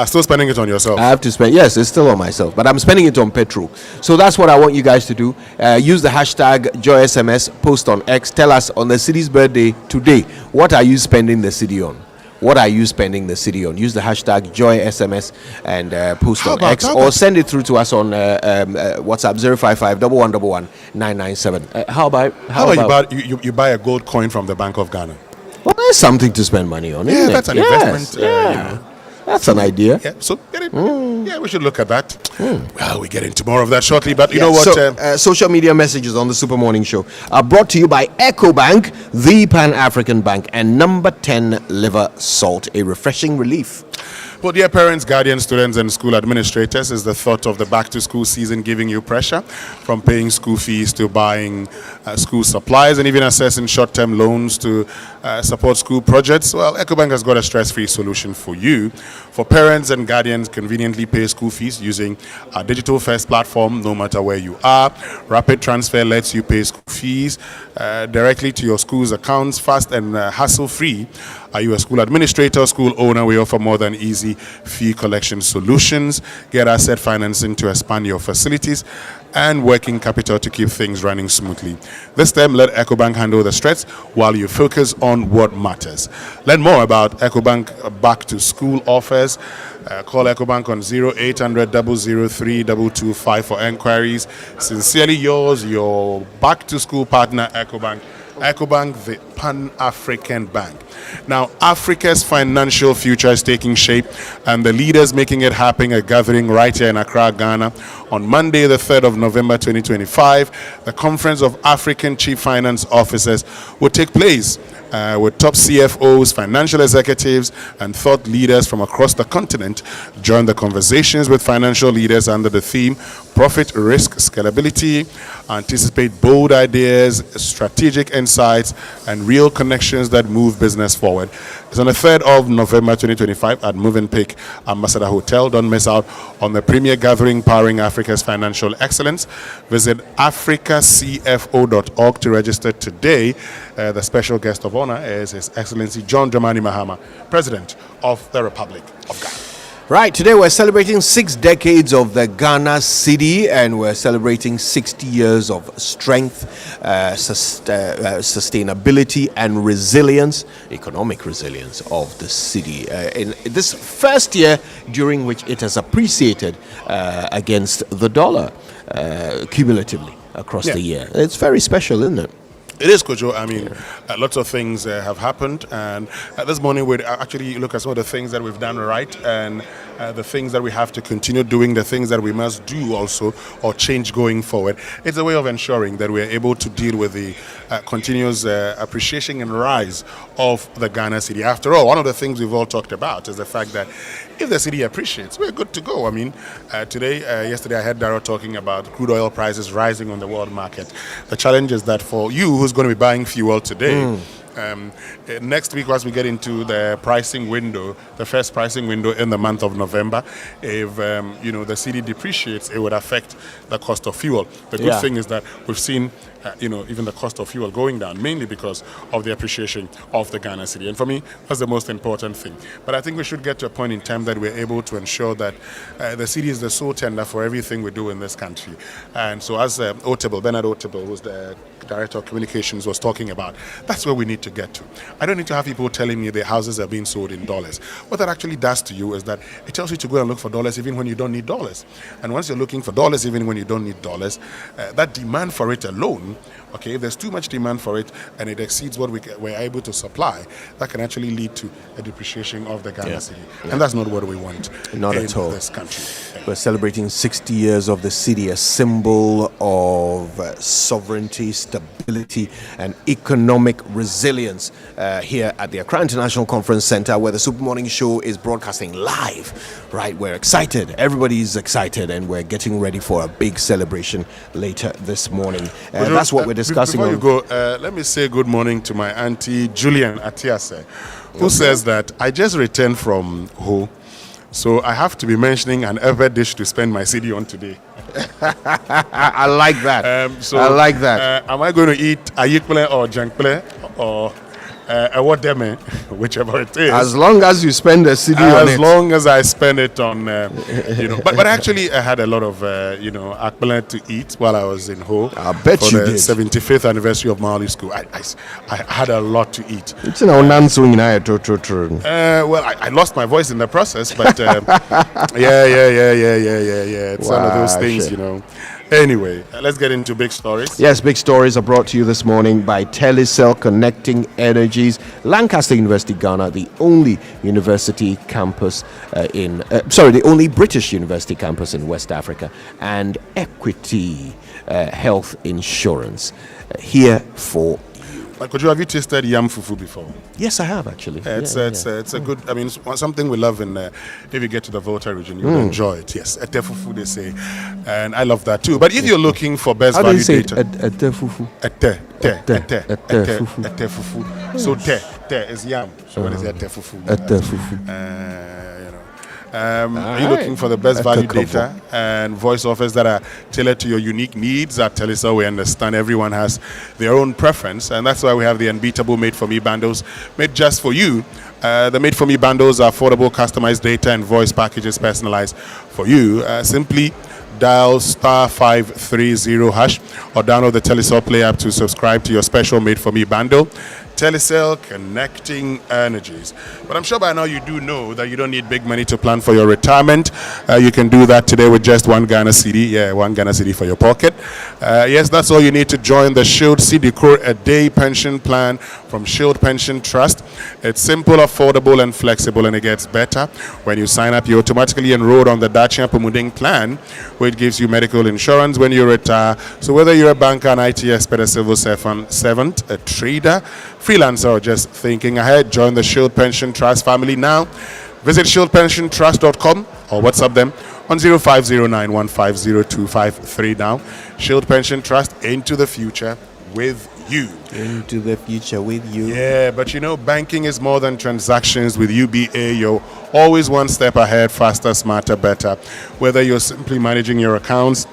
Still spending it on yourself? I have to spend. Yes, it's still on myself, but I'm spending it on petrol. So that's what I want you guys to do. Use the hashtag JoySMS, post on X. Tell us on the city's birthday today, what are you spending the city on? What are you spending the city on? Use the hashtag JoySMS and post on X, or send it through to us on WhatsApp 055-1111-997. How about you buy a gold coin from the Bank of Ghana? Well, there's something to spend money on. Yeah, that's an investment. That's an idea. Yeah, so get it. Yeah, we should look at that. Well, we get into more of that shortly, but you know what? So, social media messages on the Super Morning Show are brought to you by EcoBank, the Pan-African Bank, and Number 10 Liver Salt, a refreshing relief. Well, dear parents, guardians, students, and school administrators, is the thought of the back-to-school season giving you pressure, from paying school fees to buying school supplies and even accessing short-term loans to support school projects? Well, EcoBank has got a stress-free solution for you. For parents and guardians, conveniently pay school fees using our digital-first platform, no matter where you are. Rapid Transfer lets you pay school fees directly to your school's accounts, fast and hassle-free. Are you a school administrator, school owner? We offer more than easy fee collection solutions. Get asset financing to expand your facilities and working capital to keep things running smoothly. This time, let EcoBank handle the stress while you focus on what matters. Learn more about EcoBank Back to School offers. Call EcoBank on 0800 003 225 for enquiries. Sincerely yours, your Back to School partner, EcoBank. EcoBank, the Pan-African Bank. Now, Africa's financial future is taking shape, and the leaders making it happen are gathering right here in Accra, Ghana. On Monday, the 3rd of November 2025, the Conference of African Chief Finance Officers will take place with top CFOs, financial executives, and thought leaders from across the continent. Join the conversations with financial leaders under the theme Profit, Risk, Scalability. Anticipate bold ideas, strategic insights, and real connections that move business forward. It's on the 3rd of November 2025 at Movenpick Ambassador Hotel. Don't miss out on the premier gathering powering Africa's financial excellence. Visit africacfo.org to register today. The special guest of honor is His Excellency John Dramani Mahama, President of the Republic of Ghana. Right, today we're celebrating 6 decades of the Ghana city, and we're celebrating 60 years of strength, sustainability, and resilience, economic resilience of the city. In this first year during which it has appreciated against the dollar cumulatively across the year. It's very special, isn't it? It is, Kojo. I mean, lots of things have happened, and this morning we'd actually look at some of the things that we've done right and the things that we have to continue doing, the things that we must do also or change going forward. It's a way of ensuring that we're able to deal with the continuous appreciation and rise of the Ghana city. After all, one of the things we've all talked about is the fact that if the city appreciates, we're good to go. I mean, yesterday I heard Darryl talking about crude oil prices rising on the world market. The challenge is that for you who's going to be buying fuel today, next week, as we get into the pricing window, the first pricing window in the month of November, if the city depreciates, it would affect the cost of fuel. The good thing is that we've seen even the cost of fuel going down, mainly because of the appreciation of the Ghana city. And for me, that's the most important thing. But I think we should get to a point in time that we're able to ensure that the city is the sole tender for everything we do in this country. And so as Bernard Otable, who's the Director of Communications, was talking about, that's where we need to get to. I don't need to have people telling me their houses are being sold in dollars. What that actually does to you is that it tells you to go and look for dollars even when you don't need dollars. And once you're looking for dollars even when you don't need dollars, that demand for it alone, okay, if there's too much demand for it and it exceeds what we're able to supply, that can actually lead to a depreciation of the Ghana city. And that's not what we want not in at all. this country. We're celebrating 60 years of the city, a symbol of sovereignty, stability, and economic resilience here at the Accra International Conference Center, where the Super Morning Show is broadcasting live. Right, we're excited. Everybody's excited, and we're getting ready for a big celebration later this morning. That's what we're discussing. Before you go, let me say good morning to my auntie Julian Atiase, who says that I just returned from Ho, so I have to be mentioning an ever dish to spend my CD on today. I like that. I like that. Am I going to eat ayikple or jankple or what them, whichever it is? As long as you spend a CD on it. As long as I spend it on, But actually, I had a lot of, akpele to eat while I was in Ho. I bet you did. For the 75th anniversary of Mali School. I had a lot to eat. Well, I lost my voice in the process, but yeah. It's one of those things, Anyway, let's get into big stories. Yes, big stories are brought to you this morning by Telecel Connecting Energies, Lancaster University, Ghana, the only university campus the only British university campus in West Africa, and Equity Health Insurance here for. Could you have tasted yam fufu before? Yes, I have actually. It's a good. I mean, it's something we love if you get to the Volta region, you'll enjoy it. Yes, ete fufu they say, and I love that too. But if you're looking for best How value do you say data, ete fufu? Ete fufu. So te is yam. So what is ete fufu? Ete fufu. Are you looking for the best value data and voice offers that are tailored to your unique needs? At Telecel, we understand everyone has their own preference, and that's why we have the unbeatable Made For Me bundles made just for you. The Made For Me bundles are affordable, customized data and voice packages personalized for you. Simply dial *530# or download the Telecel Play app to subscribe to your special Made For Me bundle. Telecel Connecting Energies. But I'm sure by now you do know that you don't need big money to plan for your retirement. You can do that today with just one Ghana cedi. Yeah, one Ghana cedi for your pocket. Yes, that's all you need to join the Shield cedi Core a day pension plan from Shield Pension Trust. It's simple, affordable, and flexible, and it gets better. When you sign up, you automatically enroll on the Dacia Pumuding plan, which gives you medical insurance when you retire. So whether you're a banker, an IT expert, a civil servant, a trader, freelancer, or just thinking ahead, join the Shield Pension Trust family now. Visit shieldpensiontrust.com or WhatsApp them on 0509150253 now. Shield Pension Trust, into the future with you. Into the future with you. Yeah, but banking is more than transactions. With UBA, you're always one step ahead, faster, smarter, better. Whether you're simply managing your accounts,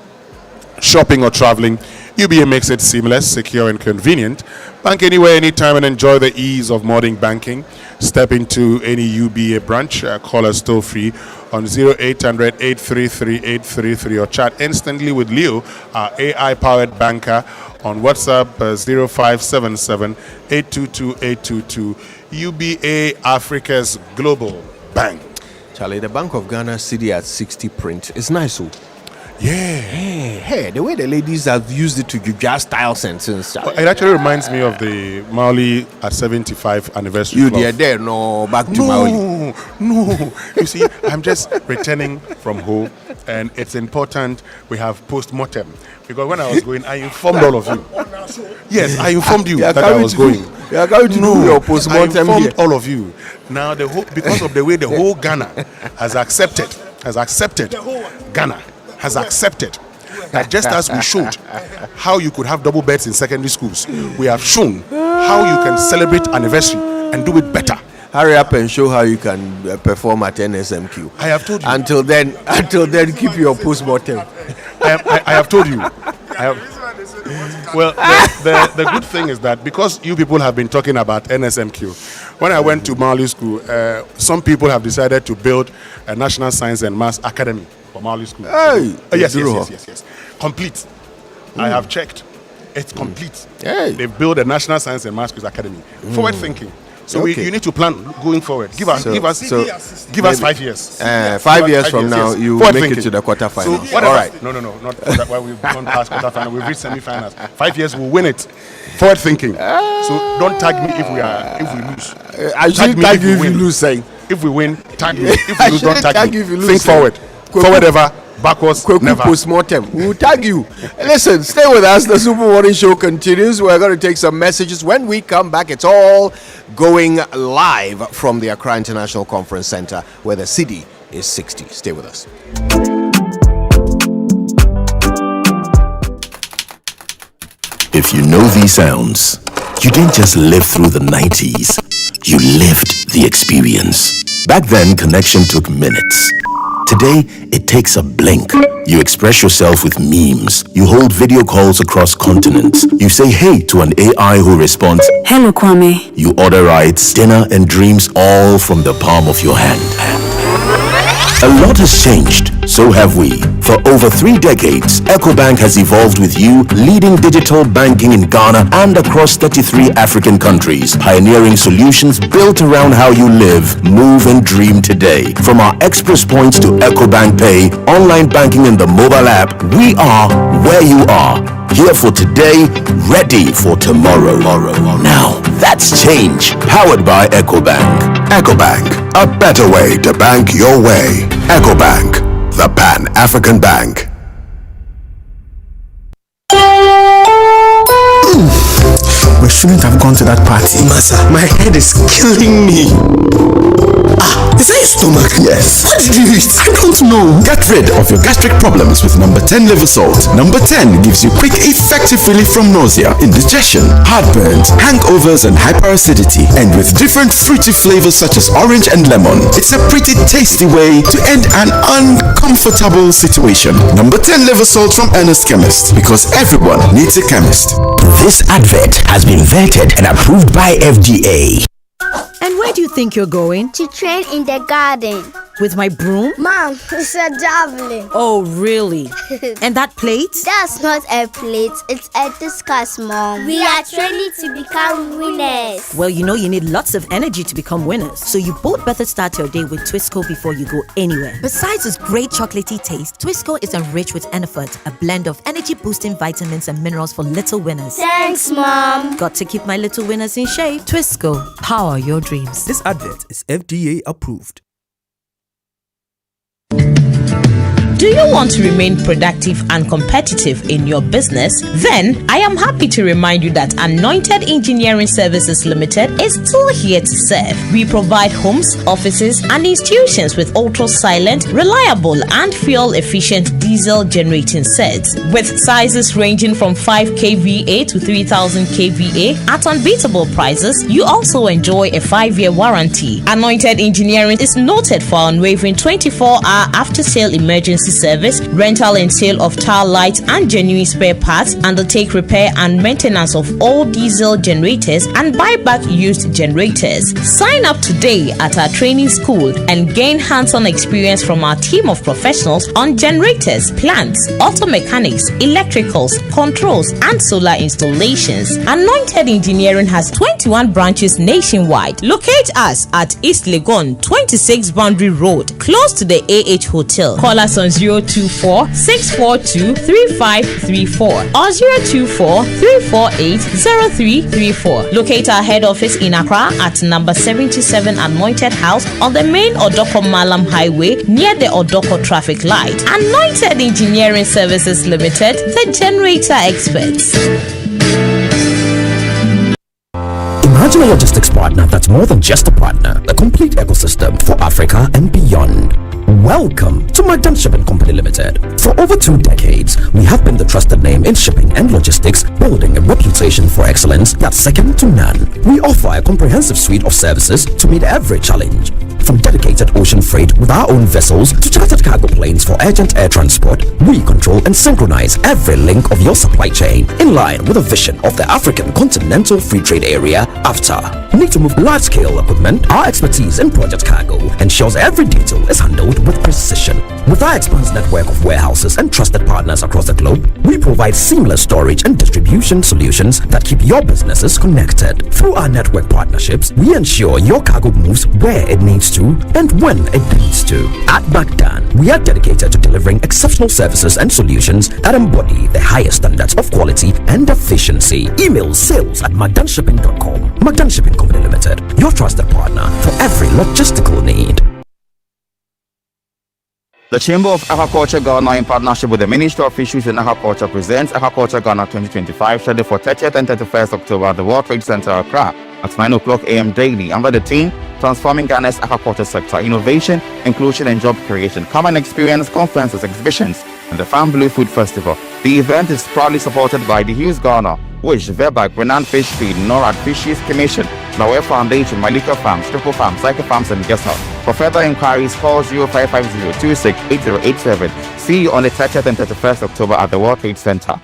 shopping, or traveling, UBA makes it seamless, secure, and convenient. Bank anywhere, anytime, and enjoy the ease of modern banking. Step into any UBA branch, call us toll free on 0800 833 833 or chat instantly with Leo, our AI-powered banker, on WhatsApp 0577 822 822. UBA, Africa's global bank. Charlie, the Bank of Ghana cedi at 60 print. It's nice, oh. Yeah. Hey, the way the ladies have used it to Juja style sentence. It actually reminds me of the Mauli at 75th anniversary. You did there, no, back to Mauli. No. You see, I'm just returning from home, and it's important we have post-mortem. Because when I was going, I informed all of you. Yes, I informed you that I was going. You are going to do your post-mortem. I informed all of you. Now, because of the way the whole Ghana has accepted Ghana has accepted that just as we showed how you could have double beds in secondary schools, we have shown how you can celebrate anniversary and do it better. Hurry up and show how you can perform at NSMQ. I have told you. Until then, keep your post-mortem. I have told you. Well, the good thing is that because you people have been talking about NSMQ, when I went to Mali School, some people have decided to build a National Science and Maths Academy for Mali School. Hey, yes. Complete. I have checked. It's complete. Hey. They've built a National Science and Maths Academy. Forward thinking. So you need to plan going forward. Give us 5 years. 5 years from now, you will make it to the quarterfinals. So all right. No, not that. Why we've gone past quarterfinals. We've reached semi-finals. 5 years, we'll win it. Forward thinking. So don't tag me if we lose. I should tag you if you lose. Saying if we win, tag me. If we lose, don't tag me. You Think forward. Forward ever, backwards, Kweku never. Postmortem. We'll tag you. Listen, stay with us. The Super Morning Show continues. We're going to take some messages. When we come back, it's all going live from the Accra International Conference Center, where the city is 60. Stay with us. If you know these sounds, you didn't just live through the 90s, you lived the experience. Back then, connection took minutes. Today, it takes a blink. You express yourself with memes. You hold video calls across continents. You say hey to an AI who responds, "Hello, Kwame." You order rides, dinner, and dreams all from the palm of your hand. A lot has changed, so have we. For over 3 decades, EcoBank has evolved with you, leading digital banking in Ghana and across 33 African countries, pioneering solutions built around how you live, move, and dream today. From our express points to EcoBank Pay, online banking, and the mobile app, we are where you are. Here for today, ready for tomorrow. Now, that's change. Powered by EcoBank. EcoBank, a better way to bank your way. EcoBank, the Pan-African Bank. We shouldn't have gone to that party. Masa, my head is killing me. Is that your stomach? Yes. What did you eat? I don't know. Get rid of your gastric problems with number 10 liver salt. Number 10 gives you quick, effective relief from nausea, indigestion, heartburns, hangovers, and hyperacidity. And with different fruity flavors such as orange and lemon, it's a pretty tasty way to end an uncomfortable situation. Number 10 liver salt from Ernest Chemist, because everyone needs a chemist. This advert has been vetted and approved by FDA. And where do you think you're going? To train in the garden. With my broom? Mom, it's a javelin. Oh, really? And that plate? That's not a plate, it's a discus, Mom. We are training to become winners. Well, you know you need lots of energy to become winners. So you both better start your day with Twisco before you go anywhere. Besides its great chocolatey taste, Twisco is enriched with Enerfort, a blend of energy-boosting vitamins and minerals for little winners. Thanks, Mom. Got to keep my little winners in shape. Twisco, power your dreams. This advert is FDA approved. Do you want to remain productive and competitive in your business? Then I am happy to remind you that Anointed Engineering Services Limited is still here to serve. We provide homes, offices, and institutions with ultra-silent, reliable, and fuel-efficient diesel generating sets with sizes ranging from 5 kVA to 3000 kVA at unbeatable prices. You also enjoy a 5-year warranty. Anointed Engineering is noted for unwavering 24-hour after-sale emergency service, rental and sale of tile lights and genuine spare parts, undertake repair and maintenance of all diesel generators, and buy back used generators. Sign up today at our training school and gain hands-on experience from our team of professionals on generators, plants, auto mechanics, electricals, controls, and solar installations. Anointed Engineering has 21 branches nationwide. Locate us at East Legon, 26 Boundary Road, close to the AH Hotel. Call us on 024-642-3534 or 024-348-0334. Locate our head office in Accra at number 77 Anointed House on the main Odoko Malam Highway near the Odoko traffic light. Anointed Engineering Services Limited, the generator experts. Imagine a logistics partner that's more than just a partner, a complete ecosystem for Africa and beyond. Welcome to Magdan Shipping Company Limited. For over 2 decades, we have been the trusted name in shipping and logistics, building a reputation for excellence that's second to none. We offer a comprehensive suite of services to meet every challenge. From dedicated ocean freight with our own vessels to chartered cargo planes for urgent air transport, we control and synchronize every link of your supply chain in line with a vision of the African Continental Free Trade Area after. Need to move large-scale equipment? Our expertise in project cargo ensures every detail is handled with precision. With our expansive network of warehouses and trusted partners across the globe, we provide seamless storage and distribution solutions that keep your businesses connected. Through our network partnerships, we ensure your cargo moves where it needs to and when it needs to. At Magdan, we are dedicated to delivering exceptional services and solutions that embody the highest standards of quality and efficiency. Email sales@magdanshipping.com. Magdan Shipping Company Limited, your trusted partner for every logistical need. The Chamber of Aquaculture Ghana, in partnership with the Ministry of Fisheries and Aquaculture, presents Aquaculture Ghana 2025, scheduled for 30th and 31st October at the World Trade Center, Accra, at 9 o'clock a.m. daily, under the theme Transforming Ghana's Aquaculture Sector, Innovation, Inclusion and Job Creation. Come and experience conferences, exhibitions, and the Farm Blue Food Festival. The event is proudly supported by the Hughes Ghana, Wish, Verback, Renan Fish Feed, NORAD, Fisheries Commission, Lawe Foundation, Malika Farms, Triple Farms, Cycle Farms, and Guest House. For further inquiries, call 0550-268087. See you on the 30th and 31st October at the World Trade Center.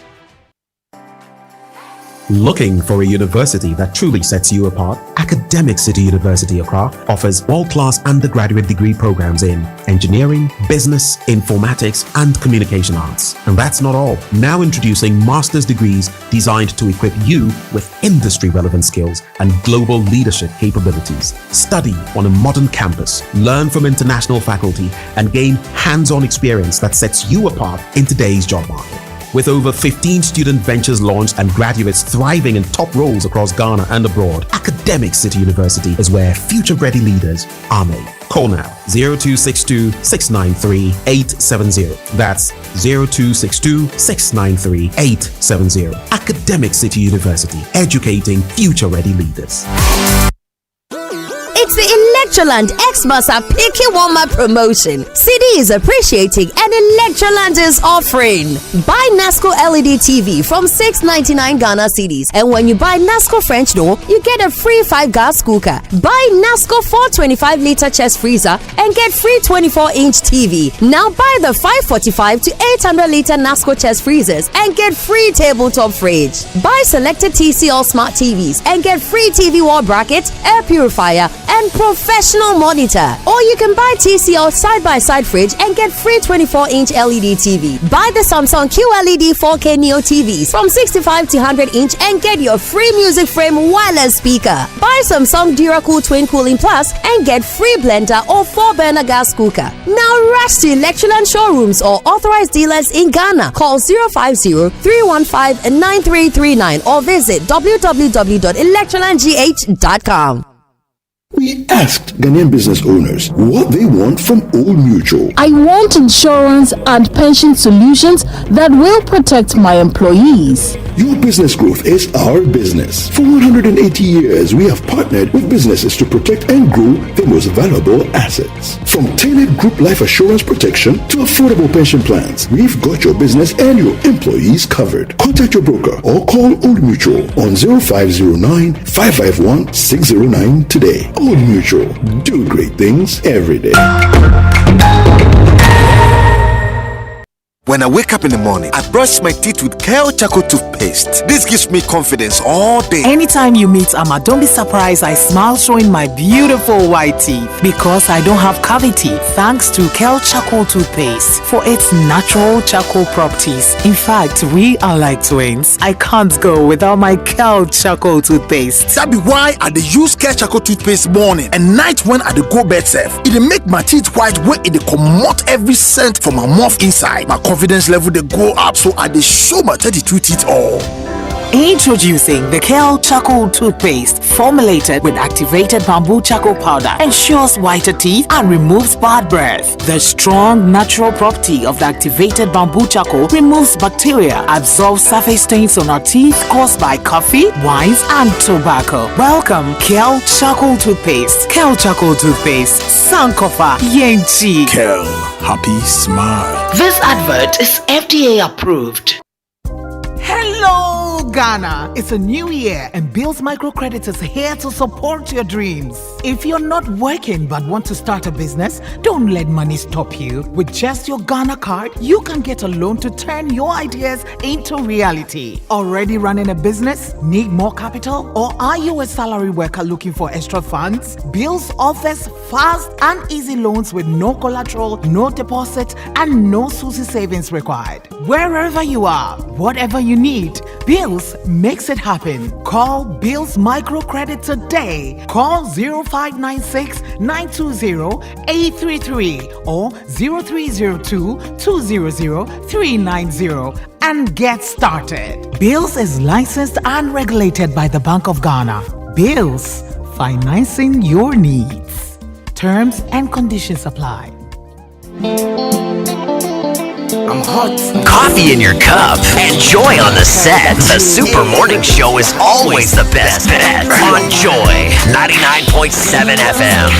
Looking for a university that truly sets you apart? Academic City University Accra offers world-class undergraduate degree programs in engineering, business, informatics, and communication arts. And that's not all. Now introducing master's degrees designed to equip you with industry-relevant skills and global leadership capabilities. Study on a modern campus, learn from international faculty, and gain hands-on experience that sets you apart in today's job market. With over 15 student ventures launched and graduates thriving in top roles across Ghana and abroad, Academic City University is where future-ready leaders are made. Call now 0262-693-870. That's 0262-693-870. Academic City University, educating future-ready leaders. It's the Electroland Xmas Picky Warmer promotion. CD is appreciating and Electroland is offering. Buy Nasco LED TV from $6.99 Ghana cedis, and when you buy Nasco French door, you get a free 5-gas cooker. Buy Nasco 425-liter chest freezer and get free 24-inch TV. Now buy the 545 to 800-liter Nasco chest freezers and get free tabletop fridge. Buy selected TCL smart TVs and get free TV wall bracket, air purifier, and professional monitor. Or you can buy TCL side-by-side fridge and get free 24-inch LED TV. Buy the Samsung QLED 4K Neo TVs from 65 to 100-inch and get your free music frame wireless speaker. Buy Samsung DuraCool Twin Cooling Plus and get free blender or 4-burner gas cooker. Now rush to Electroland showrooms or authorized dealers in Ghana. Call 050-315-9339 or visit www.electrolandgh.com. We asked Ghanaian business owners what they want from Old Mutual. I want insurance and pension solutions that will protect my employees. Your business growth is our business. For 180 years, we have partnered with businesses to protect and grow their most valuable assets. From tailored group life assurance protection to affordable pension plans, we've got your business and your employees covered. Contact your broker or call Old Mutual on 0509-551-609 today. Old Mutual, do great things every day. When I wake up in the morning, I brush my teeth with Kale Charcoal toothpaste. This gives me confidence all day. Anytime you meet Amma, don't be surprised I smile showing my beautiful white teeth because I don't have cavity thanks to Kale Charcoal toothpaste for its natural charcoal properties. In fact, we are like twins. I can't go without my Kale Charcoal toothpaste. That be why I dey use Kale Charcoal toothpaste morning and night when I dey go bed safe. It dey make my teeth white when it dey comot every scent from my mouth inside. My confidence level they go up, so I dey show my 32 teeth all. Introducing the Kale Charcoal toothpaste, formulated with activated bamboo charcoal powder, ensures whiter teeth and removes bad breath. The strong natural property of the activated bamboo charcoal removes bacteria, absorbs surface stains on our teeth caused by coffee, wines, and tobacco. Welcome, Kale Charcoal toothpaste. Kale Charcoal toothpaste, Sankofa Yenchi. Kale, happy smile. This advert is FDA approved. Hello, Ghana. It's a new year and Bill's Microcredit is here to support your dreams. If you're not working but want to start a business, don't let money stop you. With just your Ghana card, you can get a loan to turn your ideas into reality. Already running a business? Need more capital? Or are you a salary worker looking for extra funds? Bills offers fast and easy loans with no collateral, no deposit, and no SUSI savings required. Wherever you are, whatever you need, Bills makes it happen. Call Bills Microcredit today. Call 0596-920-833 or 0302-200-390 and get started. Bills is licensed and regulated by the Bank of Ghana. Bills, financing your needs. Terms and conditions apply. I'm hot. Coffee in your cup and Joy on the set. The Super Morning Show is always the best bet on Joy 99.7 FM.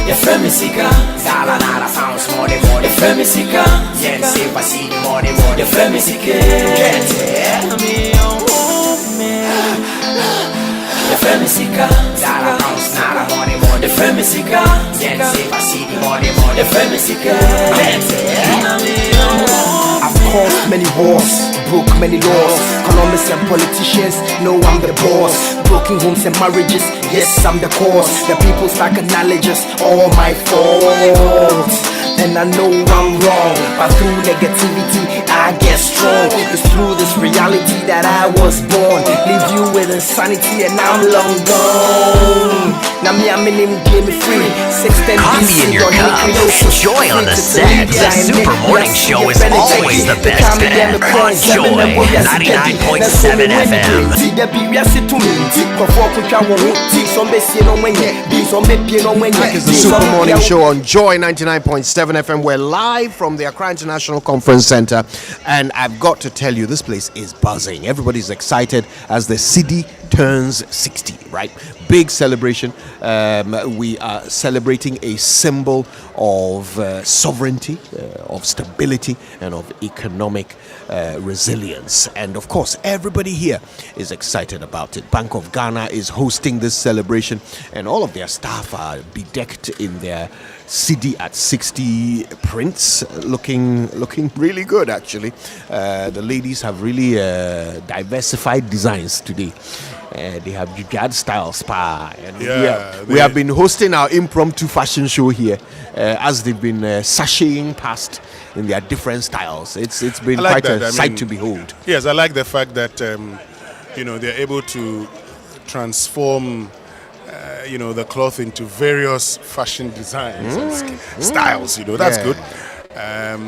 Your friend is sick, Zala Nara sounds more than more. Your friend is sick, yes, if I see the more than more. Your friend is sick, get it. Your friend is sick, Zala sounds Nara more than more. Your friend is sick, yes, if I see the more than more. Your friend is sick, get it. I've caused many wars, broke many laws. Economists and politicians know I'm the boss. Broken homes and marriages, yes, I'm the cause. The people's lack of knowledge is all my fault. And I know I'm wrong, but through negativity I get strong. It's through this reality that I was born. Leave you with insanity and I'm long gone. Now me, I'm in him, give me free. 610 Coffee in your cup and Joy on the set. The Super Morning Show is always the best bet on Joy 99.7 FM. Back is the Super Morning Show on Joy 99.7 FM. We're live from the Accra International Conference Center, and I've got to tell you, this place is buzzing. Everybody's excited as the city turns 60, right? Big celebration. We are celebrating a symbol of sovereignty, of stability, and of economic resilience. And of course, everybody here is excited about it. Bank of Ghana is hosting this celebration, and all of their staff are bedecked in their CD at 60 prints, looking really good actually. The ladies have really diversified designs today. They have Jugad style spa, and we have been hosting our impromptu fashion show here as they've been sashaying past in their different styles. It's been quite a sight to behold. Yes, I like the fact that they're able to transform the cloth into various fashion designs and styles. That's good.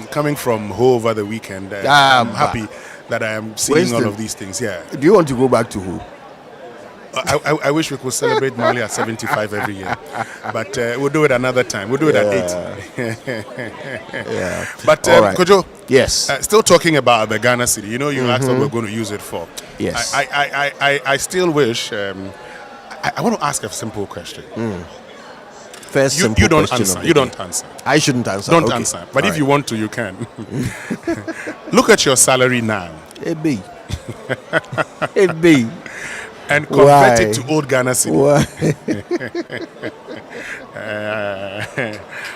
Coming from Ho over the weekend, I'm happy that I am seeing all of these things. Yeah. Do you want to go back to Ho? I wish we could celebrate Mali at 75 every year, but we'll do it another time. We'll do it at 80. Yeah. But All right. Kojo, yes. Still talking about the Ghana city. You asked what we're going to use it for. Yes. I still wish. I want to ask a simple question. First, you don't answer. You don't answer. I shouldn't answer. Don't answer. But if you want to, you can. Look at your salary now. It be. It be. And convert it to old Ghana city.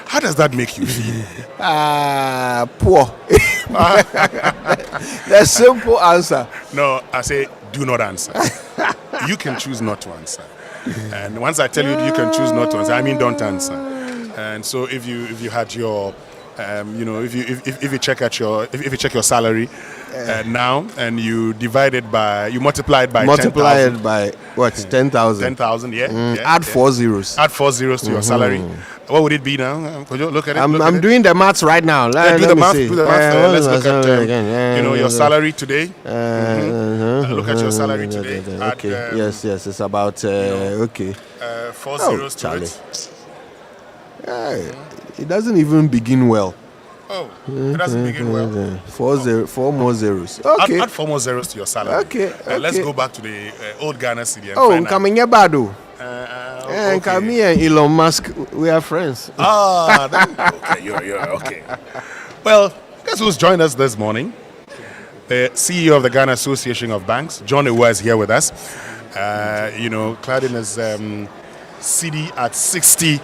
How does that make you feel? Poor. The simple answer. No, I say do not answer. You can choose not to answer. And once I tell you can choose not to answer, I mean don't answer. And so if you had your if you check your salary now and you multiply it by 10,000. By what? 10,000. 10,000, yeah. Add 4 zeros. Add 4 zeros to your salary. What would it be now? Could you look at it? I'm doing the maths right now. Do the math. Let's look at your salary today. Look at your salary today. Okay. Yes. It's about okay. 4 zeros to it. It doesn't even begin well. Oh, it doesn't begin well. 4 more zeros. Okay. Add 4 more zeros to your salary. Okay. Let's go back to the old Ghana city. And coming here, Bado. And come here, Elon Musk. We are friends. Okay. You're okay. Well, guess who's joined us this morning? The CEO of the Ghana Association of Banks, John Ewa, is here with us. Clad in his CD at 60.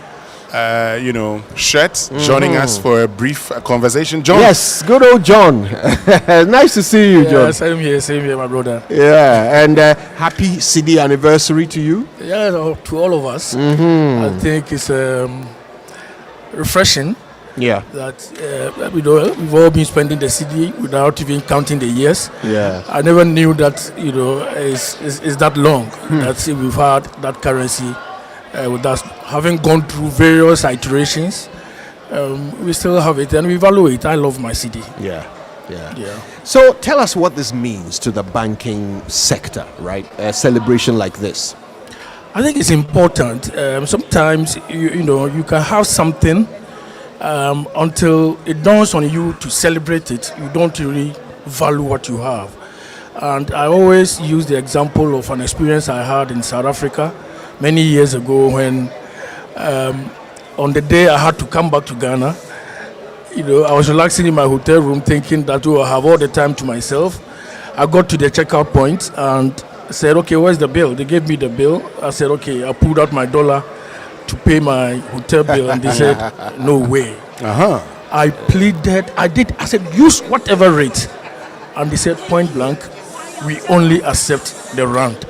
Shirt, joining us for a brief conversation. John. Yes, good old John. Nice to see you, John. Same here, my brother. Yeah, and happy CD anniversary to you. Yeah, to all of us. I think it's refreshing Yeah. That we've all been spending the cedi without even counting the years. Yeah. I never knew that is that long. That we've had that currency with us, having gone through various iterations. We still have it and we value it. I love my cedi. Yeah. So tell us what this means to the banking sector, right? A celebration like this. I think it's important. Sometimes you can have something until it dawns on you to celebrate it. You don't really value what you have. And I always use the example of an experience I had in South Africa many years ago when on the day I had to come back to Ghana, I was relaxing in my hotel room thinking that I have all the time to myself. I got to the checkout point and said, okay, where's the bill? They gave me the bill. I said, okay, I pulled out my dollar to pay my hotel bill and they said, no way. I pleaded, I said, use whatever rate. And they said, point blank, we only accept the rand.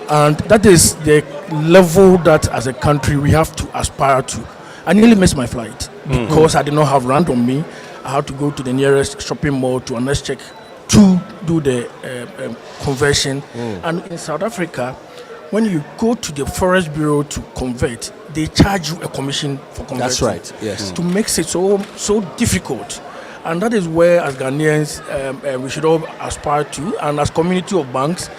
And that is the level that as a country we have to aspire to. I nearly missed my flight because I did not have rand on me. I had to go to the nearest shopping mall to an check to do the conversion. And in South Africa, when you go to the Forest Bureau to convert, they charge you a commission for converting. That's right, yes. To make it so difficult. And that is where, as Ghanaians, we should all aspire to. And as community of banks,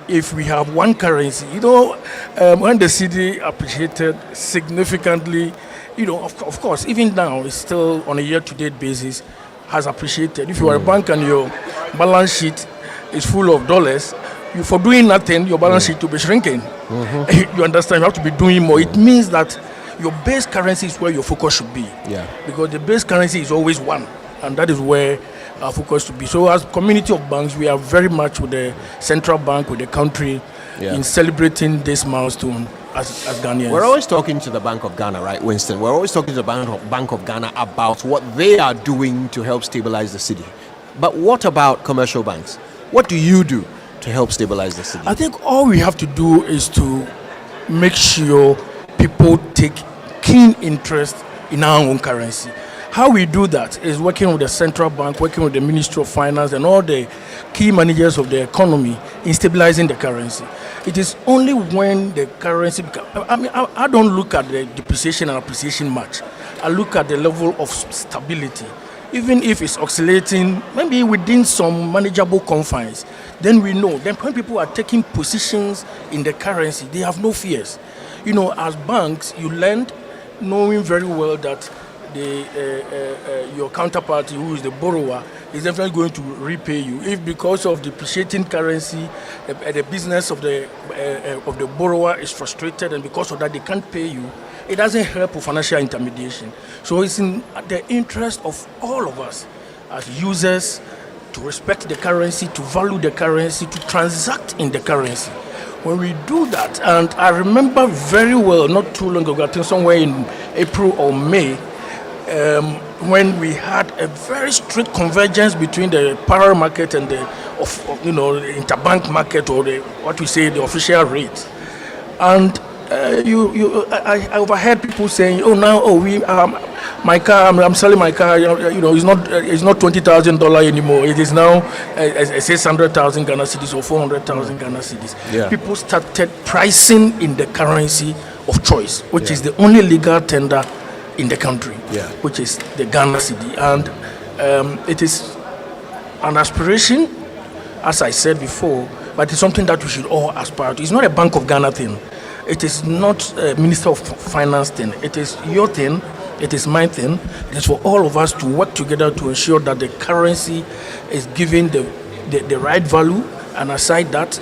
if we have one currency, when the cedi appreciated significantly, of course, even now, it's still on a year-to-date basis, has appreciated. If you are a bank and your balance sheet is full of dollars, for doing nothing, your balance sheet will be shrinking. You understand? You have to be doing more. It means that your base currency is where your focus should be. Yeah. Because the base currency is always one, and that is where our focus should be. So as community of banks, we are very much with the central bank, with the country, in celebrating this milestone as Ghanaians. We're always talking to the Bank of Ghana, right, Winston? We're always talking to the Bank of Ghana about what they are doing to help stabilize the city. But what about commercial banks? What do you do to help stabilize the city? I think all we have to do is to make sure people take keen interest in our own currency. How we do that is working with the central bank, working with the Ministry of Finance and all the key managers of the economy in stabilizing the currency. It is only when the currency I don't look at the depreciation and appreciation much. I look at the level of stability. Even if it's oscillating, maybe within some manageable confines, then we know. Then when people are taking positions in the currency, they have no fears. As banks, you lend knowing very well that your counterparty, who is the borrower, is definitely going to repay you. If because of depreciating currency, the business of the borrower is frustrated, and because of that they can't pay you, it doesn't help with financial intermediation. So it's in the interest of all of us as users to respect the currency, to value the currency, to transact in the currency. When we do that, and I remember very well, not too long ago, I think somewhere in April or May, when we had a very strict convergence between the parallel market and the interbank market, or the official rate, and I overheard people saying, my car, I'm selling my car, it's not $20,000 anymore. It is now 600,000 Ghana cedis or 400,000 Ghana cedis. Yeah. People started pricing in the currency of choice, which is the only legal tender in the country, which is the Ghana cedi. And it is an aspiration, as I said before, but it's something that we should all aspire to. It's not a Bank of Ghana thing. It is not a Minister of Finance thing. It is your thing. It is my thing. It is for all of us to work together to ensure that the currency is given the right value, and aside that,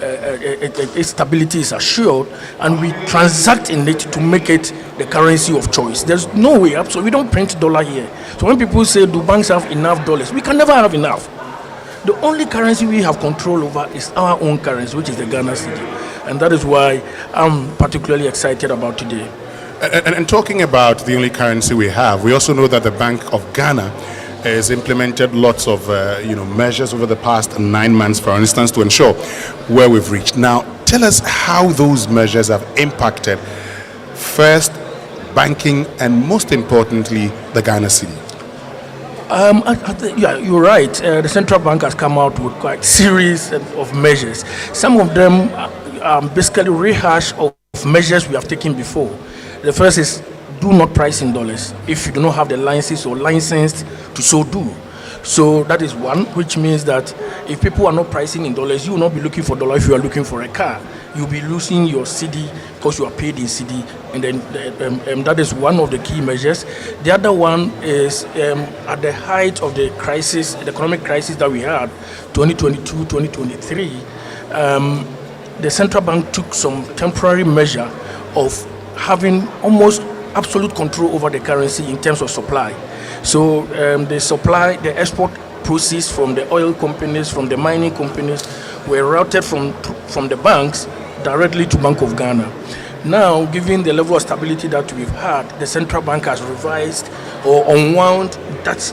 its stability is assured, and we transact in it to make it the currency of choice. There's no way up, so we don't print dollar here. So when people say, do banks have enough dollars? We can never have enough. The only currency we have control over is our own currency, which is the Ghana cedi. And that is why I'm particularly excited about today. And talking about the only currency we have, we also know that the Bank of Ghana has implemented lots of measures over the past 9 months, for instance, to ensure where we've reached. Now, tell us how those measures have impacted, first, banking, and most importantly, the Ghana cedi? Yeah, you're right. The central bank has come out with quite a series of measures. Some of them basically rehash of measures we have taken before. The first is do not price in dollars if you do not have the license or licensed to so do. So that is one, which means that if people are not pricing in dollars, you will not be looking for dollars if you are looking for a car. You'll be losing your cedi because you are paid in cedi, and then that is one of the key measures. The other one is at the height of the crisis, the economic crisis that we had, 2022, 2023, the central bank took some temporary measure of having almost absolute control over the currency in terms of supply. So the export proceeds from the oil companies, from the mining companies, were routed from the banks directly to Bank of Ghana. Now, given the level of stability that we've had, the central bank has revised or unwound that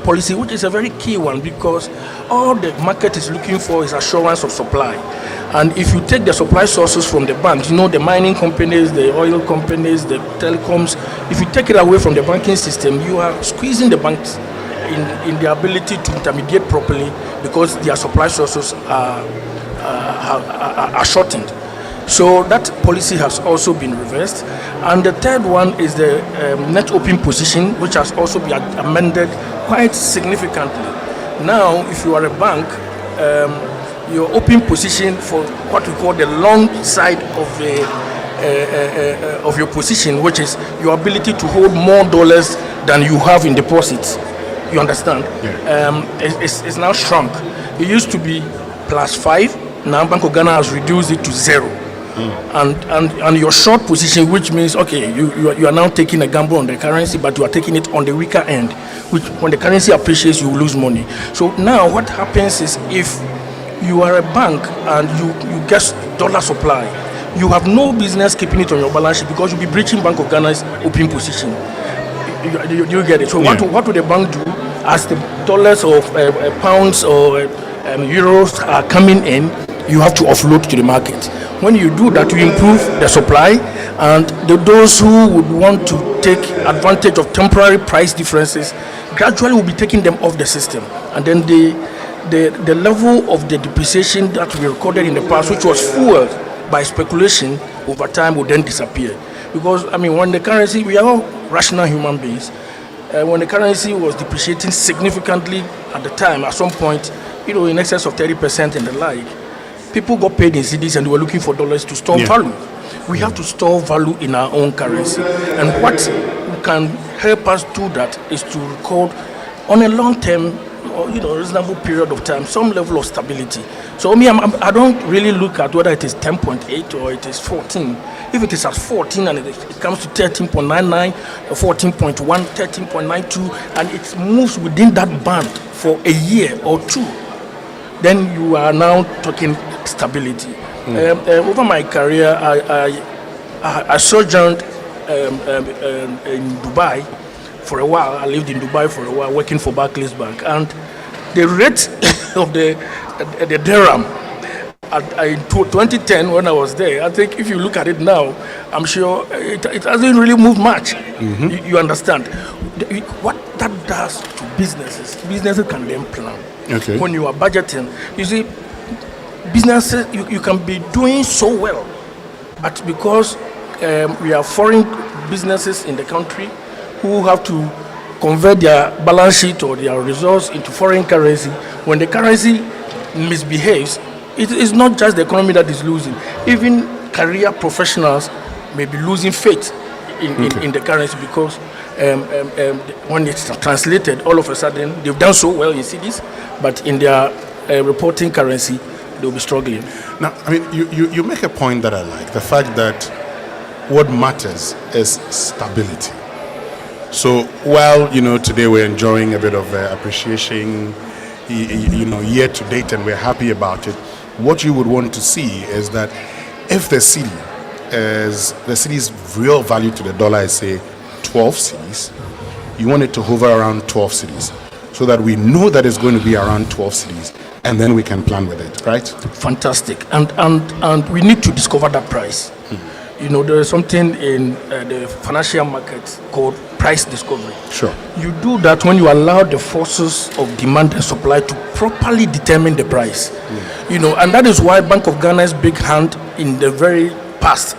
policy, which is a very key one, because all the market is looking for is assurance of supply. And if you take the supply sources from the banks, the mining companies, the oil companies, the telecoms, if you take it away from the banking system, you are squeezing the banks in their ability to intermediate properly, because their supply sources are shortened. So that policy has also been reversed. And the third one is the net open position, which has also been amended quite significantly. Now, if you are a bank, your open position for what we call the long side of your position, which is your ability to hold more dollars than you have in deposits. You understand? Yeah. It's now shrunk. It used to be +5. Now Bank of Ghana has reduced it to 0. And your short position, which means you are now taking a gamble on the currency, but you are taking it on the weaker end, which when the currency appreciates, you lose money. So now what happens is, if you are a bank and you get dollar supply, you have no business keeping it on your balance sheet, because you'll be breaching Bank of Ghana's open position. You get it? So what would the bank do as the dollars or pounds or euros are coming in? You have to offload to the market. When you do that, you improve the supply, and those who would want to take advantage of temporary price differences gradually will be taking them off the system. And then the level of the depreciation that we recorded in the past, which was fueled by speculation over time, will then disappear. Because, when the currency, we are all rational human beings. When the currency was depreciating significantly at the time, at some point, in excess of 30% and the like, people got paid in cedis and they were looking for dollars to store value. We have to store value in our own currency. And what can help us do that is to record on a long-term or reasonable period of time some level of stability. So I don't really look at whether it is 10.8 or it is 14. If it is at 14 and it comes to 13.99, 14.1, 13.92, and it moves within that band for a year or two, then you are now talking stability. Over my career, I sojourned in Dubai for a while. I lived in Dubai for a while, working for Barclays Bank, and the rate of the dirham in 2010 when I was there, I think if you look at it now, I'm sure it hasn't really moved much. Mm-hmm. You understand what that does to businesses. Businesses can then plan. Okay. When you are budgeting, you see, businesses you can be doing so well, but because we have foreign businesses in the country who have to convert their balance sheet or their results into foreign currency, when the currency misbehaves, it is not just the economy that is losing. Even career professionals may be losing faith in the currency, because when it's translated, all of a sudden they've done so well in cedis, but in their reporting currency, they'll be struggling. Now, you make a point that I like, the fact that what matters is stability. So while today we're enjoying a bit of appreciation, year to date, and we're happy about it, what you would want to see is that if the city's real value to the dollar is, say, 12 cedis, you want it to hover around 12 cedis, so that we know that it's going to be around 12 cedis, and then we can plan with it, right? Fantastic. And we need to discover that price. there is something in the financial market called price discovery. Sure. You do that when you allow the forces of demand and supply to properly determine the price. And that is why Bank of Ghana's big hand in the very past,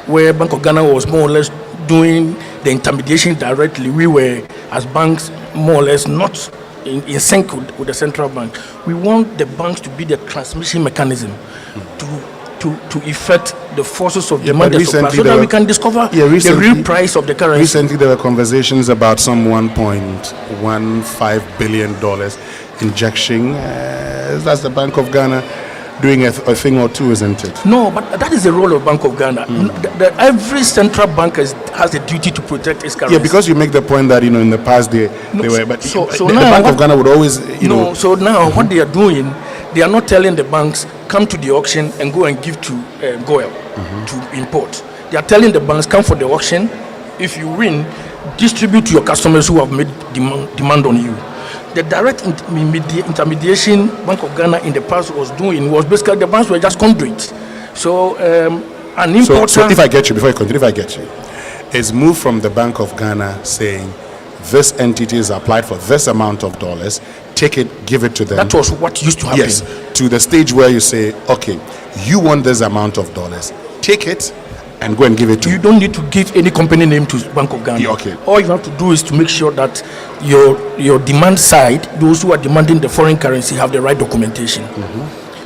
where Bank of Ghana was more or less doing the intermediation directly, we were, as banks, more or less not in sync with the central bank. We want the banks to be the transmission mechanism to effect the forces of demand and supply, so that we can discover the real price of the currency. Recently, there were conversations about some $1.15 billion injection. That's the Bank of Ghana doing a thing or two, isn't it? No, but that is the role of Bank of Ghana. Every central bank has a duty to protect its currency. Yeah, because you make the point that in the past they were, but so the Bank of Ghana would always So now what they are doing, they are not telling the banks come to the auction and go and give to Goel to import. They are telling the banks come for the auction. If you win, distribute to your customers who have made demand on you. The direct intermediation Bank of Ghana in the past was doing was basically the banks were just conduits. So an importer. So if I get you, before you continue, if I get you, it's moved from the Bank of Ghana saying this entity is applied for this amount of dollars, take it, give it to them. That was what used to happen. Yes, to the stage where you say, okay, you want this amount of dollars, take it and go and give it to you. Don't need to give any company name to Bank of Ghana. Yeah, okay. All you have to do is to make sure that your demand side, those who are demanding the foreign currency, have the right documentation.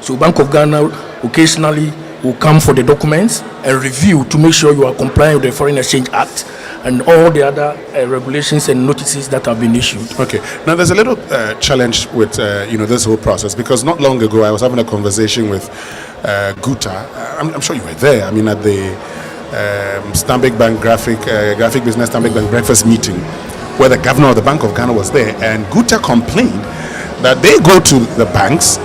So Bank of Ghana occasionally will come for the documents and review to make sure you are complying with the Foreign Exchange Act and all the other regulations and notices that have been issued. Okay. Now there's a little challenge with this whole process, because not long ago I was having a conversation with Guta. I'm sure you were there. I mean, at the Stanbic Bank graphic business Stanbic Bank breakfast meeting, where the governor of the Bank of Ghana was there, and Guta complained that they go to the banks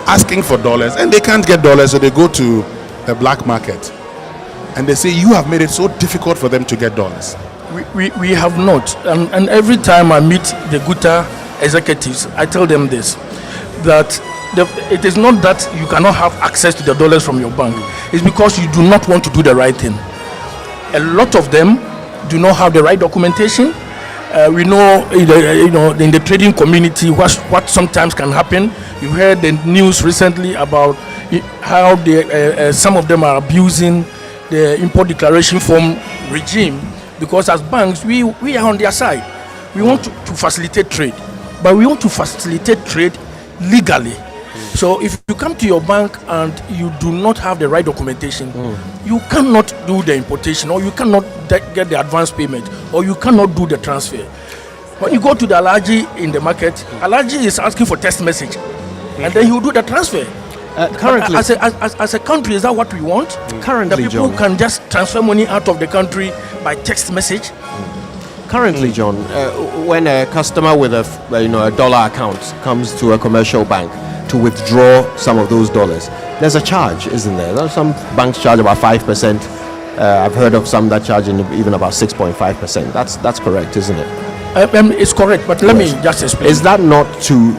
asking for dollars and they can't get dollars, so they go to the black market and they say you have made it so difficult for them to get dollars. We have not, and every time I meet the Guta executives, I tell them this, that it is not that you cannot have access to the dollars from your bank. It's because you do not want to do the right thing. A lot of them do not have the right documentation. We know, in the trading community, what sometimes can happen. You heard the news recently about how some of them are abusing the import declaration form regime, because as banks, we are on their side. We want to facilitate trade, but we want to facilitate trade legally. So if you come to your bank and you do not have the right documentation, you cannot do the importation, or you cannot get the advance payment, or you cannot do the transfer. When you go to the Alaji in the market, Alaji is asking for text message, and then you do the transfer. Currently, as a country, is that what we want? Currently, that people John, can just transfer money out of the country by text message. Currently, John, when a customer with a dollar account comes to a commercial bank to withdraw some of those dollars, there's a charge, isn't there? There's some banks charge about 5%. I've heard of some that charge even about 6.5%. That's correct, isn't it? It's correct, but let me just explain. Is that not to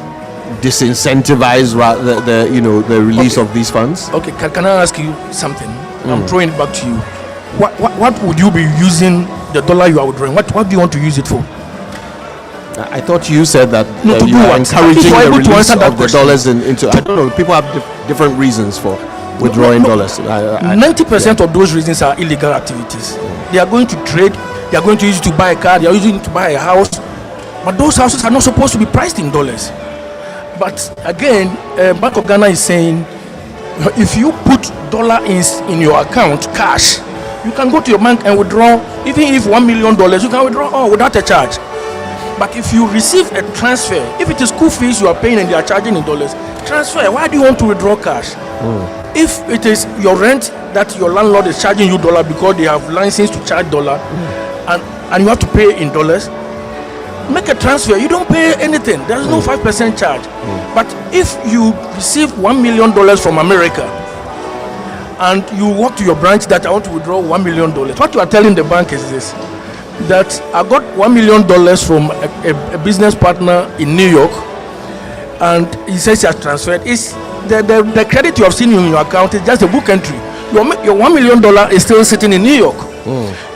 disincentivize the release of these funds? Okay, can I ask you something? I'm throwing it back to you. What would you be using the dollar you are withdrawing? What do you want to use it for? I thought you said that you are encouraging the release of the dollars into. I don't know. People have different reasons for withdrawing dollars. 90% of those reasons are illegal activities. They are going to trade. They are going to use it to buy a car. They are using it to buy a house. But those houses are not supposed to be priced in dollars. But again, Bank of Ghana is saying, if you put dollar in your account, cash, you can go to your bank and withdraw. Even if $1 million, you can withdraw without a charge. But if you receive a transfer, if it is school fees you are paying and they are charging in dollars, transfer. Why do you want to withdraw cash? If it is your rent that your landlord is charging you dollar because they have license to charge dollar, and you have to pay in dollars, make a transfer. You don't pay anything. There is no 5% charge. But if you receive $1 million from America and you walk to your branch that I want to withdraw $1 million, what you are telling the bank is this: that I got $1 million from a business partner in New York, and he says he has transferred. It's the credit you have seen in your account is just a book entry. Your $1 million is still sitting in New York.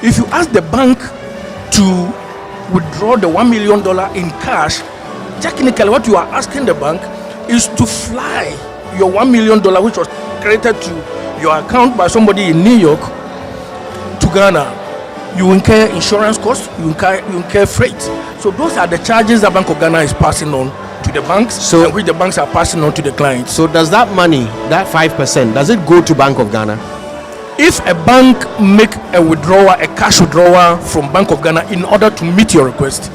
If you ask the bank to withdraw the $1 million in cash, technically what you are asking the bank is to fly your $1 million, which was credited to your account by somebody in New York, to Ghana. You incur insurance costs, you incur freight. So those are the charges the Bank of Ghana is passing on to the banks, and which the banks are passing on to the clients. So does that money, that 5%, does it go to Bank of Ghana? If a bank make a withdrawal, a cash withdrawal from Bank of Ghana in order to meet your request,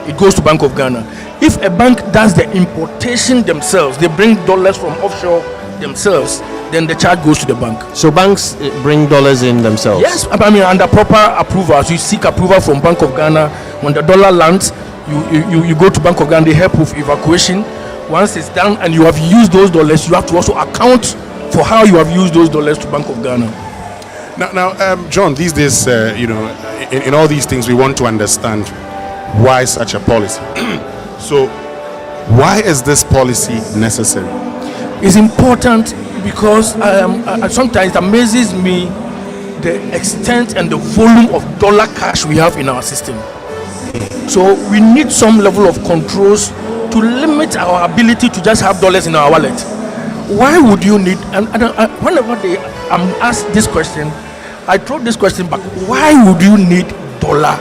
it goes to Bank of Ghana. If a bank does the importation themselves, they bring dollars from offshore themselves, then the charge goes to the bank. So banks bring dollars in themselves? Yes, I mean under proper approvals. You seek approval from Bank of Ghana. When the dollar lands, you go to Bank of Ghana, they help with evacuation. Once it's done and you have used those dollars, you have to also account for how you have used those dollars to Bank of Ghana. Now, John, these days, in all these things, we want to understand why such a policy. So, why is this policy necessary? It's important because sometimes it amazes me the extent and the volume of dollar cash we have in our system. So we need some level of controls to limit our ability to just have dollars in our wallet. Why would you need, and whenever I'm asked this question, I throw this question back, why would you need dollar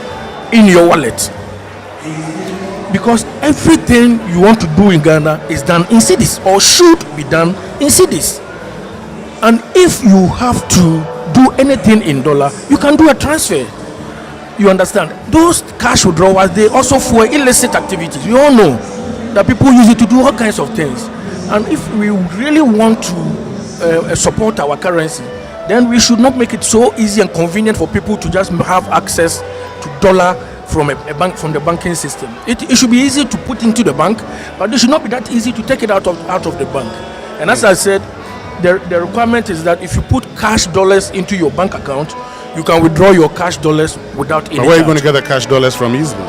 in your wallet? Because everything you want to do in Ghana is done in cedis, or should be done in cedis. And if you have to do anything in dollar, you can do a transfer. You understand? Those cash withdrawals, they also for illicit activities. You all know that people use it to do all kinds of things. And if we really want to support our currency, then we should not make it so easy and convenient for people to just have access to dollar from a bank, from the banking system. It should be easy to put into the bank, but it should not be that easy to take it out of the bank. And as I said, the requirement is that if you put cash dollars into your bank account, you can withdraw your cash dollars without any. Where are you going to get the cash dollars from easily?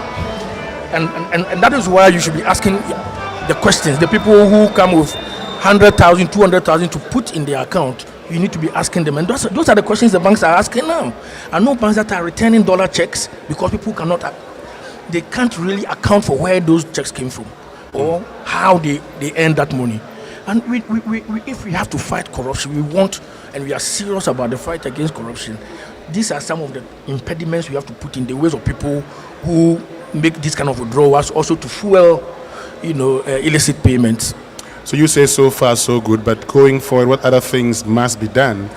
And that is why you should be asking the questions. The people who come with 100,000, 200,000 to put in their account, you need to be asking them. And those are the questions the banks are asking now. And no banks that are returning dollar checks because people they can't really account for where those checks came from or how they earn that money. And if we have to fight corruption, and we are serious about the fight against corruption, these are some of the impediments we have to put in the ways of people who make this kind of withdrawals, also to fuel, illicit payments. So you say so far so good, but going forward, what other things must be done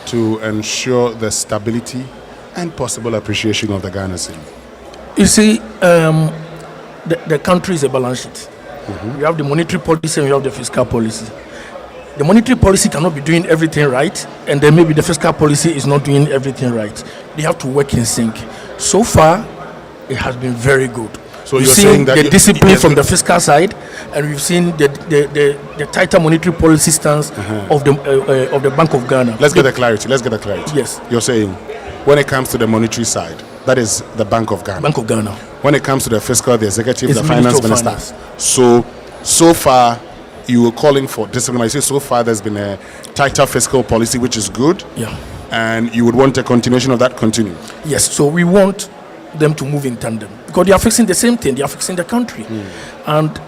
to ensure the stability and possible appreciation of the Ghana cedi? You see, the country is a balance sheet. We have the monetary policy and we have the fiscal policy. The monetary policy cannot be doing everything right, and then maybe the fiscal policy is not doing everything right. They have to work in sync. So far, it has been very good. So we've you're seen saying that the discipline from the fiscal side, and we've seen the tighter monetary policy stance of the Bank of Ghana. Let's get a clarity. Yes. You're saying when it comes to the monetary side, that is the Bank of Ghana. Bank of Ghana. When it comes to the fiscal, the executive, It's the finance minister. Finance. So far, you were calling for discipline. I say so far there's been a tighter fiscal policy, which is good. Yeah. And you would want a continuation of that continue. Yes. So we want them to move in tandem because they are fixing the same thing. They are fixing the country, and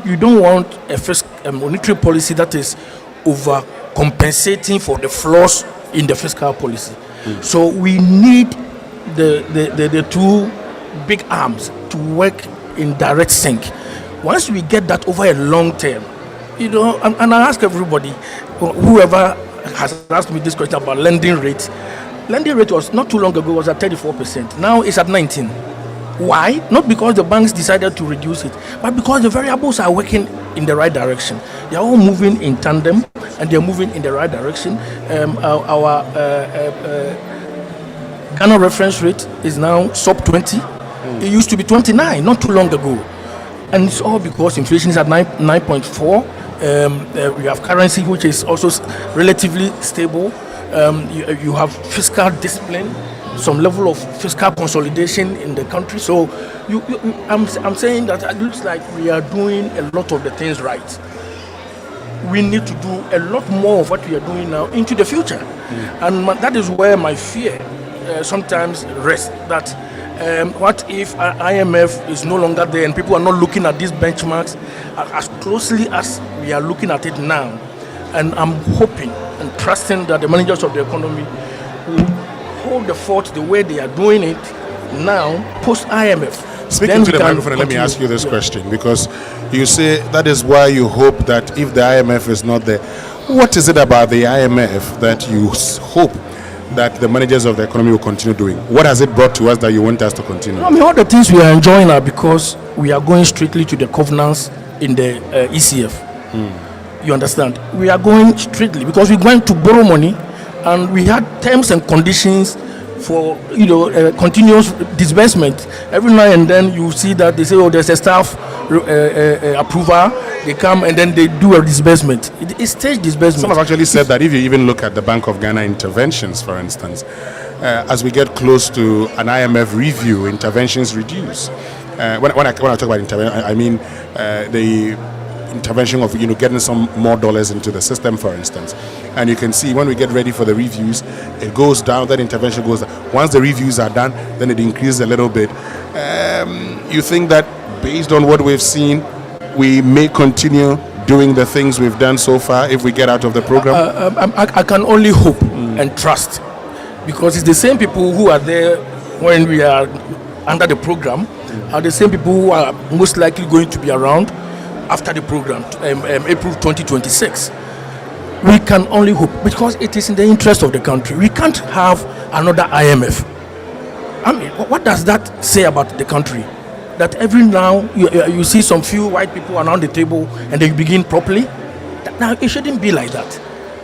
you don't want a monetary policy that is over compensating for the flaws in the fiscal policy. So we need the two big arms to work in direct sync. Once we get that over a long term, and I ask everybody, whoever has asked me this question about lending rate was not too long ago was at 34%. Now it's at 19%. Why? Not because the banks decided to reduce it, but because the variables are working in the right direction. They are all moving in tandem, and they're moving in the right direction. Our Ghana reference rate is now sub 20. It used to be 29 not too long ago, and it's all because inflation is at 9.4. We have currency which is also relatively stable. You have fiscal discipline, some level of fiscal consolidation in the country. So I'm saying that it looks like we are doing a lot of the things right. We need to do a lot more of what we are doing now into the future. And that is where my fear sometimes rests, that what if IMF is no longer there and people are not looking at these benchmarks as closely as we are looking at it now. And I'm hoping and trusting that the managers of the economy will hold the fort the way they are doing it now, post-IMF. Speaking to the microphone, let me ask you this question, because you say that is why you hope that if the IMF is not there, what is it about the IMF that you hope that the managers of the economy will continue doing? What has it brought to us that you want us to continue? I mean, all the things we are enjoying are because we are going strictly to the covenants in the ECF. You understand? We are going strictly because we're going to borrow money, and we had terms and conditions for continuous disbursement. Every now and then you see that they say, oh, there's a staff approval. They come and then they do a disbursement. It's stage disbursement. Some have actually said that if you even look at the Bank of Ghana interventions, for instance, as we get close to an IMF review, interventions reduce. When I talk about intervention, I mean the intervention of getting some more dollars into the system, for instance. And you can see when we get ready for the reviews, it goes down, that intervention goes down. Once the reviews are done, then it increases a little bit. You think that based on what we've seen, we may continue doing the things we've done so far if we get out of the program? I can only hope and trust, because it's the same people who are there when we are under the program are the same people who are most likely going to be around after the program, April 2026. We can only hope, because it is in the interest of the country. We can't have another IMF. I mean, what does that say about the country? That every now you see some few white people around the table and they begin properly? Now, it shouldn't be like that.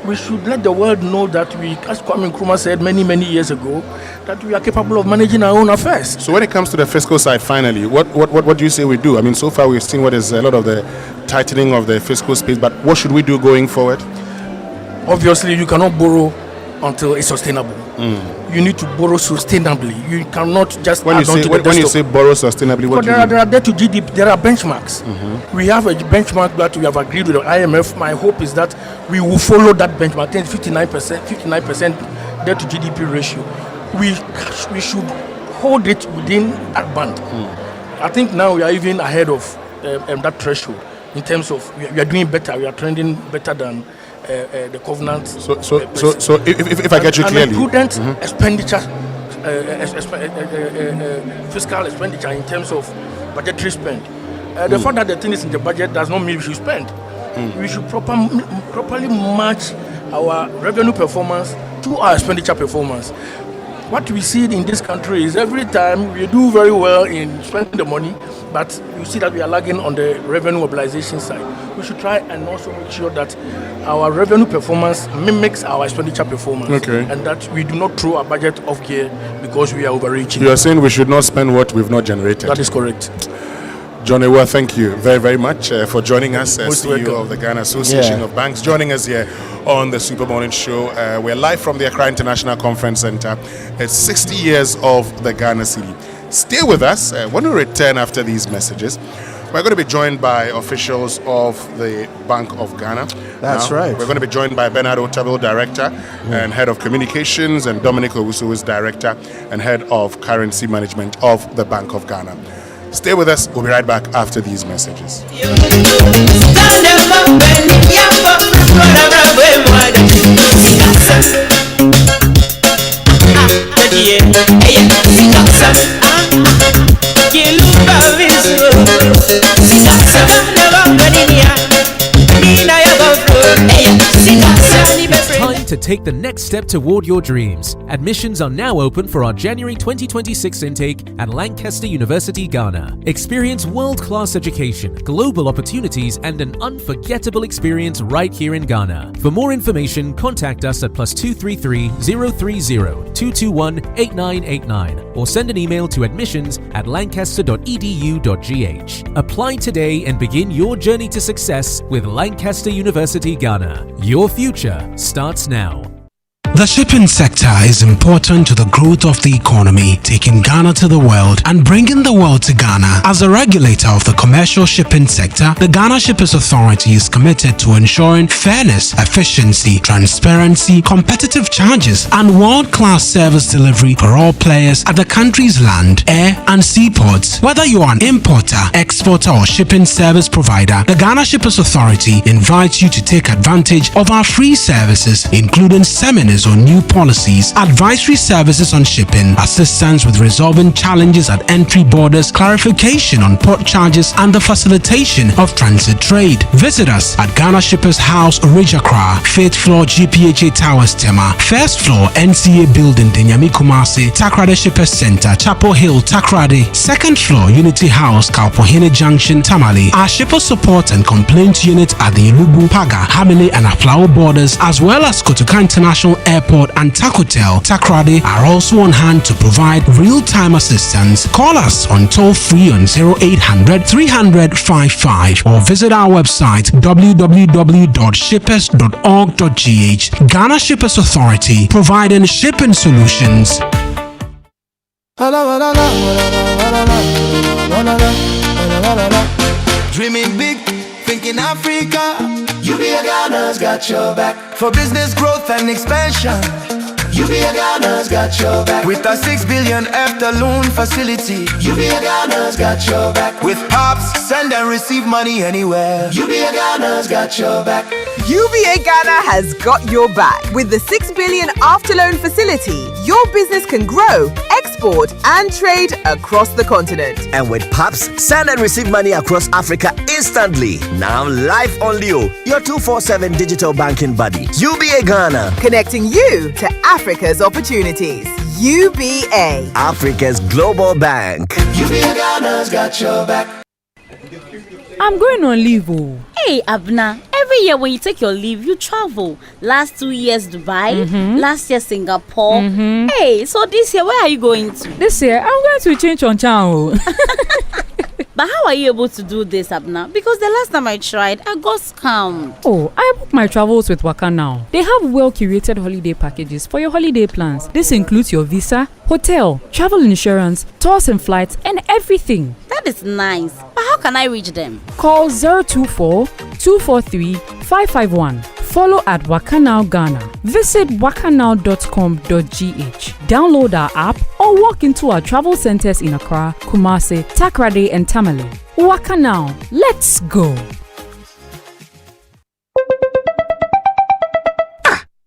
We should let the world know that we, as Kwame Nkrumah said many years ago, that we are capable of managing our own affairs. So when it comes to the fiscal side, finally, what do you say we do? I mean, so far we've seen what is a lot of the tightening of the fiscal space, but what should we do going forward? Obviously, you cannot borrow until it's sustainable. You need to borrow sustainably. You cannot just when you say borrow sustainably, what do you mean? There are debt to GDP. There are benchmarks. We have a benchmark that we have agreed with the IMF. My hope is that we will follow that benchmark. 59% debt to GDP ratio. We should hold it within that band. I think now we are even ahead of that threshold in terms of we are doing better. We are trending better than the covenant. So if I get you clearly, prudent expenditure, fiscal expenditure in terms of budgetary spend. The fact that the thing is in the budget does not mean we should spend. We should properly match our revenue performance to our expenditure performance. What we see in this country is every time we do very well in spending the money, but you see that we are lagging on the revenue mobilization side. We should try and also make sure that our revenue performance mimics our expenditure performance, and that we do not throw our budget off gear because we are overreaching. You are saying we should not spend what we've not generated. That is correct. John Ewa, thank you very much for joining us, CEO welcome. of the Ghana Association of Banks, joining us here on the Super Morning Show. We're live from the Accra International Conference Center. It's 60 years of the Ghana City. Stay with us. When we return after these messages, we're going to be joined by officials of the Bank of Ghana. That's right. We're going to be joined by Bernard Otabil, Director and Head of Communications, and Dominic Owusu, who is Director and Head of Currency Management of the Bank of Ghana. Stay with us. We'll be right back after these messages. It's time to take the next step toward your dreams. Admissions are now open for our January 2026 intake at Lancaster University, Ghana. Experience world-class education, global opportunities, and an unforgettable experience right here in Ghana. For more information, contact us at +233 030 221 8989 or send an email to admissions@lancaster.edu.gh. Apply today and begin your journey to success with Lancaster University, Ghana. Your future starts now. The shipping sector is important to the growth of the economy, taking Ghana to the world and bringing the world to Ghana. As a regulator of the commercial shipping sector, the Ghana Shippers Authority is committed to ensuring fairness, efficiency, transparency, competitive charges, and world-class service delivery for all players at the country's land, air, and seaports. Whether you are an importer, exporter, or shipping service provider, the Ghana Shippers Authority invites you to take advantage of our free services, including seminars on new policies, advisory services on shipping, assistance with resolving challenges at entry borders, clarification on port charges, and the facilitation of transit trade. Visit us at Ghana Shippers House, Ridge Accra, 5th floor GPHA Towers, Tema, 1st floor NCA Building, Denyami Kumasi, Takrade Shippers Center, Chapel Hill, Takrade, 2nd floor Unity House, Kalpohene Junction, Tamale. Our shipper support and complaint unit at the Ilubu, Paga, Hamile, and Aflao borders, as well as Kotoka International Airport and Takotel, Takrade, are also on hand to provide real-time assistance. Call us on toll-free on 0800 300 55 or visit our website www.shippers.org.gh. Ghana Shippers Authority, providing shipping solutions. Dreaming big, thinking Africa. UBA Ghana's got your back. For business growth and expansion, UBA Ghana's got your back. With a 6 billion after loan facility, UBA Ghana's got your back. With POPs, send and receive money anywhere, UBA Ghana's got your back. UBA Ghana has got your back. With the 6 billion after loan facility, your business can grow, export, and trade across the continent. And with POPs, send and receive money across Africa instantly. Now live on Leo, your 247 digital banking buddy. UBA Ghana, connecting you to Africa's opportunities. UBA, Africa's global bank. UBA Ghana's got your back. I'm going on leave. Oh. Hey, Abna. Every year when you take your leave, you travel. Last 2 years, Dubai. Last year, Singapore. Hey, so this year, where are you going to? This year, I'm going to change on channel. But how are you able to do this, Abna? Because the last time I tried, I got scammed. Oh, I booked my travels with Waka Now. They have well-curated holiday packages for your holiday plans. This includes your visa, hotel, travel insurance, tours and flights, and everything. That is nice. But how can I reach them? Call 024-243-551. Follow at Wakanow Ghana. Visit wakanow.com.gh. Download our app or walk into our travel centers in Accra, Kumasi, Takrade, and Tamale. Wakanow, let's go.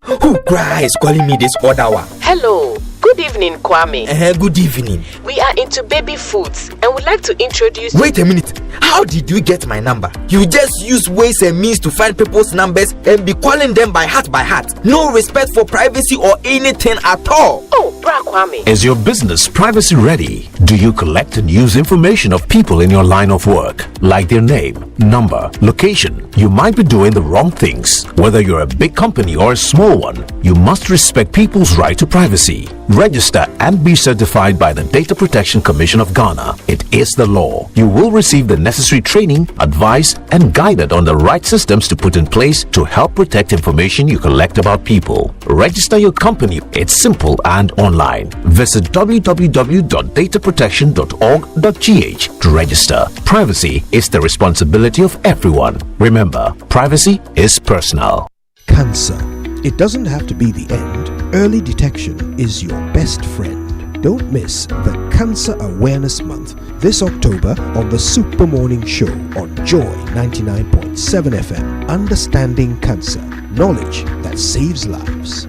Who is calling me this odd hour? Hello. Good evening, Kwame. Good evening. We are into baby foods and would like to introduce. Wait a minute. How did you get my number? You just use ways and means to find people's numbers and be calling them by heart. No respect for privacy or anything at all. Oh, Bra Kwame. Is your business privacy ready? Do you collect and use information of people in your line of work, like their name, number, location? You might be doing the wrong things. Whether you're a big company or a small one, you must respect people's right to privacy. Register and be certified by the Data Protection Commission of Ghana. It is the law. You will receive the necessary training, advice, and guided on the right systems to put in place to help protect information you collect about people. Register your company. It's simple and online. Visit www.dataprotection.org.gh to register. Privacy is the responsibility of everyone. Remember, privacy is personal. Cancer. It doesn't have to be the end. Early detection is your best friend. Don't miss the Cancer Awareness Month this October on the Super Morning Show on Joy 99.7 FM. Understanding Cancer. Knowledge that saves lives.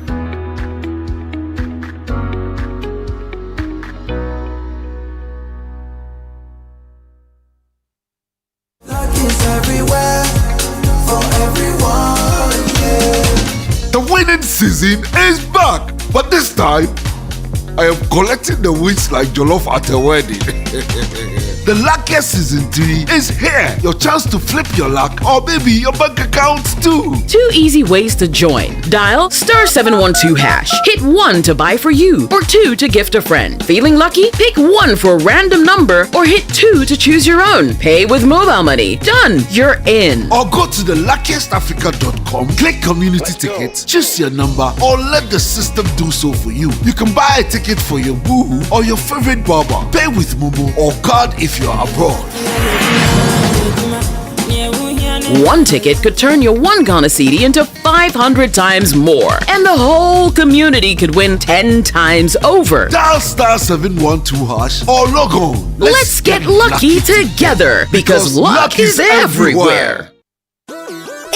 The winning season is back, but this time I am collecting the wins like jollof at a wedding. The luckiest season 3 is here. Your chance to flip your luck or maybe your bank accounts too. 2 easy ways to join. Dial *712#. Hit 1 to buy for you or 2 to gift a friend. Feeling lucky? Pick 1 for a random number or hit 2 to choose your own. Pay with mobile money. Done. You're in. Or go to theluckiestafrica.com, click community tickets, choose your number, or let the system do so for you. You can buy a ticket for your boo or your favorite barber. Pay with Momo or card if you're abroad. 1 ticket could turn your 1 Ghana cedi into 500 times more. And the whole community could win 10 times over. Dial *712# or log on. Let's get lucky together because luck is everywhere.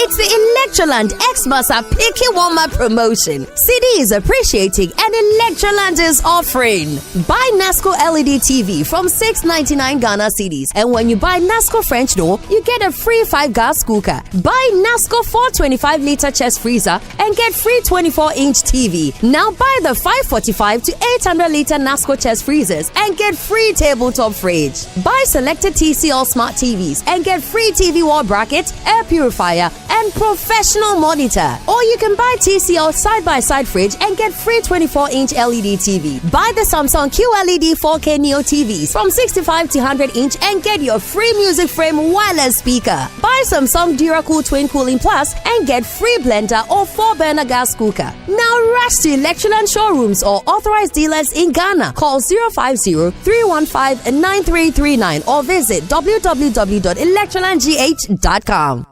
It's the Electroland Xmas Picky Warmer promotion. CD is appreciating and Electroland is offering. Buy Nasco LED TV from 699 Ghana cedis, and when you buy Nasco French door, you get a free 5 gas cooker. Buy Nasco 425-liter chest freezer and get free 24-inch TV. Now buy the 545 to 800-liter Nasco chest freezers and get free tabletop fridge. Buy selected TCL smart TVs and get free TV wall bracket, air purifier, and professional monitor. Or you can buy TCL side-by-side fridge and get free 24-inch LED TV. Buy the Samsung QLED 4K Neo TVs from 65 to 100-inch and get your free music frame wireless speaker. Buy Samsung DuraCool Twin Cooling Plus and get free blender or 4-burner gas cooker. Now rush to Electroland showrooms or authorized dealers in Ghana. Call 050-315-9339 or visit www.electrolandgh.com.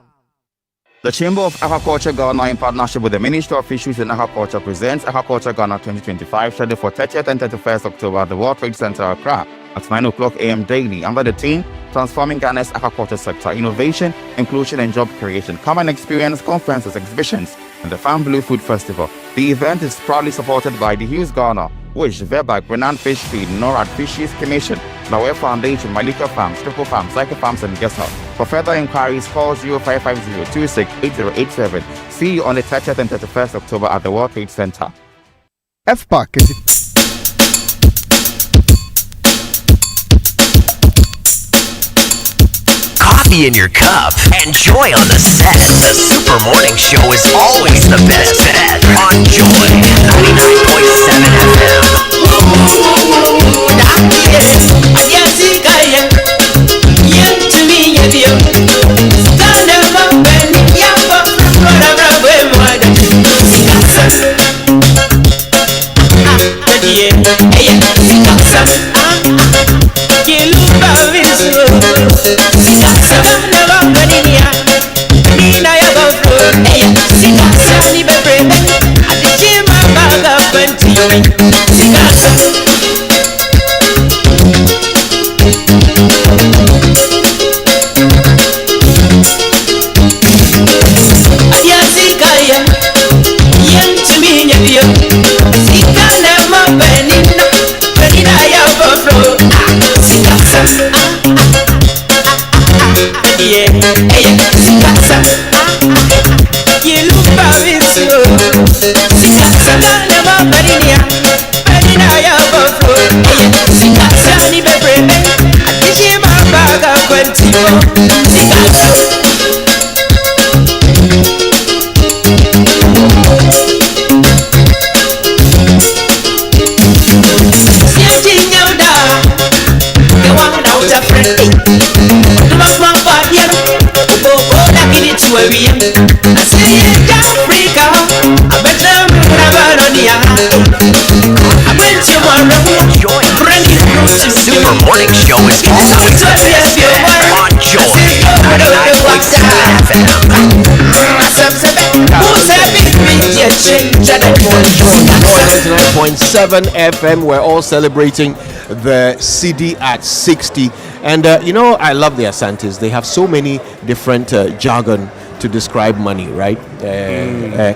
The Chamber of Agriculture Ghana, in partnership with the Ministry of Fisheries and Agriculture, presents Agriculture Ghana 2025, scheduled for 30th and 31st October at the World Trade Center, Accra, at 9 o'clock a.m. daily, under the theme Transforming Ghana's Agriculture Sector, Innovation, Inclusion and Job Creation. Come and experience conferences, exhibitions, and the Farm Blue Food Festival. The event is proudly supported by the Hughes Ghana, Wish, Verback, Renan Fish Feed, NORAD Fisheries Commission, Lawe Foundation, Malika Farms, Triple Farms, Cycle Farms, and Guest House. For further inquiries, call 0550-268087. See you on the 30th and 31st October at the World Trade Center. FPAC. Coffee in your cup. Enjoy on the set. The Super Morning Show is always the best bet on Joy 99.7 FM. Super Morning Show is always the best on Joy 99.7 FM. We're all celebrating the CD at 60. And you know, I love the Asantes. They have so many different jargon to describe money, right?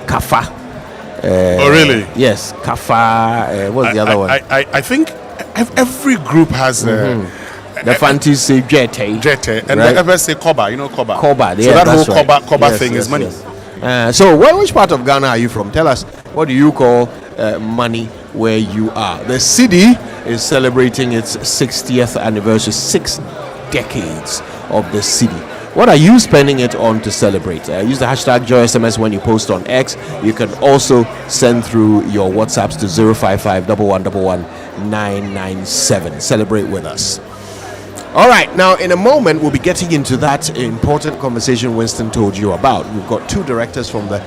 Kafa. Oh, really? Yes, Kafa. What's the other one? I think every group has the Fantis say Jete, and right? the others say Koba. You know Koba. Koba. So Yeah, that whole right. Koba Yes, thing yes, is money. yes. So, which part of Ghana are you from? Tell us, what do you call money where you are? The city is celebrating its 60th anniversary. 6 decades of the city. What are you spending it on to celebrate? Use the hashtag JoySMS when you post on X. You can also send through your WhatsApps to 055 1111 997. Celebrate with us. All right, now in a moment we'll be getting into that important conversation Winston told you about. We've got two directors from the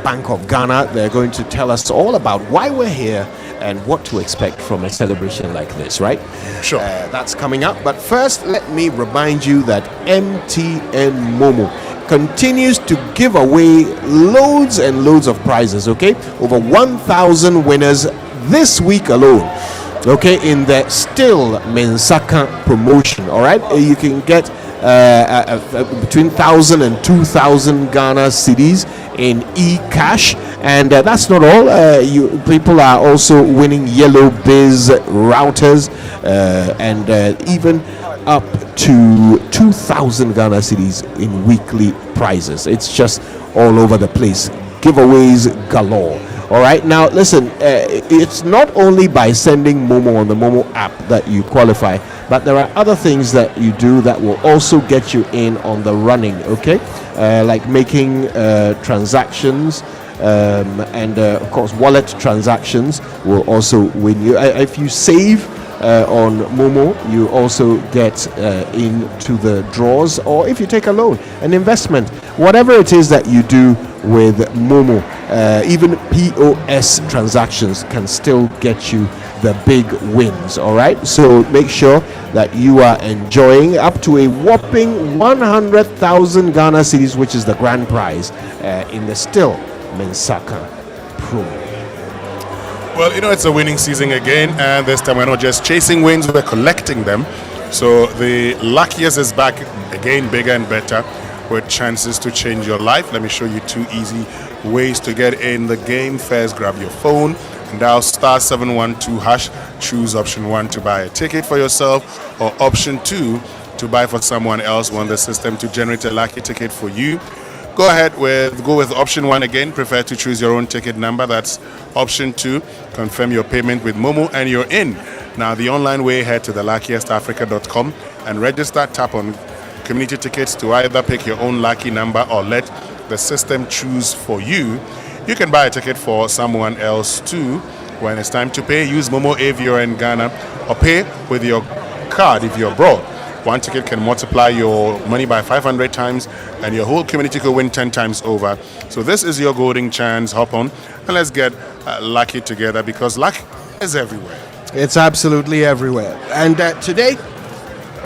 Bank of Ghana. They're going to tell us all about why we're here and what to expect from a celebration like this, right? Sure. That's coming up. But first, let me remind you that MTN Momo continues to give away loads and loads of prizes, okay? Over 1,000 winners this week alone. Okay, in the Still Mensaka promotion, all right? You can get between 1,000 and 2,000 Ghana cedis in e-cash, and that's not all. People are also winning Yellow Biz routers and even up to 2,000 Ghana cedis in weekly prizes. It's just all over the place. Giveaways galore. All right, now listen, it's not only by sending Momo on the Momo app that you qualify, but there are other things that you do that will also get you in on the running, okay? Like making transactions, and of course wallet transactions will also win you. If you save on Momo, you also get into the draws, or if you take a loan, an investment, whatever it is that you do with Momo, even POS transactions can still get you the big wins. All right, so make sure that you are enjoying up to a whopping 100,000 Ghana cedis, which is the grand prize in the Still Mensaka promo. Well, it's a winning season again, and this time we're not just chasing wins, we're collecting them. So the luckiest is back again, bigger and better, with chances to change your life. Let me show you two easy ways to get in the game. First, grab your phone and dial *712#. Choose option 1 to buy a ticket for yourself, or option 2 to buy for someone else. Want the system to generate a lucky ticket for you. Go with option 1 again. Prefer to choose your own ticket number. That's option 2. Confirm your payment with Momo and you're in. Now the online way, head to theluckiestafrica.com and register. Tap on community tickets to either pick your own lucky number or let the system choose for you. You can buy a ticket for someone else too. When it's time to pay, use Momo if you're in Ghana, or pay with your card if you're abroad. One ticket can multiply your money by 500 times, and your whole community could win 10 times over. So this is your golden chance. Hop on and let's get lucky together, because luck is everywhere. It's absolutely everywhere. And today,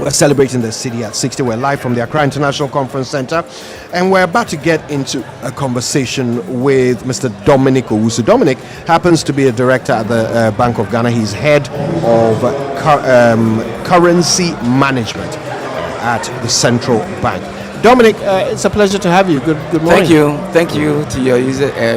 we're celebrating the city at 60. We're live from the Accra International Conference Center, and we're about to get into a conversation with Mr. Dominic Owusu. Dominic happens to be a director at the Bank of Ghana. He's head of currency management at the Central Bank. Dominic, it's a pleasure to have you. Good morning. Thank you to your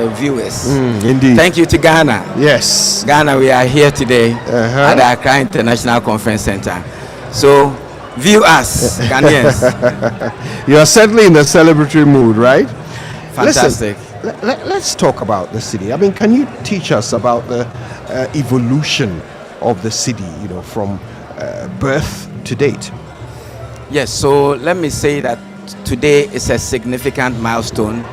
viewers. Indeed. Thank you to Ghana. Yes. Ghana, we are here today at the Accra International Conference Center. So, view us, Ghanaians. You are certainly in the celebratory mood, right? Fantastic. Listen, let's talk about the city. I mean, can you teach us about the evolution of the city, from birth to date? Yes, so let me say that today is a significant milestone.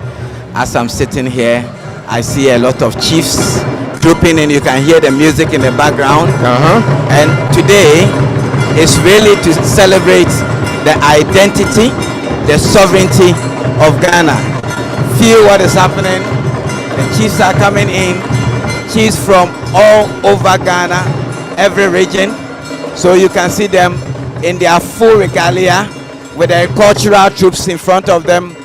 As I'm sitting here, I see a lot of chiefs trooping in. You can hear the music in the background. And today is really to celebrate the identity, the sovereignty of Ghana. Feel what is happening. The chiefs are coming in. Chiefs from all over Ghana, every region. So you can see them in their full regalia with their cultural troops in front of them.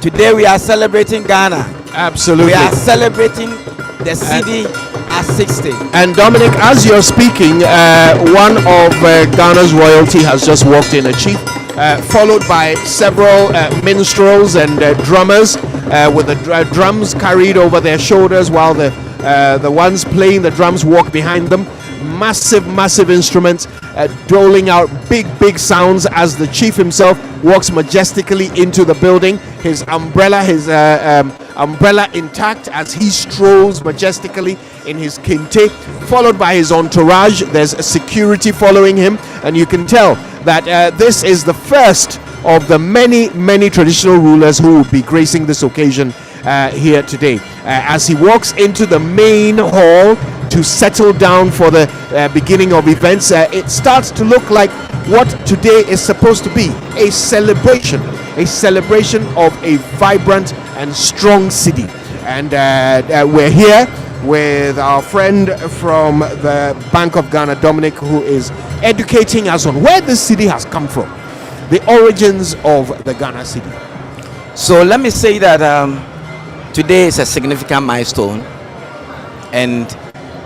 Today we are celebrating Ghana. Absolutely. We are celebrating the city at 60. And Dominic, as you're speaking, one of Ghana's royalty has just walked in, a chief, followed by several minstrels and drummers with the drums carried over their shoulders, while the ones playing the drums walk behind them. Massive instruments doling out big sounds as the chief himself walks majestically into the building, his umbrella intact as he strolls majestically in his kente, followed by his entourage. There's a security following him, and you can tell that this is the first of the many traditional rulers who will be gracing this occasion here today. As he walks into the main hall to settle down for the beginning of events, it starts to look like what today is supposed to be a celebration of a vibrant and strong city. And we're here with our friend from the Bank of Ghana, Dominic, who is educating us on where this city has come from, the origins of the Ghana city. So let me say that today is a significant milestone, and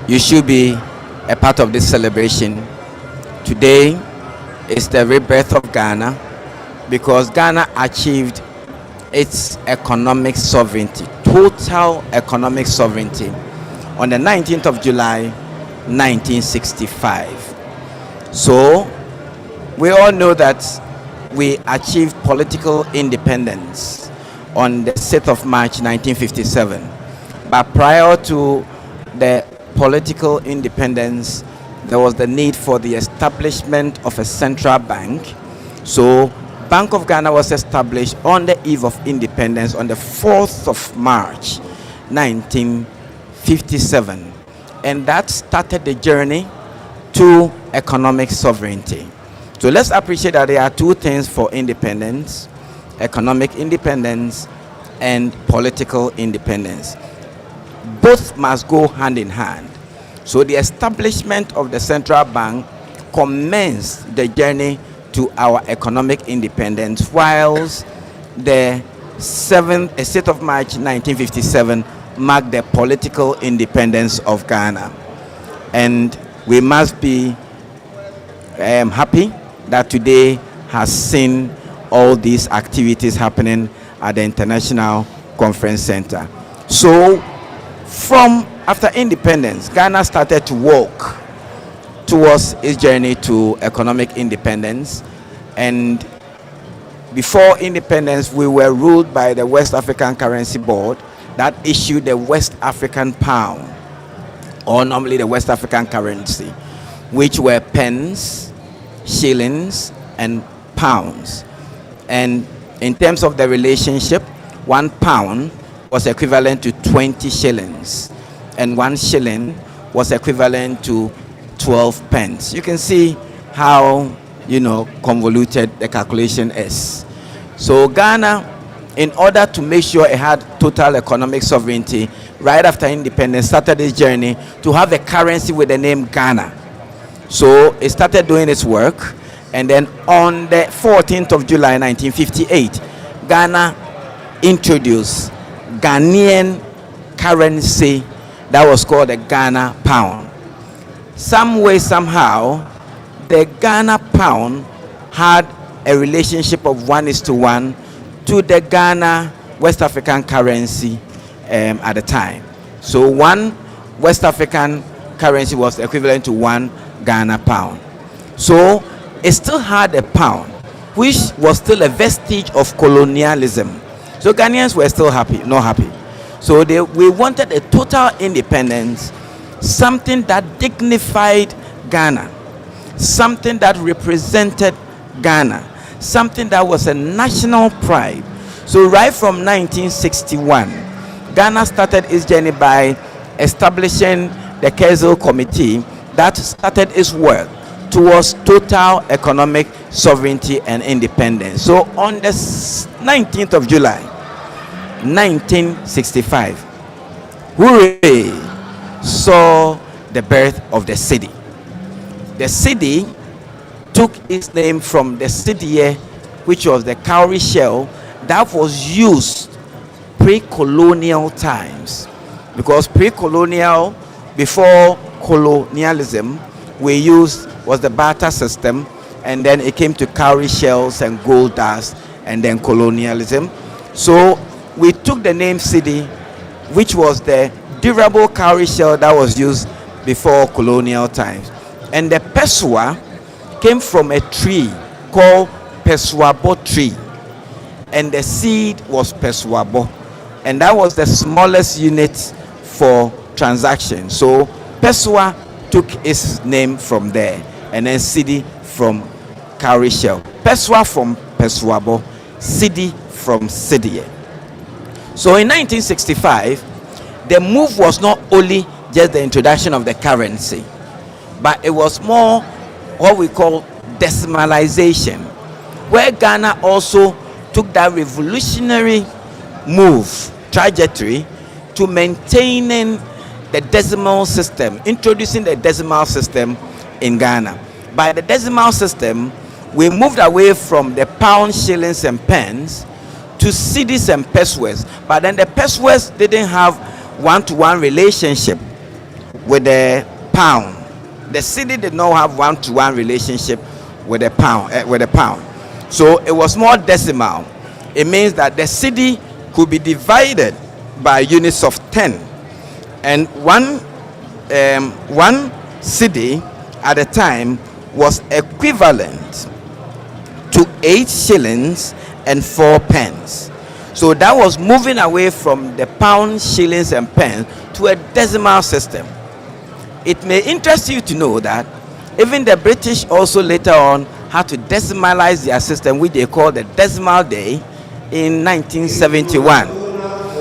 you should be a part of this celebration. Today is the rebirth of Ghana, because Ghana achieved its economic sovereignty, total economic sovereignty, on the 19th of July 1965. So we all know that we achieved political independence on the 6th of March 1957. But prior to the political independence, there was the need for the establishment of a central bank. So Bank of Ghana was established on the eve of independence on the 4th of March 1957, and that started the journey to economic sovereignty. So let's appreciate that there are two things for independence: economic independence and political independence. Both must go hand in hand. So the establishment of the central bank commenced the journey to our economic independence, whilst the 6th of March 1957 marked the political independence of Ghana. And we must be happy that today has seen all these activities happening at the International Conference Center. So from after independence, Ghana started to walk towards its journey to economic independence. And before independence, we were ruled by the West African Currency Board that issued the West African pound, or normally the West African currency, which were pence, shillings, and pounds. And in terms of the relationship, 1 pound was equivalent to 20 shillings, and 1 shilling was equivalent to 12 pence. You can see how, convoluted the calculation is. So Ghana, in order to make sure it had total economic sovereignty, right after independence, started this journey to have a currency with the name Ghana. So it started doing its work, and then on the 14th of July 1958, Ghana introduced Ghanaian currency that was called the Ghana pound. Some way, somehow, the Ghana pound had a relationship of 1:1 to the Ghana West African currency at the time. So 1 West African currency was equivalent to 1 Ghana pound. So it still had a pound, which was still a vestige of colonialism. So Ghanaians were still not happy. So we wanted a total independence, something that dignified Ghana, something that represented Ghana, something that was a national pride. So right from 1961, Ghana started its journey by establishing the Kesel Committee that started its work towards total economic sovereignty and independence. So on the 19th of July 1965, hooray, saw the birth of the city. The city took its name from the cediye, which was the cowrie shell that was used pre-colonial times. Because pre-colonial, before colonialism, was the barter system, and then it came to cowrie shells and gold dust, and then colonialism. So we took the name city, which was the durable cowrie shell that was used before colonial times. And the peswa came from a tree called peswabo tree, and the seed was peswabo, and that was the smallest unit for transaction. So peswa took its name from there, and then city from cowrie shell. Peswa from Peswabo, Cedi from Cedi. So in 1965, the move was not only just the introduction of the currency, but it was more what we call decimalization, where Ghana also took that revolutionary trajectory to maintaining the decimal system, introducing the decimal system in Ghana. By the decimal system, we moved away from the pounds, shillings, and pence to cedis and pesos. But then the pesos didn't have one-to-one relationship with the pound. The cedi did not have one-to-one relationship with the pound. So it was more decimal. It means that the cedi could be divided by units of 10, and one cedi at the time was equivalent to 8 shillings and 4 pence. So that was moving away from the pound, shillings, and pence to a decimal system. It may interest you to know that even the British also later on had to decimalize their system, which they call the decimal day, in 1971.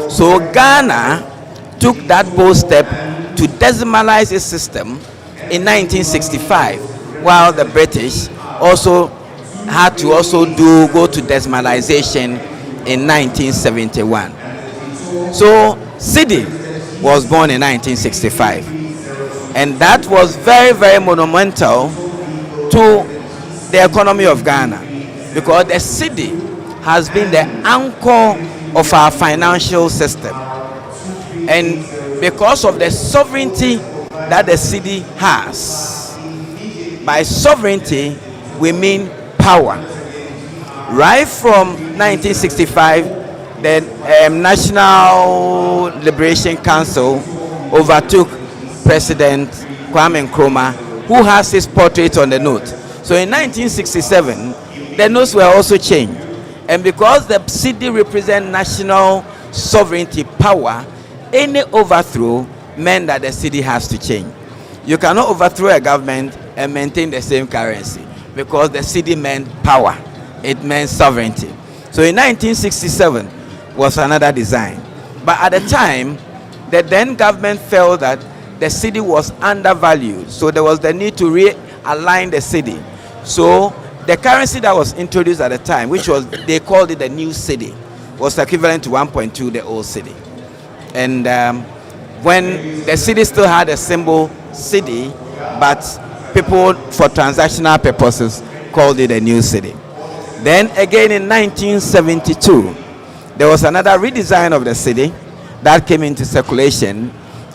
So Ghana took that bold step to decimalize its system in 1965, while the British also had to go to decimalization in 1971. So Cedi was born in 1965, and that was very, very monumental to the economy of Ghana, because the cedi has been the anchor of our financial system, and because of the sovereignty that the cedi has. By sovereignty, we mean power. Right from 1965, the National Liberation Council overtook President Kwame Nkrumah, who has his portrait on the note. So in 1967, the notes were also changed. And because the cedi represents national sovereignty power, any overthrow meant that the cedi has to change. You cannot overthrow a government and maintain the same currency, because the cedi meant power. It meant sovereignty. So in 1967 was another design. But at the time, the then government felt that the cedi was undervalued. So there was the need to realign the cedi. So the currency that was introduced at the time, which was, they called it the new cedi, was equivalent to 1.2 the old cedi. And when the cedi still had a symbol cedi, but people for transactional purposes called it a new cedi. Then again in 1972, there was another redesign of the cedi that came into circulation,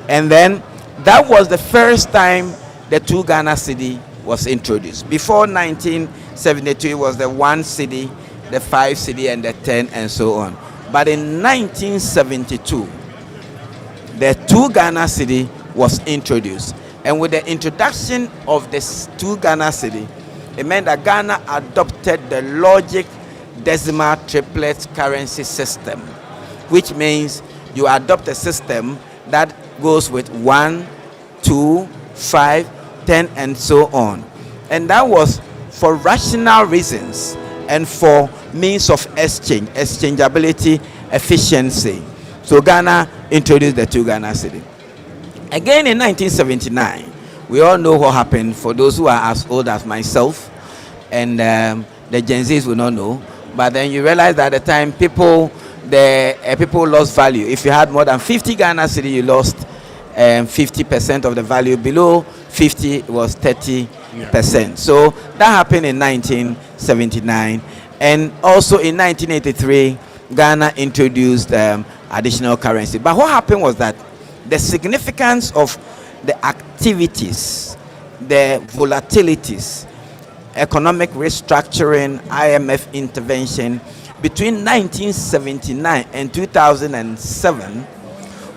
and then that was the first time the 2 Ghana cedi was introduced. Before 1972, it was the 1 cedi, the 5 cedi, and the 10, and so on. But in 1972, the 2 Ghana cedi was introduced. And with the introduction of this 2 Ghana cedi, it meant that Ghana adopted the logic decimal triplet currency system, which means you adopt a system that goes with 1, 2, 5, 10, and so on. And that was for rational reasons and for means of exchange, exchangeability, efficiency. So Ghana introduced the 2 Ghana cedi. Again in 1979, we all know what happened. For those who are as old as myself, and the Gen Zs will not know, but then you realize that at the time people lost value. If you had more than 50 Ghana cedi, you lost 50% of the value. Below 50, it was 30%. Yeah. So that happened in 1979, and also in 1983, Ghana introduced additional currency. But what happened was that the significance of the activities, the volatilities, economic restructuring, IMF intervention between 1979 and 2007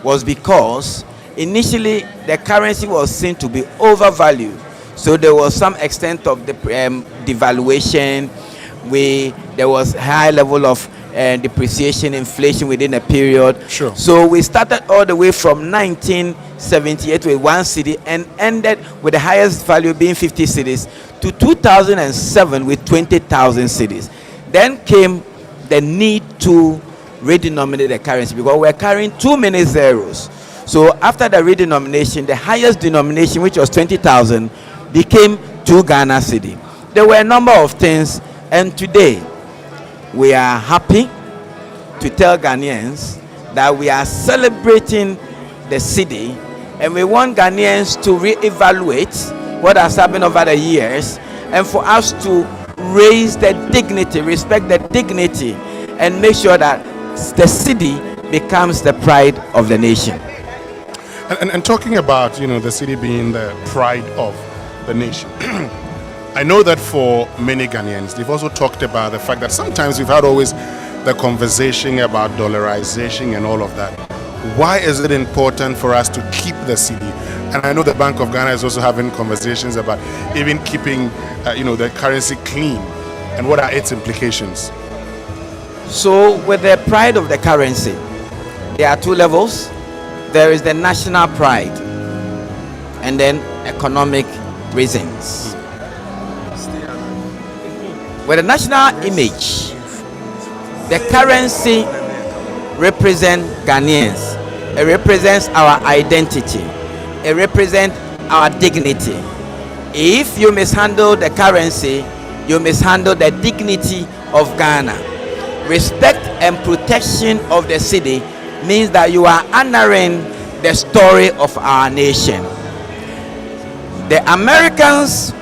was because initially the currency was seen to be overvalued. So there was some extent of the devaluation. There was high level of depreciation, inflation within a period. Sure. So we started all the way from 1978 with 1 cedi and ended with the highest value being 50 cedis to 2007 with 20,000 cedis. Then came the need to redenominate the currency because we're carrying too many zeros. So after the redenomination, the highest denomination, which was 20,000, became 2 Ghana cedi. There were a number of things, and today we are happy to tell Ghanaians that we are celebrating the cedi, and we want Ghanaians to reevaluate what has happened over the years, and for us to raise the dignity, respect the dignity, and make sure that the cedi becomes the pride of the nation. And talking about, the cedi being the pride of the nation, I know that for many Ghanaians, they've also talked about the fact that sometimes we've had always the conversation about dollarization and all of that. Why is it important for us to keep the cedi? And I know the Bank of Ghana is also having conversations about even keeping, the currency clean. And what are its implications? So with the pride of the currency, there are 2 levels. There is the national pride and then economic reasons. With the national image, the currency represents Ghanaians. It represents our identity. It represents our dignity. If you mishandle the currency, you mishandle the dignity of Ghana. Respect and protection of the cedi means that you are honoring the story of our nation. The Americans,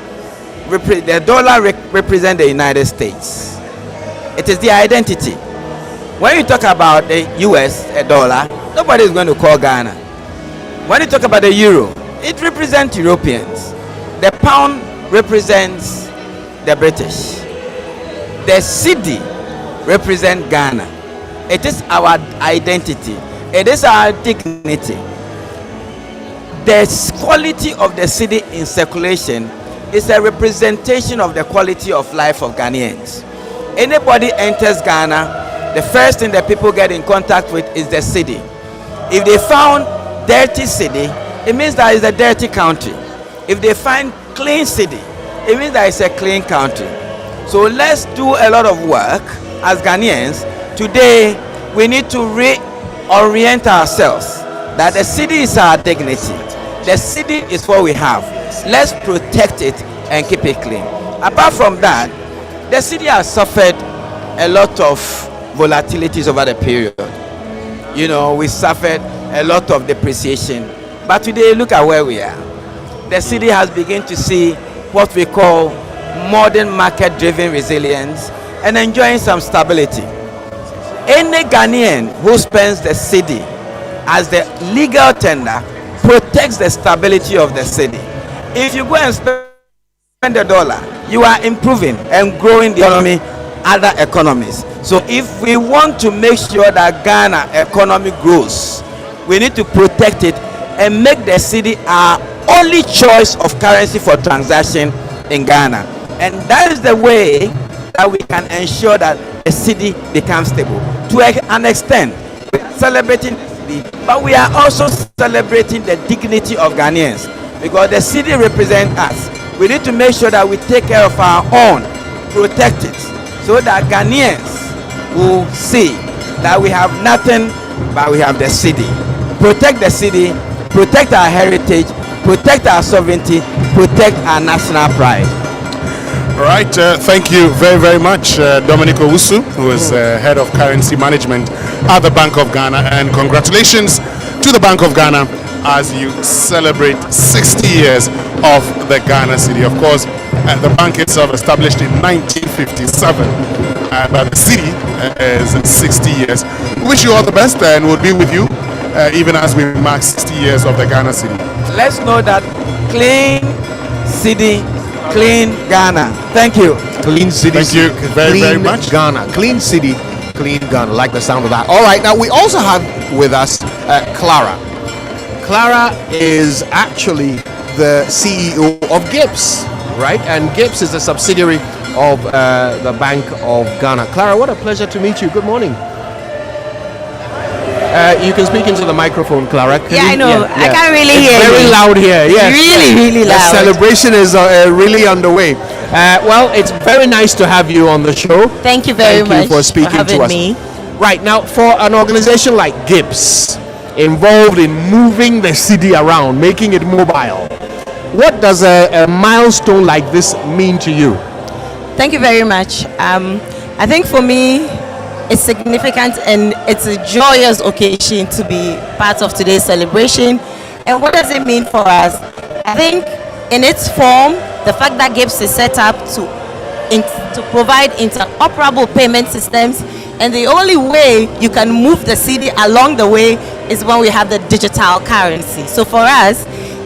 the dollar represent the United States. It is the identity. When you talk about the US, a dollar, nobody is going to call Ghana. When you talk about the euro, it represents Europeans. The pound represents the British. The cedi represents Ghana. It is our identity. It is our dignity. The quality of the cedi in circulation is a representation of the quality of life of Ghanaians. Anybody enters Ghana, the first thing that people get in contact with is the cedi. If they found dirty cedi, it means that it's a dirty country. If they find clean cedi, it means that it's a clean country. So let's do a lot of work as Ghanaians. Today, we need to reorient ourselves that the cedi is our dignity. The cedi is what we have. Let's protect it and keep it clean. Apart from that, the cedi has suffered a lot of volatilities over the period. We suffered a lot of depreciation. But today, look at where we are. The cedi has begun to see what we call modern market-driven resilience and enjoying some stability. Any Ghanaian who spends the cedi as the legal tender protects the stability of the cedi. If you go and spend the dollar, you are improving and growing the economy, other economies. So if we want to make sure that Ghana economy grows, we need to protect it and make the cedi our only choice of currency for transaction in Ghana. And that is the way that we can ensure that the cedi becomes stable. To an extent, we are celebrating the cedi, but we are also celebrating the dignity of Ghanaians, because the cedi represents us. We need to make sure that we take care of our own, protect it, so that Ghanaians will see that we have nothing but we have the cedi. Protect the cedi, protect our heritage, protect our sovereignty, protect our national pride. All right, thank you very, very much, Dominic Owusu, who is Head of Currency Management at the Bank of Ghana, and congratulations to the Bank of Ghana as you celebrate 60 years of the Ghana cedi. Of course, the bank itself established in 1957, but the cedi is 60 years. We wish you all the best, and we'll be with you even as we mark 60 years of the Ghana cedi. Let's know that clean cedi, clean Ghana. Thank you. Clean cedi. Thank you very, very much. Ghana. Clean cedi, clean Ghana. Like the sound of that. All right. Now we also have with us Clara. Clara is actually the CEO of Gibbs, right? And Gibbs is a subsidiary of the Bank of Ghana. Clara, what a pleasure to meet you. Good morning. You can speak into the microphone, Clara. I know. I can't really hear you. Very loud here. Yes. Really loud. The celebration is really underway. Well, it's very nice to have you on the show. Thank you very much. Thank you for speaking to us. Me. Right now, for an organization like GIBS, involved in moving the city around, making it mobile, what does a milestone like this mean to you? Thank you very much. I think for me, it's significant and it's a joyous occasion to be part of today's celebration. And what does it mean for us? I think in its form, the fact that GIBS is set up to provide interoperable payment systems, and the only way you can move the city along the way is when we have the digital currency. So for us,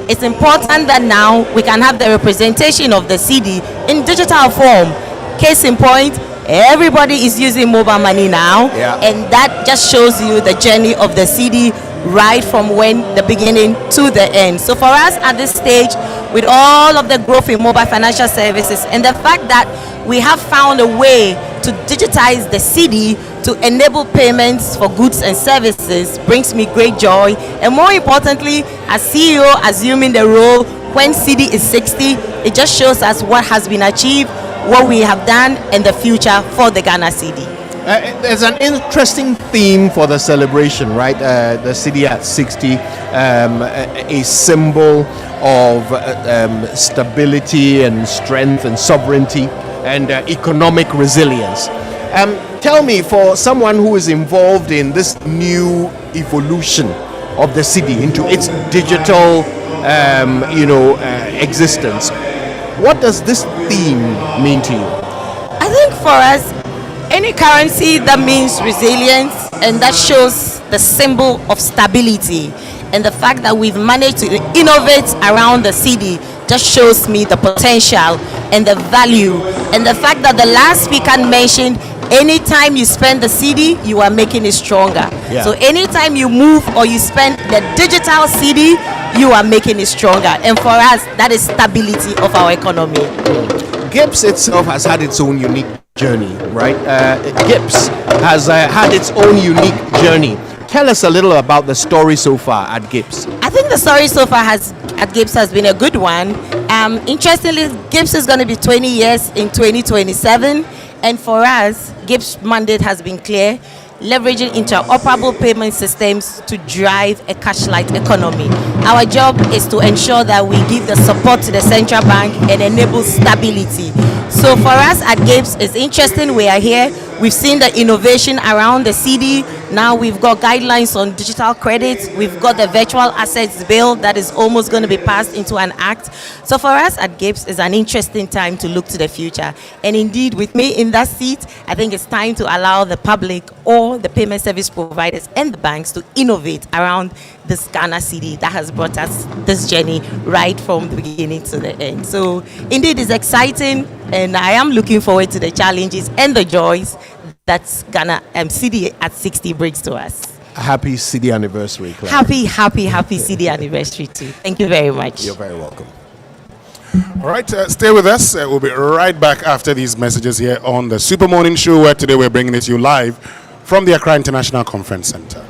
it's important that now we can have the representation of the city in digital form. Case in point, everybody is using mobile money now, and that just shows you the journey of the city right from the beginning to the end. So for us at this stage, with all of the growth in mobile financial services and the fact that we have found a way to digitize the city to enable payments for goods and services, brings me great joy. And more importantly, as CEO assuming the role when CD is 60, it just shows us what has been achieved, what we have done, and the future for the Ghana city. There's an interesting theme for the celebration, right? The city at 60, a symbol of stability and strength and sovereignty and economic resilience. Tell me, for someone who is involved in this new evolution of the city into its digital, existence, what does this theme mean to you? I think for us, any currency that means resilience and that shows the symbol of stability, and the fact that we've managed to innovate around the city just shows me the potential and the value, and the fact that the last speaker mentioned anytime you spend the city, you are making it stronger. So anytime you move or you spend the digital city, you are making it stronger, and for us that is stability of our economy. GIBS itself has had its own unique journey, right? GIBS has had its own unique journey. Tell us a little about the story so far at GIBS. I think the story so far at GIBS has been a good one. Interestingly, GIBS is going to be 20 years in 2027, and for us, GIBS' mandate has been clear: leveraging interoperable payment systems to drive a cash-light economy. Our job is to ensure that we give the support to the central bank and enable stability. So for us at GIBS, it's interesting. We are here. We've seen the innovation around the city. Now we've got guidelines on digital credit. We've got the virtual assets bill that is almost going to be passed into an act. So for us at GIBS, it's an interesting time to look to the future. And indeed, with me in that seat, I think it's time to allow the public or the payment service providers and the banks to innovate around this Ghana city that has brought us this journey right from the beginning to the end. So indeed, it's exciting, and I am looking forward to the challenges and the joys that Ghana city at 60 brings to us. Happy city anniversary, Clara. Happy city anniversary too. Thank you very much. You're very welcome. All right, stay with us. We'll be right back after these messages here on the Super Morning Show, where today we're bringing it to you live from the Accra International Conference Center.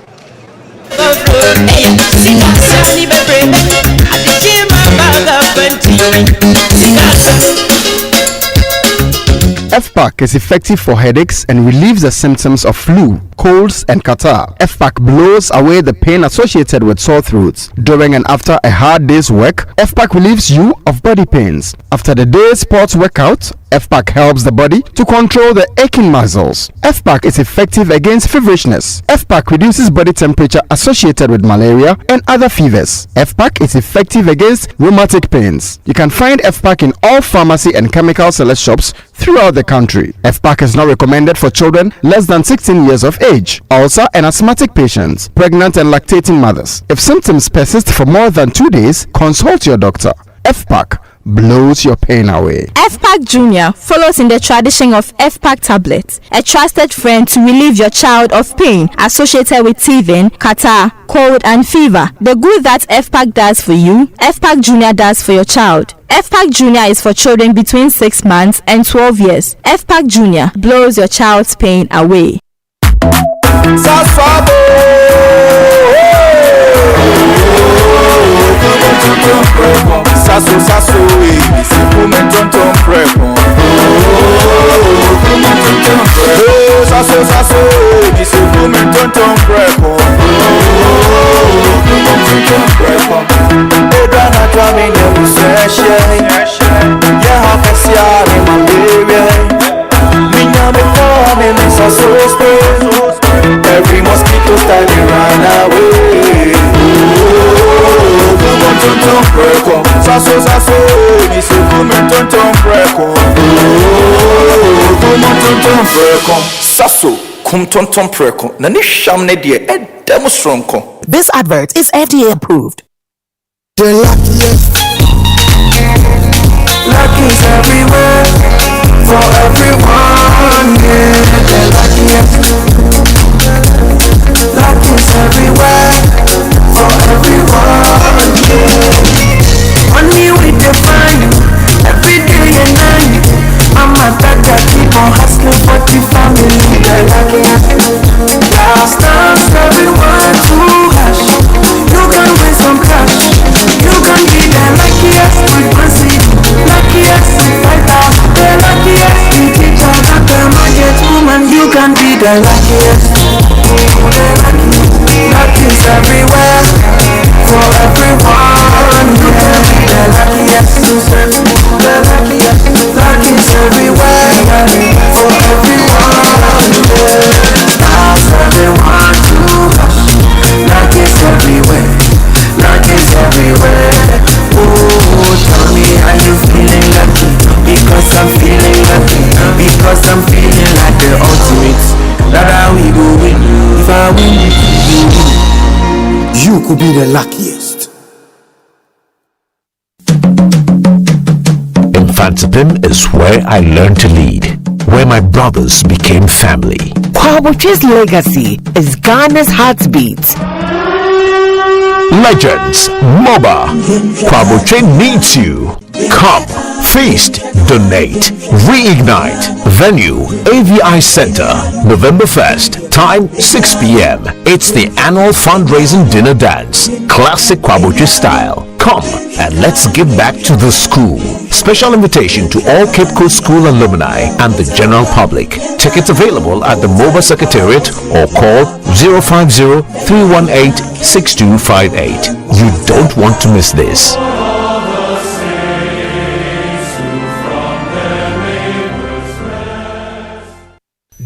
FPAC is effective for headaches and relieves the symptoms of flu, colds, and catarrh. FPAC blows away the pain associated with sore throats. During and after a hard day's work, FPAC relieves you of body pains. After the day's sports workout, FPAC helps the body to control the aching muscles. FPAC is effective against feverishness. FPAC reduces body temperature associated with malaria and other fevers. FPAC is effective against rheumatic pains. You can find FPAC in all pharmacy and chemical select shops throughout the country. FPAC is not recommended for children less than 16 years of age, ulcer and asthmatic patients, pregnant and lactating mothers. If symptoms persist for more than 2 days, consult your doctor. FPAC blows your pain away. FPAC Junior follows in the tradition of FPAC tablets, a trusted friend to relieve your child of pain associated with teething, catarrh, cold and fever. The good that FPAC does for you, FPAC Junior does for your child. FPAC Junior is for children between 6 months and 12 years. FPAC Junior blows your child's pain away. Sasso, every mosquito starting run away. Sasso, kum ton ton preko, nani sham ne die demonstronko. This advert is FDA approved. The luckiest, lucky's everywhere, for everyone, yeah. The luckiest, lucky's everywhere, for everyone, yeah. Money we define, every day and night. Mama, Tata, keep on hustling for the family. The luckiest, last dance, everyone to hash. You can win some cash. You can be the luckiest with Mercy, luckiest with 5,000. The luckiest with teacher, Dr. Market woman. You can be the luckiest. The luckiest everywhere, for everyone. You can be the luckiest. The luckiest everywhere, for everyone. Stars everyone to rush. Luckiest everywhere. Lucky's everywhere. Oh, tell me, are you feeling lucky? Because I'm feeling lucky. Because I'm feeling like the ultimate. That we go win. If I win, you could be the luckiest. Infantipim is where I learned to lead, where my brothers became family. Kwaboche's legacy is Ghana's heartbeat. Legends, MOBA, Kwaboche needs you. Come, feast, donate, reignite. Venue, AVI Center, November 1st, time 6 p.m. It's the annual fundraising dinner dance, classic Kwaboche style. Come and let's give back to the school. Special invitation to all Cape Coast School alumni and the general public. Tickets available at the MOBA Secretariat or call 050-318-6258. You don't want to miss this.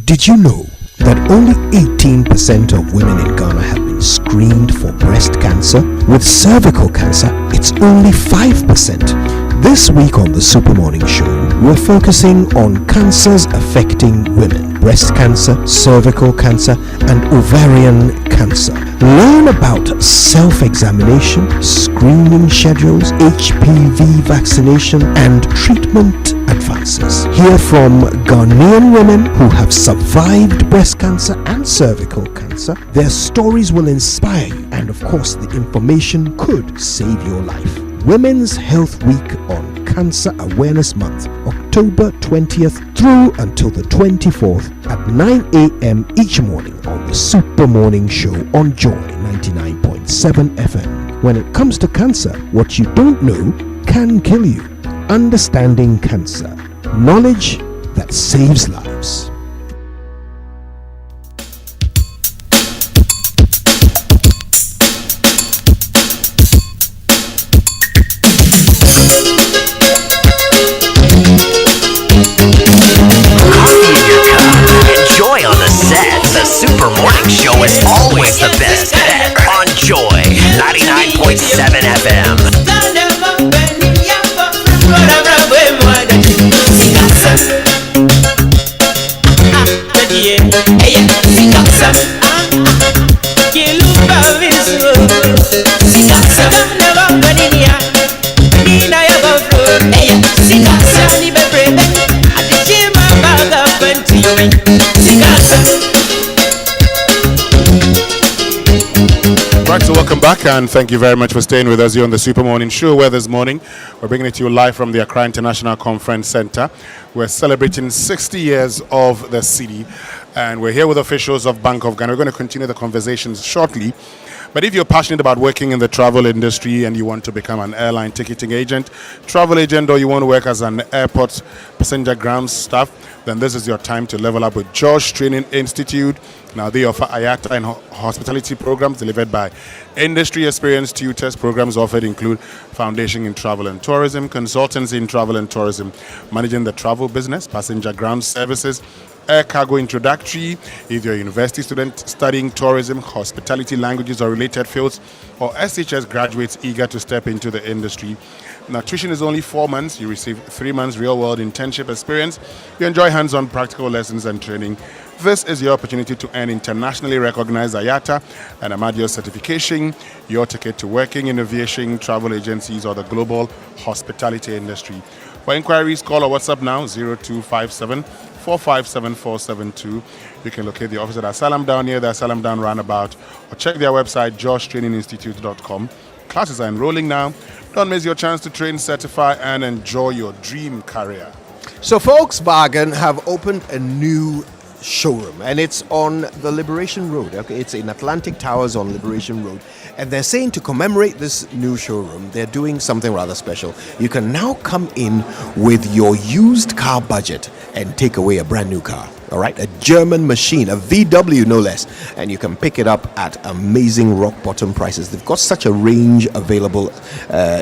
Did you know that only 18% of women in Ghana have been screened for breast cancer? With cervical cancer, it's only 5%. This week on the Super Morning Show, we're focusing on cancers affecting women: breast cancer, cervical cancer, and ovarian cancer. Learn about self-examination, screening schedules, HPV vaccination, and treatment advances. Hear from Ghanaian women who have survived breast cancer and cervical cancer. Their stories will inspire you, and of course, the information could save your life. Women's Health Week on Cancer Awareness Month, October 20th through until the 24th at 9 a.m. each morning on the Super Morning Show on Joy 99.7 FM. When it comes to cancer, what you don't know can kill you. Understanding cancer. Knowledge that saves lives. The Super Morning Show is always the best on Joy 99.7 FM. Right, so welcome back and thank you very much for staying with us here on the Super Morning Show, where this morning we're bringing it to you live from the Accra International Conference Center. We're celebrating 60 years of the city and we're here with officials of Bank of Ghana. We're going to continue the conversations shortly. But if you're passionate about working in the travel industry and you want to become an airline ticketing agent, travel agent, or you want to work as an airport passenger grounds staff, then this is your time to level up with George Training Institute. Now they offer IATA and hospitality programs delivered by industry experienced tutors. Programs offered include foundation in travel and tourism, consultancy in travel and tourism, managing the travel business, passenger ground services, air cargo introductory. If you're a university student studying tourism, hospitality, languages or related fields, or SHS graduates eager to step into the industry. Now, tuition is only 4 months. You receive 3 months real-world internship experience. You enjoy hands-on practical lessons and training. This is your opportunity to earn internationally recognized IATA and Amadio certification, your ticket to working in aviation, travel agencies, or the global hospitality industry. For inquiries, call or WhatsApp now, 0257 457 You can locate the office at Asylum Down near the Asylum Down roundabout or check their website, joshtraininginstitute.com. Classes are enrolling now. Don't miss your chance to train, certify, and enjoy your dream career. So Volkswagen have opened a new showroom and it's on the Liberation Road. Okay, it's in Atlantic Towers on Liberation Road. And they're saying to commemorate this new showroom, they're doing something rather special. You can now come in with your used car budget and take away a brand new car. All right, a German machine, a VW no less, and you can pick it up at amazing rock bottom prices. They've got such a range available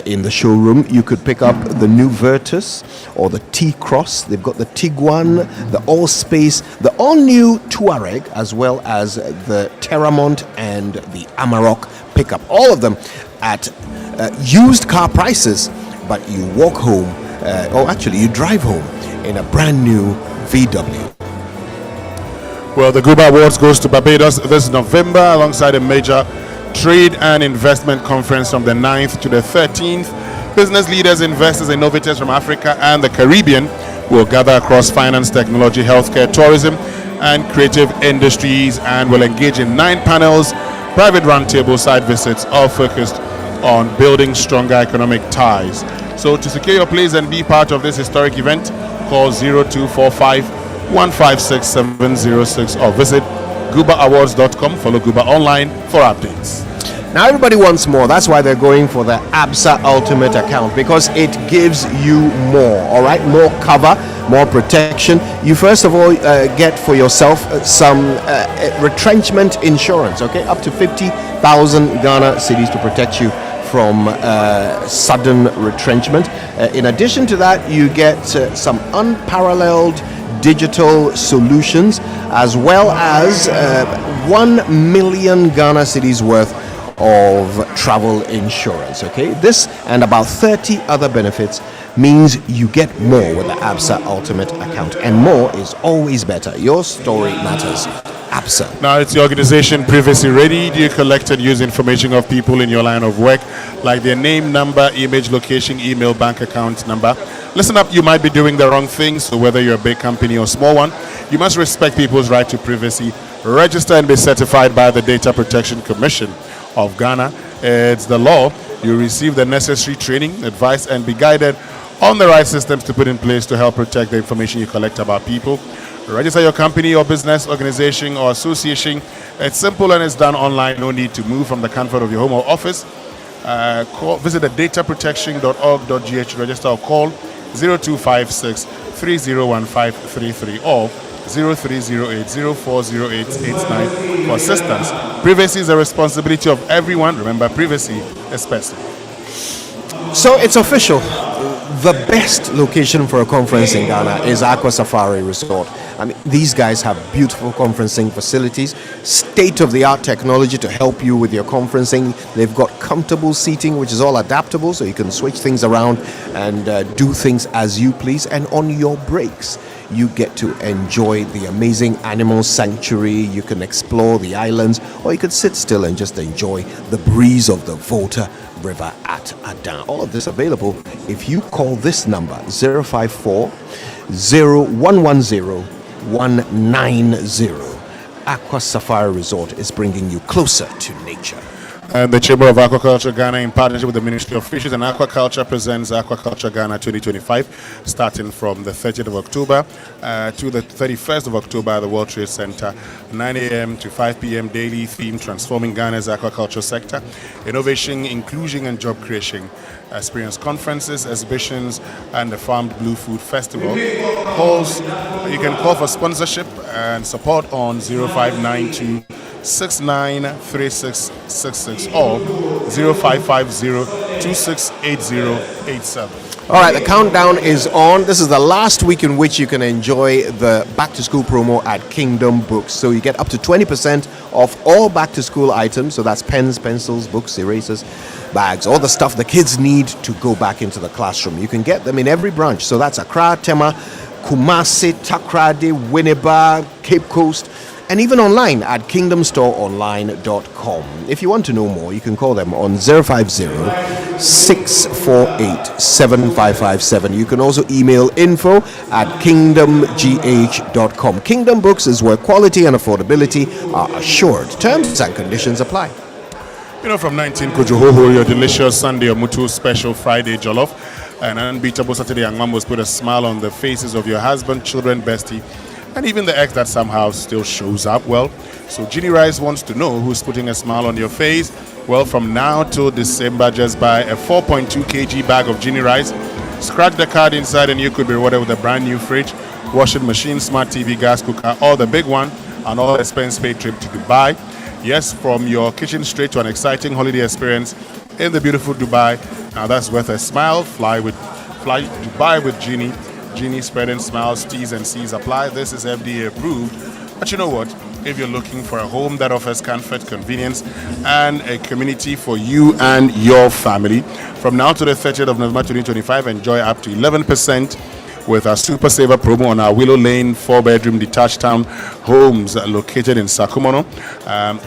in the showroom. You could pick up the new Virtus or the T-Cross. They've got the Tiguan, the Allspace, the all-new Touareg, as well as the Terramont and the Amarok pickup. All of them at used car prices, but you walk home, or actually you drive home in a brand new VW. Well, the Guba Awards goes to Barbados this November alongside a major trade and investment conference from the 9th to the 13th. Business leaders, investors, innovators from Africa and the Caribbean will gather across finance, technology, healthcare, tourism, and creative industries and will engage in 9 panels, private roundtable site visits, all focused on building stronger economic ties. So to secure your place and be part of this historic event, call 0245 156 706 or visit GubaAwards.com. Follow Guba online for updates. Now everybody wants more. That's why they're going for the ABSA Ultimate account, because it gives you more. All right, more cover, more protection. You first of all get for yourself some retrenchment insurance. Okay, up to 50,000 Ghana cedis to protect you from sudden retrenchment. In addition to that, you get some unparalleled digital solutions, as well as 1 million Ghana cedis worth of travel insurance. Okay, this and about 30 other benefits means you get more with the ABSA Ultimate account, and more is always better. Your story matters. ABSA. Now, it's the organization Privacy Ready. Do you collect and use information of people in your line of work, like their name, number, image, location, email, bank account number? Listen up, you might be doing the wrong thing, so whether you're a big company or small one, you must respect people's right to privacy. Register and be certified by the Data Protection Commission of Ghana. It's the law. You receive the necessary training, advice, and be guided on the right systems to put in place to help protect the information you collect about people. Register your company or business, organization or association. It's simple and it's done online. No need to move from the comfort of your home or office. Visit the dataprotection.org.gh to register or call 0256 301533 or 0308 040889 for assistance. Privacy is a responsibility of everyone. Remember, privacy is personal. So it's official. The best location for a conference in Ghana is Aqua Safari Resort. I mean, these guys have beautiful conferencing facilities, state-of-the-art technology to help you with your conferencing. They've got comfortable seating, which is all adaptable, so you can switch things around and do things as you please. And on your breaks, you get to enjoy the amazing animal sanctuary. You can explore the islands, or you could sit still and just enjoy the breeze of the Volta River at Adan. All of this available if you call this number 054 0110 190. Aqua Safari Resort is bringing you closer to nature. And the Chamber of Aquaculture Ghana, in partnership with the Ministry of Fisheries and Aquaculture, presents Aquaculture Ghana 2025, starting from the 30th of October to the 31st of October at the World Trade Center, 9 a.m. to 5 p.m. daily theme, transforming Ghana's aquaculture sector, innovation, inclusion, and job creation. Experience conferences, exhibitions, and the Farmed Blue Food Festival. You can call for sponsorship and support on 0592 693666 or 0550-268087. All right, the countdown is on. This is the last week in which you can enjoy the back to school promo at Kingdom Books. So you get up to 20% off all back to school items. So that's pens, pencils, books, erasers, bags, all the stuff the kids need to go back into the classroom. You can get them in every branch. So that's Accra, Tema, Kumasi, Takrady, Winneba, Cape Coast, and even online at kingdomstoreonline.com. If you want to know more, you can call them on 050-648-7557. You can also email info@kingdomgh.com. Kingdom Books is where quality and affordability are assured. Terms and conditions apply. You know, from 19 Kojohoho, your delicious Sunday or Mutu special Friday jollof, and unbeatable Saturday young mamos put a smile on the faces of your husband, children, bestie, and even the ex that somehow still shows up. Well, so Ginny Rice wants to know who's putting a smile on your face. Well, from now till December, just buy a 4.2 kg bag of Ginny Rice, scratch the card inside, and you could be rewarded with a brand new fridge, washing machine, smart TV, gas cooker, or the big one, and all expense paid trip to Dubai. Yes, from your kitchen straight to an exciting holiday experience in the beautiful Dubai. Now that's worth a smile. Fly Dubai with Ginny. Ginny spreading smiles, T's and C's apply. This is FDA approved. But you know what? If you're looking for a home that offers comfort, convenience, and a community for you and your family, from now to the 30th of November 2025, enjoy up to 11% with our Super Saver promo on our Willow Lane 4-bedroom detached town homes located in Sakumono.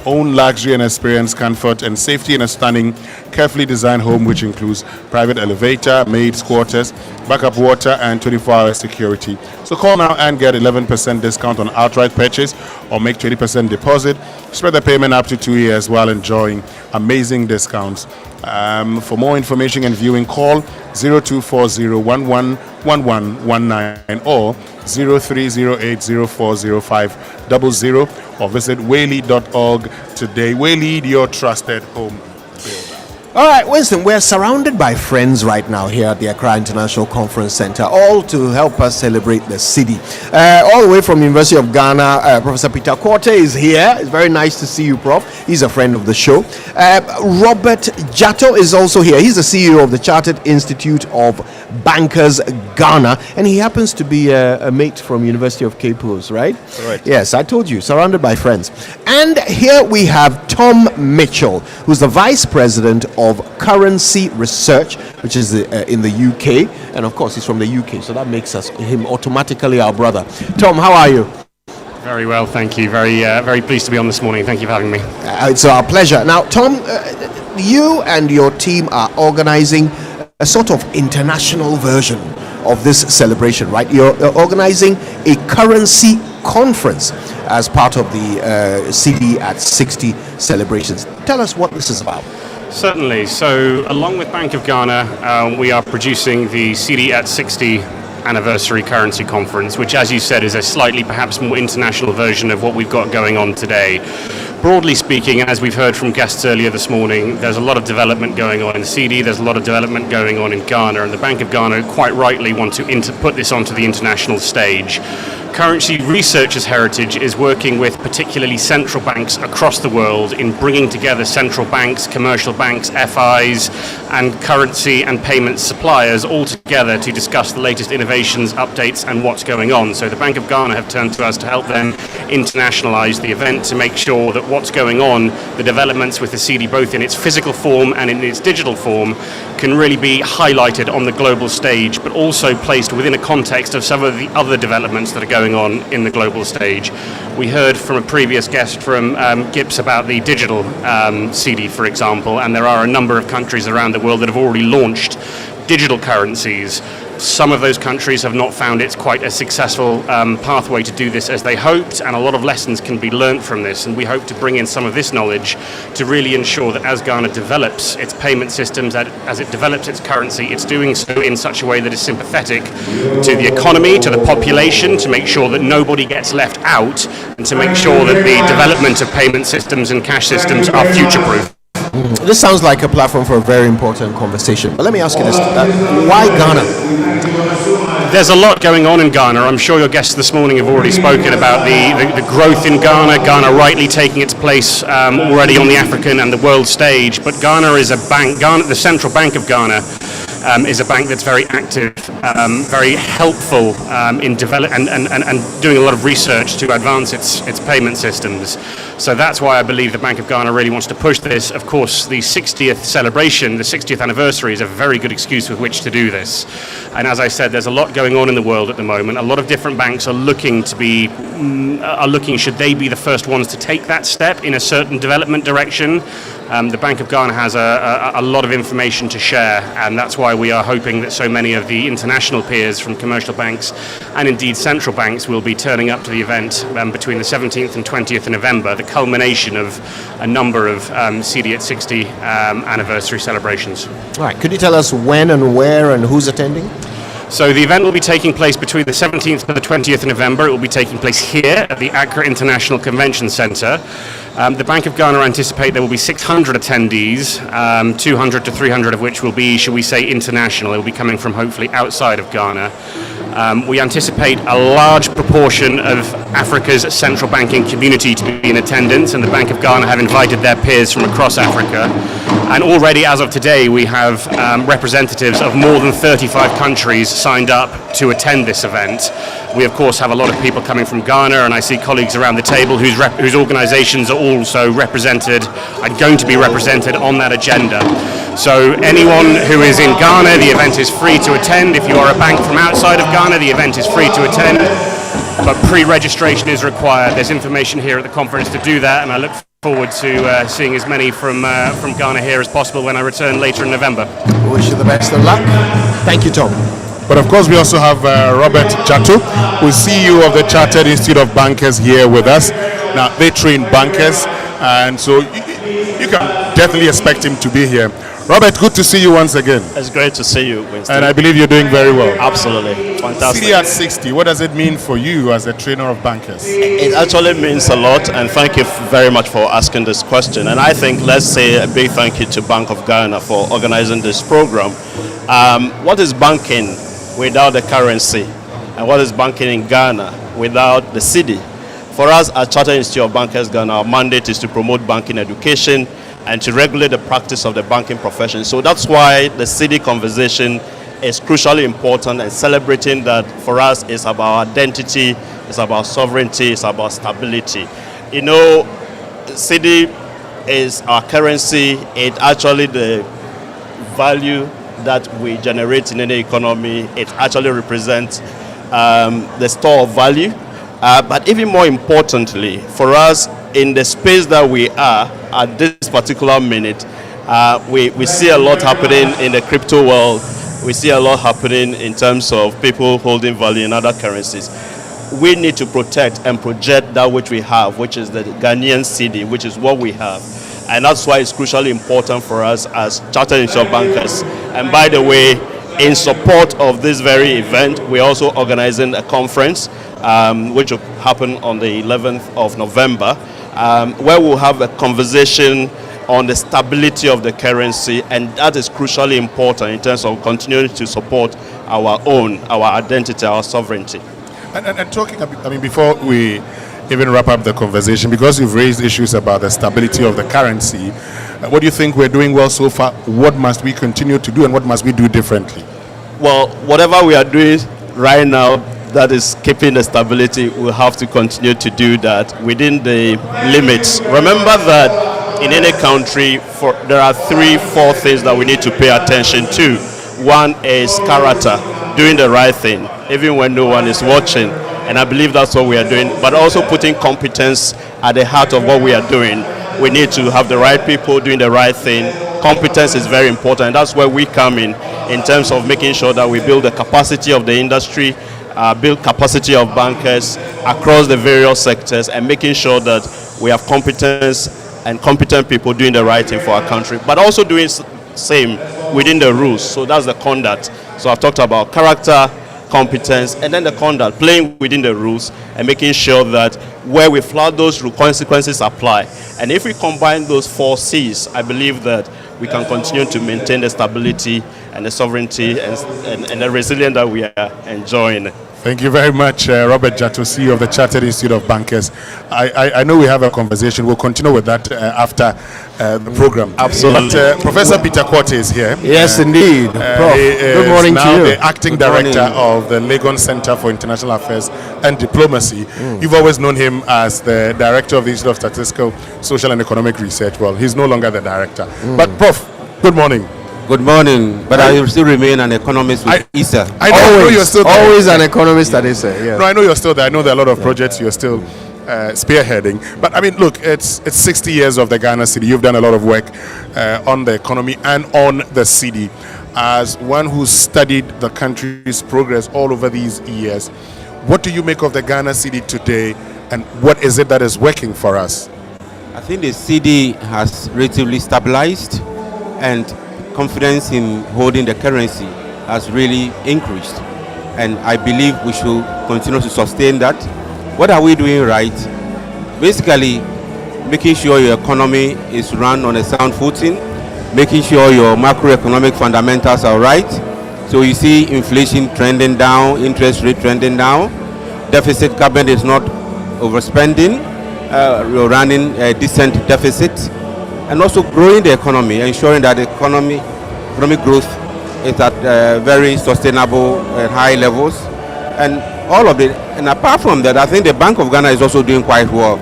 Own luxury and experience, comfort and safety in a stunning, carefully designed home which includes private elevator, maids quarters, backup water, and 24-hour security. So call now and get 11% discount on outright purchase or make 20% deposit. Spread the payment up to 2 years while enjoying amazing discounts. For more information and viewing, call 0240-111119 or 0308040500 or visit waylead.org today. Waylead, your trusted home builder. All right, Winston, we're surrounded by friends right now here at the Accra International Conference Center, all to help us celebrate the city. All the way from University of Ghana, Professor Peter Korte is here. It's very nice to see you, Prof. He's a friend of the show. Robert Jatto is also here. He's the CEO of the Chartered Institute of Bankers Ghana, and he happens to be a mate from University of Cape Coast, right? Correct. Yes, I told you, surrounded by friends. And here we have Tom Mitchell, who's the Vice President of Currency Research, which is in the UK, and of course he's from the UK, so that makes him automatically our brother. Tom, how are you? Very well, thank you. Very pleased to be on this morning. Thank you for having me. It's our pleasure. Now, Tom, you and your team are organizing a sort of international version of this celebration, right? You're organizing a currency conference as part of the CD at 60 celebrations. Tell us what this is about. Certainly. So, along with Bank of Ghana, we are producing the CD at 60 anniversary currency conference, which, as you said, is a slightly perhaps more international version of what we've got going on today. Broadly speaking, as we've heard from guests earlier this morning, there's a lot of development going on in the CD, there's a lot of development going on in Ghana, and the Bank of Ghana quite rightly want to put this onto the international stage. Currency Researchers Heritage is working with particularly central banks across the world in bringing together central banks, commercial banks, FIs, and currency and payment suppliers all together to discuss the latest innovations, updates, and what's going on. So the Bank of Ghana have turned to us to help them internationalize the event, to make sure that what's going on, the developments with the CD, both in its physical form and in its digital form, can really be highlighted on the global stage, but also placed within a context of some of the other developments that are going on in the global stage. We heard from a previous guest from GIPS about the digital CD, for example, and there are a number of countries around the world that have already launched digital currencies Some of those countries have not found it quite a successful pathway to do this as they hoped, and a lot of lessons can be learnt from this, and we hope to bring in some of this knowledge to really ensure that as Ghana develops its payment systems, as it develops its currency, it's doing so in such a way that is sympathetic to the economy, to the population, to make sure that nobody gets left out, and to make sure that the development of payment systems and cash systems are future-proof. This sounds like a platform for a very important conversation. But let me ask you this. Why Ghana? There's a lot going on in Ghana. I'm sure your guests this morning have already spoken about the growth in Ghana, Ghana rightly taking its place already on the African and the world stage. But Ghana is a bank, the Central Bank of Ghana is a bank that's very active, very helpful in developing and doing a lot of research to advance its payment systems. So that's why I believe the Bank of Ghana really wants to push this. Of course, the 60th celebration, the 60th anniversary is a very good excuse with which to do this. And as I said, there's a lot going on in the world at the moment. A lot of different banks are looking, should they be the first ones to take that step in a certain development direction? The Bank of Ghana has a lot of information to share, and that's why we are hoping that so many of the international peers from commercial banks and indeed central banks will be turning up to the event between the 17th and 20th of November, the culmination of a number of CD at 60 anniversary celebrations. All right, could you tell us when and where and who's attending? So the event will be taking place between the 17th and the 20th of November. It will be taking place here at the Accra International Convention Centre. The Bank of Ghana anticipate there will be 600 attendees, 200 to 300 of which will be, shall we say, international. They will be coming from hopefully outside of Ghana. We anticipate a large proportion of Africa's central banking community to be in attendance, and the Bank of Ghana have invited their peers from across Africa. And already, as of today, we have representatives of more than 35 countries signed up to attend this event. We, of course, have a lot of people coming from Ghana, and I see colleagues around the table whose organizations are also represented, are going to be represented on that agenda. So anyone who is in Ghana, the event is free to attend. If you are a bank from outside of Ghana, the event is free to attend, but pre-registration is required. There's information here at the conference to do that, and I look forward to seeing as many from Ghana here as possible when I return later in November. We wish you the best of luck. Thank you, Tom. But of course, we also have Robert Chato, who's CEO of the Chartered Institute of Bankers, here with us. Now, they train bankers, and so you can definitely expect him to be here. Robert, good to see you once again. It's great to see you, Winston. And I believe you're doing very well. Absolutely. Fantastic. CD at 60, what does it mean for you as a trainer of bankers? It actually means a lot, and thank you very much for asking this question. And I think let's say a big thank you to Bank of Ghana for organizing this program. What is banking without the currency? And what is banking in Ghana without the city? For us at Chartered Institute of Bankers Ghana, our mandate is to promote banking education and to regulate the practice of the banking profession. So that's why the city conversation is crucially important, and celebrating that for us is about identity, it's about sovereignty, it's about stability. You know, city is our currency. It actually the value that we generate in any economy. It actually represents the store of value. But even more importantly, for us in the space that we are at this particular minute, we see a lot happening in the crypto world. We see a lot happening in terms of people holding value in other currencies. We need to protect and project that which we have, which is the Ghanaian cedi, which is what we have. And that's why it's crucially important for us as Chartered Institute of Bankers. And by the way, in support of this very event, we're also organizing a conference which will happen on the 11th of November, where we'll have a conversation on the stability of the currency, and that is crucially important in terms of continuing to support our identity, our sovereignty. And talking, I mean, before we even wrap up the conversation, because you've raised issues about the stability of the currency, what do you think we're doing well so far? What must we continue to do, and what must we do differently? Well, whatever we are doing right now that is keeping the stability, we'll have to continue to do that within the limits. Remember that in any country, there are 3-4 things that we need to pay attention to. One is character, doing the right thing, even when no one is watching. And I believe that's what we are doing, but also putting competence at the heart of what we are doing. We need to have the right people doing the right thing, competence is very important, and that's where we come in terms of making sure that we build the capacity of the industry, build capacity of bankers across the various sectors, and making sure that we have competence and competent people doing the right thing for our country, but also doing same within the rules. So that's the conduct. So I've talked about character, competence, and then the conduct, playing within the rules and making sure that where we flout those rules, consequences apply. And if we combine those 4 C's, I believe that we can continue to maintain the stability and the sovereignty and the resilience that we are enjoying. Thank you very much, Robert Jatto, CEO of the Chartered Institute of Bankers. I know we have a conversation. We'll continue with that after the program. Absolutely. But, Professor Peter Quartey is here. Yes, indeed. Prof, good morning now to you. The acting director of the Legon Center for International Affairs and Diplomacy. You've always known him as the director of the Institute of Statistical, Social and Economic Research. Well, he's no longer the director. But, Prof, good morning. Good morning, but I will still remain an economist with ISA. I know you're still there. Always an economist at ISA, yeah. No, I know you're still there. I know there are a lot of projects you're still spearheading. But I mean, look, it's 60 years of the Ghana city. You've done a lot of work on the economy and on the city. As one who's studied the country's progress all over these years, what do you make of the Ghana city today, and what is it that is working for us? I think the city has relatively stabilized, and confidence in holding the currency has really increased, and I believe we should continue to sustain that. What are we doing right? Basically, making sure your economy is run on a sound footing, making sure your macroeconomic fundamentals are right. So you see inflation trending down, interest rate trending down, deficit cabinet is not overspending, we're running a decent deficit, and also growing the economy, ensuring that the economic growth is at very sustainable and high levels, and all of it. And apart from that, I think the Bank of Ghana is also doing quite well.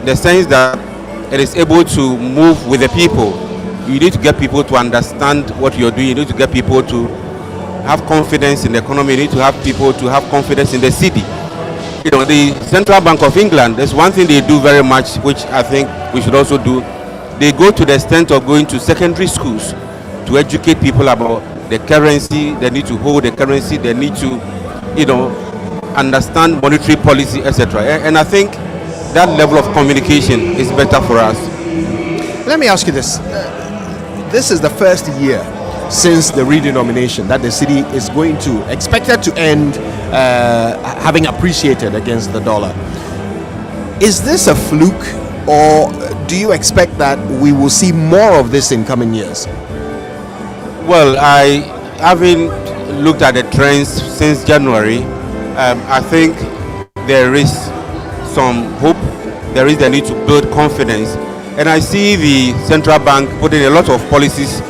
The sense that it is able to move with the people. You need to get people to understand what you're doing. You need to get people to have confidence in the economy. You need to have people to have confidence in the city. You know, the Central Bank of England, there's one thing they do very much, which I think we should also do. They go to the extent of going to secondary schools to educate people about the currency. They need to hold the currency. They need to, understand monetary policy, etc. And I think that level of communication is better for us. Let me ask you this. This is the first year since the redenomination that the city is expected to end having appreciated against the dollar. Is this a fluke, or do you expect that we will see more of this in coming years? Well, I haven't looked at the trends since January. I think there is some hope. There is the need to build confidence. And I see the central bank putting a lot of policies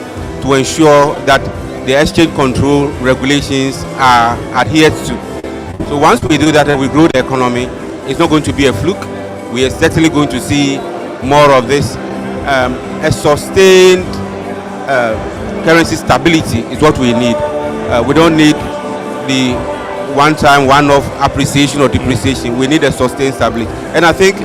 to ensure that the exchange control regulations are adhered to. So once we do that and we grow the economy, it's not going to be a fluke. We are certainly going to see more of this. A sustained currency stability is what we need. We don't need the one-time, one-off appreciation or depreciation. We need a sustained stability. And I think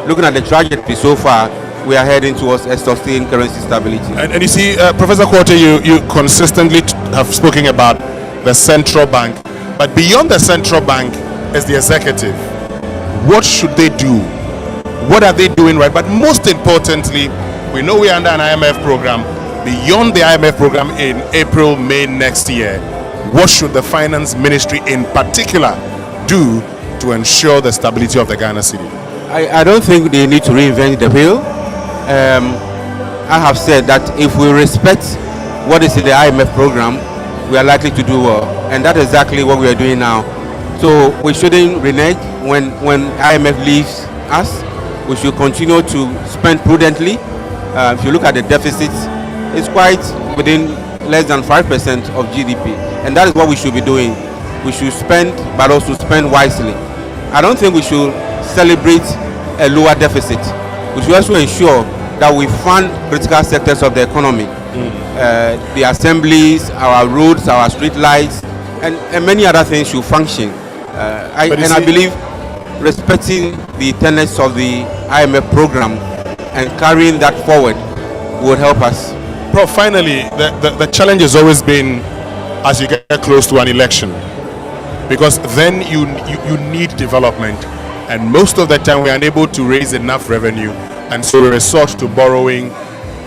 looking at the trajectory so far, we are heading towards a sustained currency stability. And you see, Professor Quartey, you consistently have spoken about the central bank. But beyond the central bank is the executive. What should they do? What are they doing right? But most importantly, we know we are under an IMF program. Beyond the IMF program in April, May next year, what should the finance ministry in particular do to ensure the stability of the Ghana city? I don't think they need to reinvent the wheel. I have said that if we respect what is in the IMF program, we are likely to do well, and that's exactly what we are doing now. So we shouldn't renege when IMF leaves us. We should continue to spend prudently. If you look at the deficit, it's quite within less than 5% of GDP, and that is what we should be doing. We should spend, but also spend wisely. I don't think we should celebrate a lower deficit. We should also ensure that we fund critical sectors of the economy, the assemblies, our roads, our street lights, and many other things should function. I believe respecting the tenets of the IMF program and carrying that forward would help us. Prof, finally, the challenge has always been as you get close to an election, because then you need development, and most of the time we are unable to raise enough revenue, and so we resort to borrowing,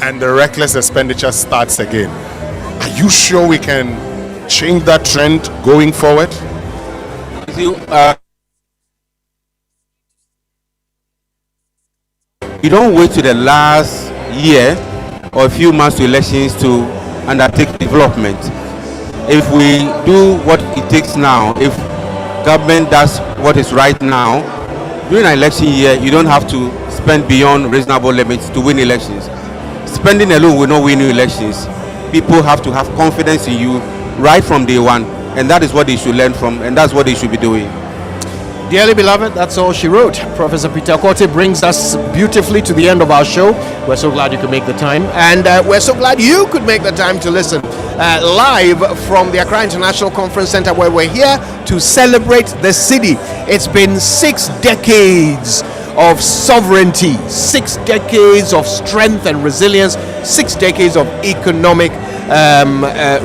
and the reckless expenditure starts again. Are you sure we can change that trend going forward? You don't wait to the last year or a few months to elections to undertake development. If we do what it takes now, if government does what is right now, during an election year, you don't have to spend beyond reasonable limits to win elections. Spending alone will not win you elections. People have to have confidence in you right from day one, and that is what they should learn from, and that's what they should be doing. Dearly beloved, that's all she wrote. Professor Peter Korte brings us beautifully to the end of our show. We're so glad you could make the time, and we're so glad you could make the time to listen live from the Accra International Conference Center, where we're here to celebrate the city. It's been 6 decades of sovereignty, 6 decades of strength and resilience, 6 decades of economic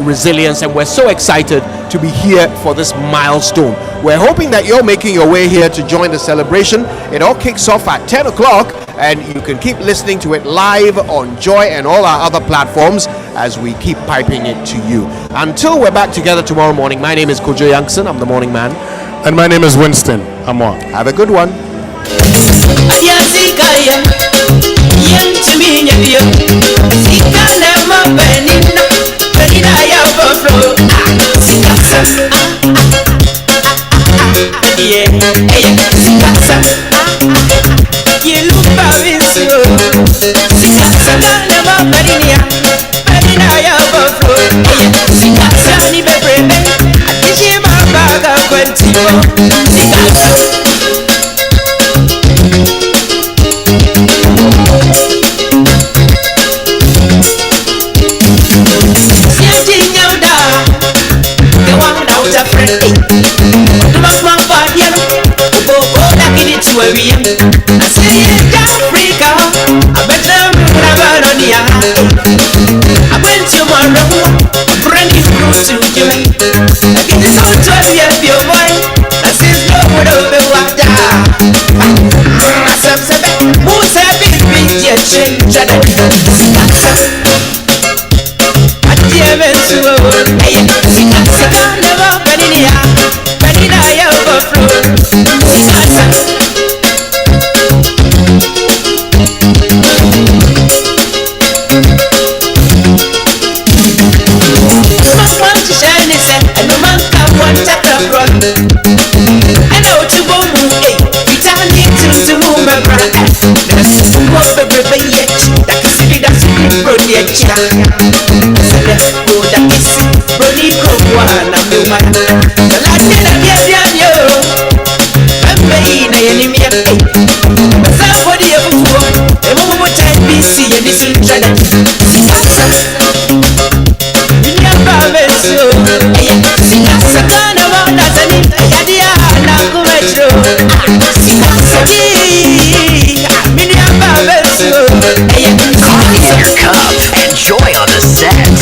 resilience, and we're so excited to be here for this milestone. We're hoping that you're making your way here to join the celebration. It all kicks off at 10 o'clock, and you can keep listening to it live on Joy and all our other platforms as we keep piping it to you. Until we're back together tomorrow morning, my name is Kojo Youngson. I'm the morning man. And my name is Winston Amwa. Have a good one.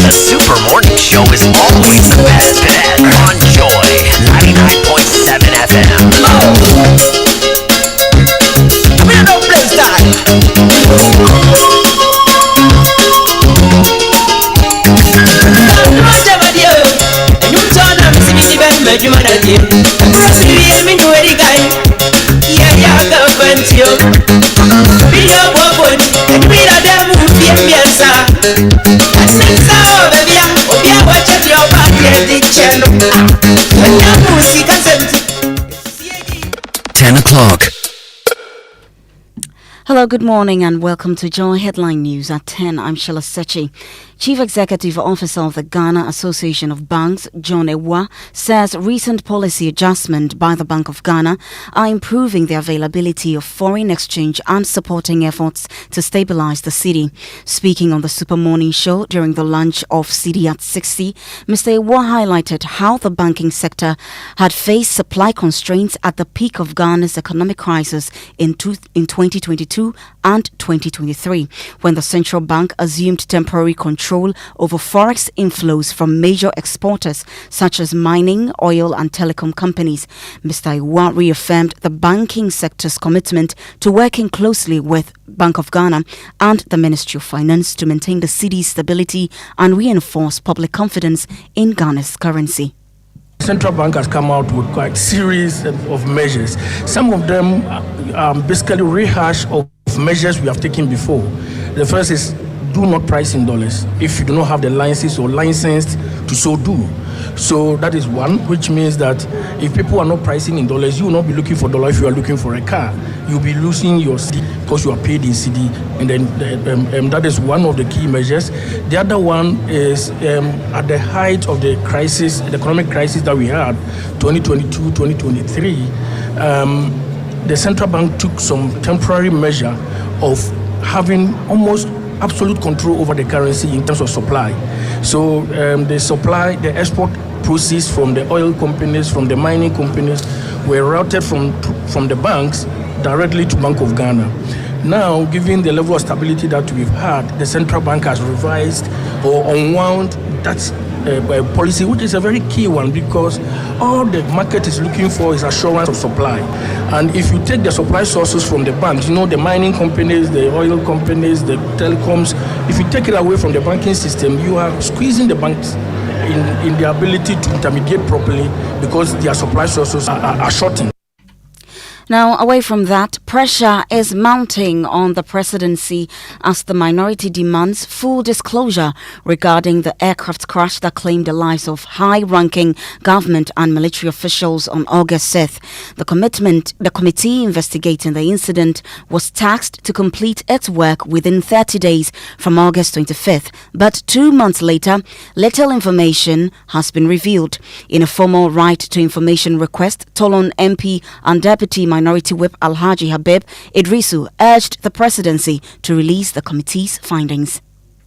The Super Morning Show is always the best bet on Joy 99.7 FM. We don't know play style. Hello, good morning and welcome to Joy Headline News at 10. I'm Sheila Sechi. Chief Executive Officer of the Ghana Association of Banks, John Ewa, says recent policy adjustment by the Bank of Ghana are improving the availability of foreign exchange and supporting efforts to stabilize the city. Speaking on the Super Morning Show during the launch of City at 60, Mr. Ewa highlighted how the banking sector had faced supply constraints at the peak of Ghana's economic crisis in 2022 and 2023, when the central bank assumed temporary control over forex inflows from major exporters such as mining, oil and telecom companies. Mr. Iwa reaffirmed the banking sector's commitment to working closely with Bank of Ghana and the Ministry of Finance to maintain the city's stability and reinforce public confidence in Ghana's currency. Central Bank has come out with quite a series of measures. Some of them are basically rehash of measures we have taken before. The first is do not price in dollars if you do not have the license or licensed to so do. So that is one, which means that if people are not pricing in dollars, you will not be looking for dollars if you are looking for a car. You'll be losing your CD because you are paid in CD. And then that is one of the key measures. The other one is at the height of the crisis, the economic crisis that we had, 2022, 2023, the central bank took some temporary measure of having almost absolute control over the currency in terms of supply. So the supply, the export proceeds from the oil companies, from the mining companies, were routed from the banks directly to Bank of Ghana. Now, given the level of stability that we've had, the central bank has revised or unwound that policy, which is a very key one, because all the market is looking for is assurance of supply. And if you take the supply sources from the banks, you know, the mining companies, the oil companies, the telecoms, if you take it away from the banking system, you are squeezing the banks in their ability to intermediate properly because their supply sources are shortened. Now, away from that, pressure is mounting on the presidency as the minority demands full disclosure regarding the aircraft crash that claimed the lives of high-ranking government and military officials on August 6th. The committee investigating the incident was tasked to complete its work within 30 days from August 25th, but 2 months later, little information has been revealed. In a formal right to information request, Tolon MP and Deputy Minority Whip Alhaji Habib Idrisu urged the presidency to release the committee's findings.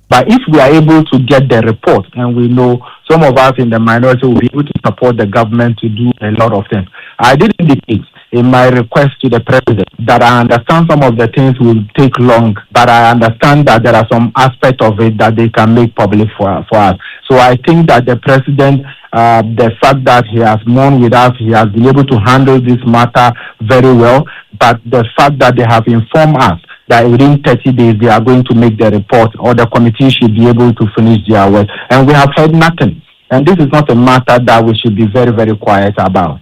But if we are able to get the report, and we know some of us in the minority will be able to support the government to do a lot of things. I did indicate in my request to the president that I understand some of the things will take long, but I understand that there are some aspects of it that they can make public for us. So I think that the president, the fact that he has mourned with us, he has been able to handle this matter very well, but the fact that they have informed us that within 30 days they are going to make the report, or the committee should be able to finish their work. And we have heard nothing. And this is not a matter that we should be very, very quiet about.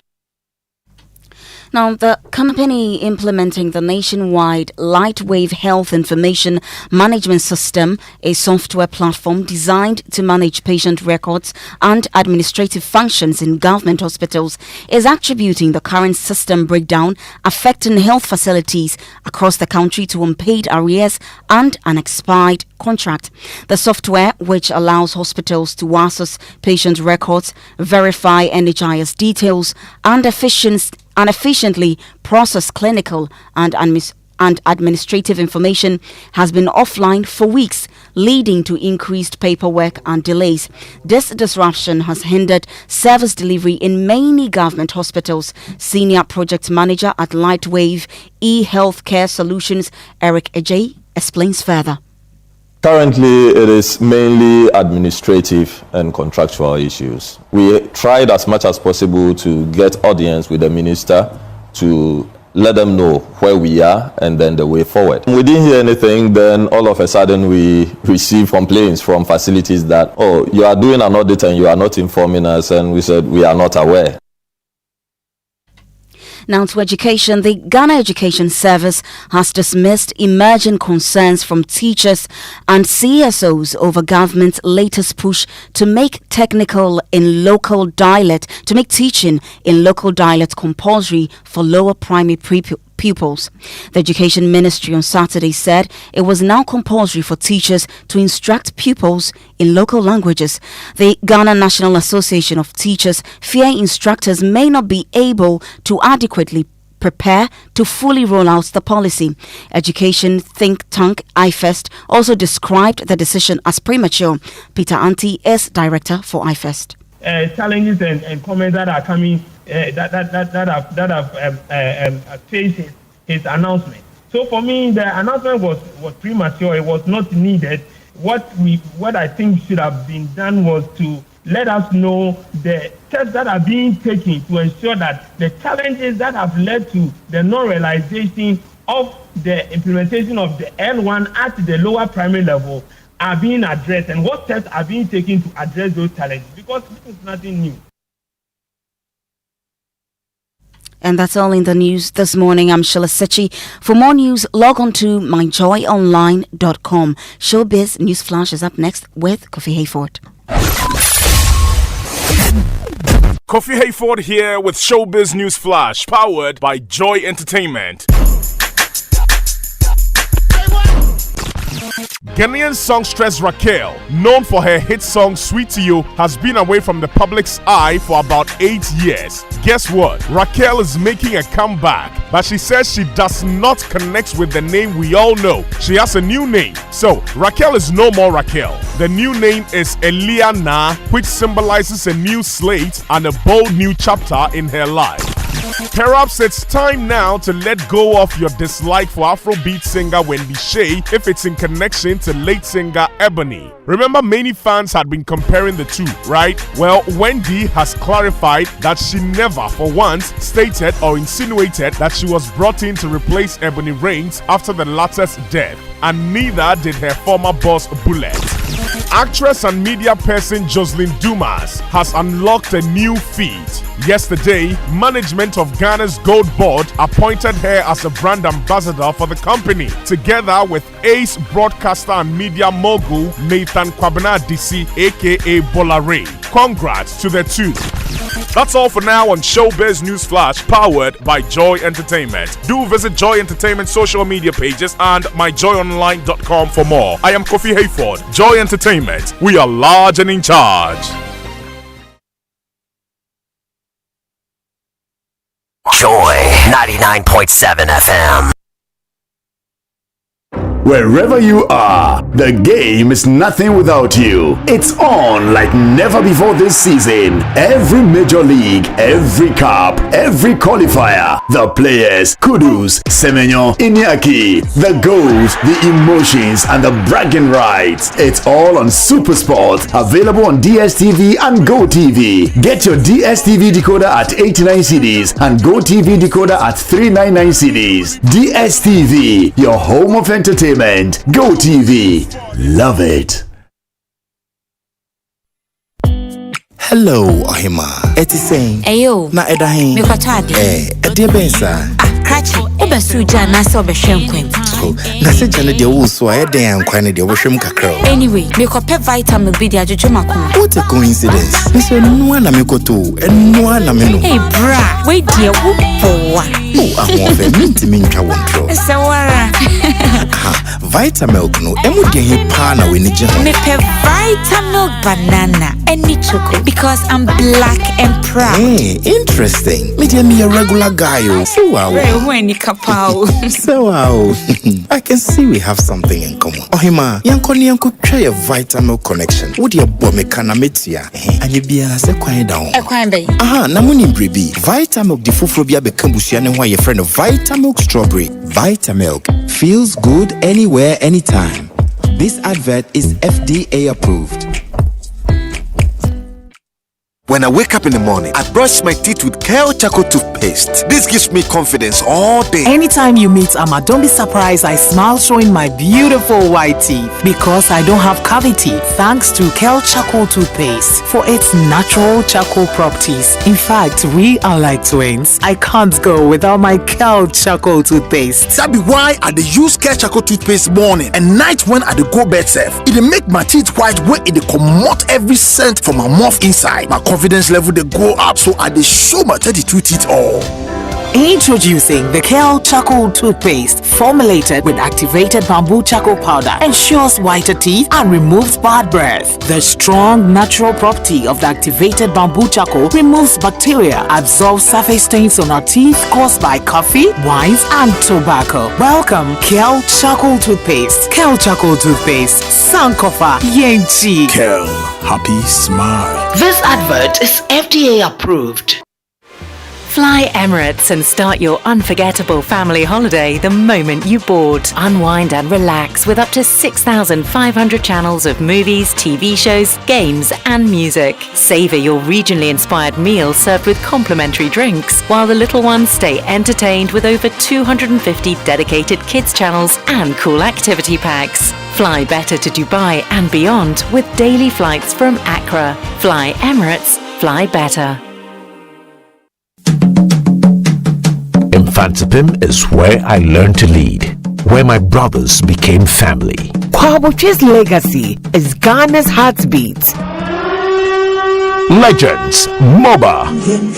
Now, the company implementing the nationwide Lightwave Health Information Management System, a software platform designed to manage patient records and administrative functions in government hospitals, is attributing the current system breakdown affecting health facilities across the country to unpaid arrears and an expired contract. The software, which allows hospitals to access patient records, verify NHIS details, and efficiently process clinical and administrative information, has been offline for weeks, leading to increased paperwork and delays. This disruption has hindered service delivery in many government hospitals. Senior project manager at Lightwave eHealthcare Solutions, Eric Ajay, explains further. Currently, it is mainly administrative and contractual issues. We tried as much as possible to get audience with the minister to let them know where we are and then the way forward. We didn't hear anything, then all of a sudden we received complaints from facilities that, oh, you are doing an audit and you are not informing us, and we said we are not aware. Now to education, the Ghana Education Service has dismissed emerging concerns from teachers and CSOs over government's latest push to make teaching in local dialect compulsory for lower primary pupils. The Education Ministry on Saturday said it was now compulsory for teachers to instruct pupils in local languages. The Ghana National Association of Teachers fear instructors may not be able to adequately prepare to fully roll out the policy. Education think tank IFEST also described the decision as premature. Peter Anti is director for IFEST. Challenges and comments that are coming that have faced his announcement. So for me, the announcement was premature. It was not needed. What I think should have been done was to let us know the steps that are being taken to ensure that the challenges that have led to the non-realization of the implementation of the L1 at the lower primary level are being addressed, and what steps are being taken to address those challenges, because this is nothing new. And that's all in the news this morning. I'm Sheila Sechi. For more news, log on to myjoyonline.com. Showbiz News Flash is up next with Kofi Hayford. Kofi Hayford here with Showbiz News Flash, powered by Joy Entertainment. Ghanaian songstress Raquel, known for her hit song Sweet to You, has been away from the public's eye for about 8 years. Guess what? Raquel is making a comeback, but she says she does not connect with the name we all know. She has a new name. So, Raquel is no more Raquel. The new name is Eliana, which symbolizes a new slate and a bold new chapter in her life. Perhaps it's time now to let go of your dislike for Afrobeat singer Wendy Shay if it's in connection to late singer Ebony. Remember, many fans had been comparing the two, right? Well, Wendy has clarified that she never for once stated or insinuated that she was brought in to replace Ebony Reigns after the latter's death, and neither did her former boss Bullet. Actress and media person Jocelyn Dumas has unlocked a new feat. Yesterday, management of Ghana's Gold Board appointed her as a brand ambassador for the company, together with ace broadcaster and media mogul Nathan Kwabena DC, aka Bolare. Congrats to the two. That's all for now on Showbiz News Flash, powered by Joy Entertainment. Do visit Joy Entertainment social media pages and myjoyonline.com for more. I am Kofi Hayford. Joy Entertainment. We are large and in charge. Joy 99.7 FM. Wherever you are, the game is nothing without you. It's on like never before this season. Every major league, every cup, every qualifier, the players, kudos, Semenyo, Iñaki, the goals, the emotions, and the bragging rights. It's all on SuperSport, available on DSTV and GoTV. Get your DSTV decoder at 89 cedis and GoTV decoder at 399 cedis. DSTV, your home of entertainment. Go TV. Love it. Hello, Ohima. Eti saying. Ayo. Na edahin. Me kwatade. Edi bensa. Krachi. Obesuja na so behwemkwem. Na se jane de wo so ayeden kwan de wo hwem kakra. Anyway, me kope vitamin B de adwodwomakoma. What a coincidence. Me so no na me koto, eno na me no. Hey bra, we de wo boa. Oh, ahon fe minti me ntwa wontro. Sewara. Vitamilk no emu de he pa na we ni je ho. Me pe Vitamilk banana any chocolate because I'm black and proud. Hey, interesting. Me de me a regular guy oh. So wow. When you kapao. So wow. I can see we have something in common. Ohima, yanko ni yanko try a Vitamilk connection. Wo de bo me kana metia. Anye bia se kwan down. E kwan be. Aha, na muni brebi. Vitamilk di foforo bia be kambusua ne ho ye friend of Vitamilk strawberry. Vitamilk feels good anywhere anytime. This advert is FDA approved. When I wake up in the morning, I brush my teeth with Kale Charcoal toothpaste. This gives me confidence all day. Anytime you meet Amma, don't be surprised I smile showing my beautiful white teeth because I don't have cavity thanks to Kale Charcoal toothpaste for its natural charcoal properties. In fact, we are like twins. I can't go without my Kale Charcoal toothpaste. That be why I dey use Kale Charcoal toothpaste morning and night when I dey go bed safe. It dey make my teeth white when it dey comot every scent from my mouth inside. My confidence level they go up, so I dey show my 32 teeth all. Introducing the Kale Charcoal Toothpaste, formulated with activated bamboo charcoal powder, ensures whiter teeth and removes bad breath. The strong natural property of the activated bamboo charcoal removes bacteria, absorbs surface stains on our teeth caused by coffee, wines, and tobacco. Welcome, Kale Charcoal Toothpaste. Kale Charcoal Toothpaste, Sankofa Yenchi. Kel, happy smile. This advert is FDA approved. Fly Emirates and start your unforgettable family holiday the moment you board. Unwind and relax with up to 6,500 channels of movies, TV shows, games, and music. Savor your regionally inspired meal served with complimentary drinks, while the little ones stay entertained with over 250 dedicated kids channels and cool activity packs. Fly better to Dubai and beyond with daily flights from Accra. Fly Emirates, fly better. Infantipim is where I learned to lead, where my brothers became family. Kwaboche's legacy is Ghana's heartbeat. Legends, MOBA,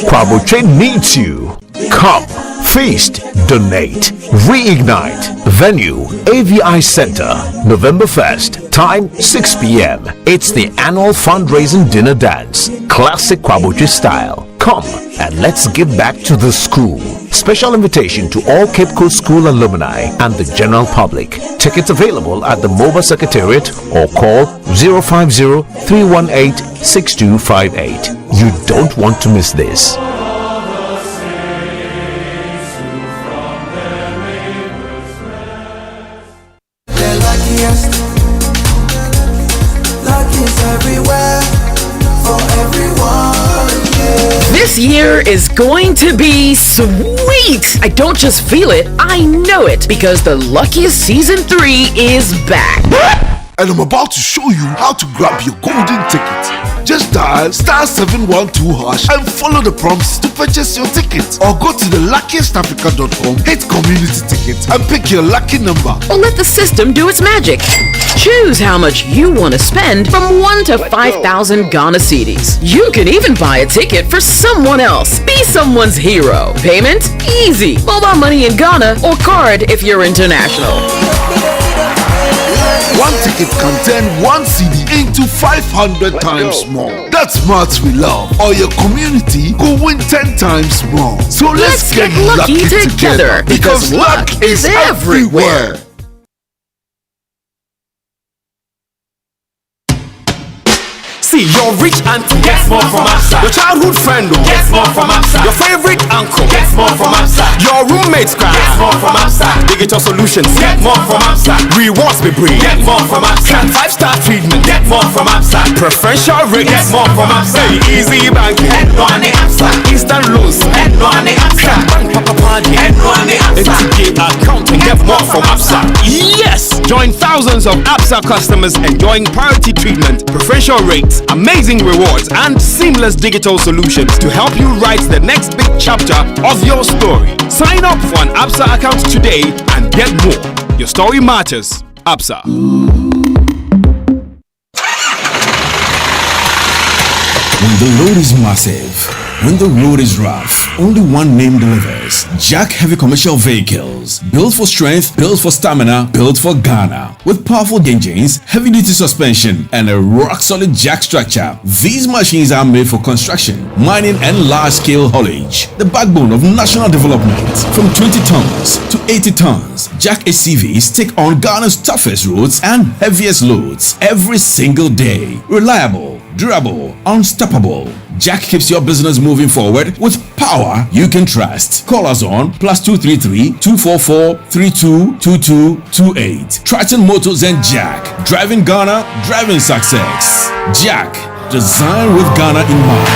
Kwaboche needs you. Come, feast, donate, reignite. Venue, AVI Center, November 1st, time 6 p.m. It's the annual fundraising dinner dance, classic Kwaboche style. Come and let's give back to the school. Special invitation to all Cape Coast School alumni and the general public. Tickets available at the MOBA Secretariat or call 050-318-6258. You don't want to miss this. This year is going to be sweet. I don't just feel it, I know it, because the Luckiest Season 3 is back. And I'm about to show you how to grab your golden ticket. Just dial *712# and follow the prompts to purchase your ticket. Or go to theluckiestafrica.com, hit community tickets, and pick your lucky number. Or let the system do its magic. Choose how much you want to spend from 1 to 5,000 Ghana cedis. You can even buy a ticket for someone else. Be someone's hero. Payment? Easy. Mobile money in Ghana or card if you're international. One ticket can turn 1 CD into 500 times more. That's maths we love. Or your community go win 10 times more. So let's get lucky together, because luck is everywhere. See, your rich auntie gets more from Absa. Your childhood friend gets more from Absa. Your favorite uncle gets more from Absa. Your roommates gets more from Absa. Digital solutions get more from Absa. Rewards we bring get more from Absa. 5-star treatment get more from Absa. Preferential rates get more from Absa. Easy banking get more on the Absa. Instant loans get more on the Absa. Bank papa party get more on the Absa. FTK accounting get more from Absa. Yes! Join thousands of Absa customers enjoying priority treatment, preferential rates, amazing rewards, and seamless digital solutions to help you write the next big chapter of your story. Sign up for an Absa account today and get more. Your story matters. Absa. When the load is massive, when the road is rough, only one name delivers. Jack Heavy Commercial Vehicles. Built for strength, built for stamina, built for Ghana. With powerful engines, heavy-duty suspension, and a rock-solid jack structure, these machines are made for construction, mining, and large-scale haulage. The backbone of national development. From 20 tons to 80 tons, Jack HCVs take on Ghana's toughest roads and heaviest loads every single day. Reliable, durable, unstoppable. Jack keeps your business moving forward with power you can trust. Call us on +233 244 322228. Triton Motors and Jack. Driving Ghana, driving success. Jack, designed with Ghana in mind.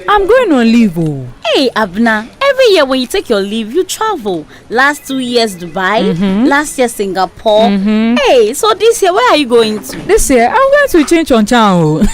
I'm going on leave. Oh. Hey, Abna. Every year when you take your leave, you travel. Last 2 years, Dubai. Last year, Singapore. Hey, so this year, where are you going to? This year, I'm going to change on town.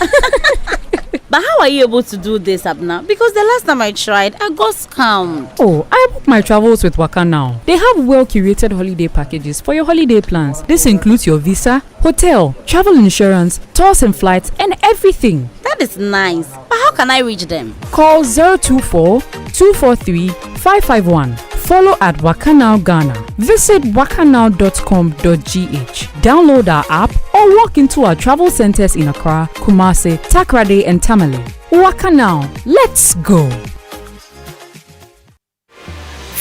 But how are you able to do this, Abna? Because the last time I tried, I got scammed. Oh, I booked my travels with Waka Now. They have well-curated holiday packages for your holiday plans. This includes your visa, hotel, travel insurance, tours and flights, and everything. That is nice. But how can I reach them? Call 024-243-551. Follow at Waka Now Ghana. Visit wakanow.com.gh. Download our app or walk into our travel centers in Accra, Kumasi, Takoradi, and Tamale. Waka Now. Let's go.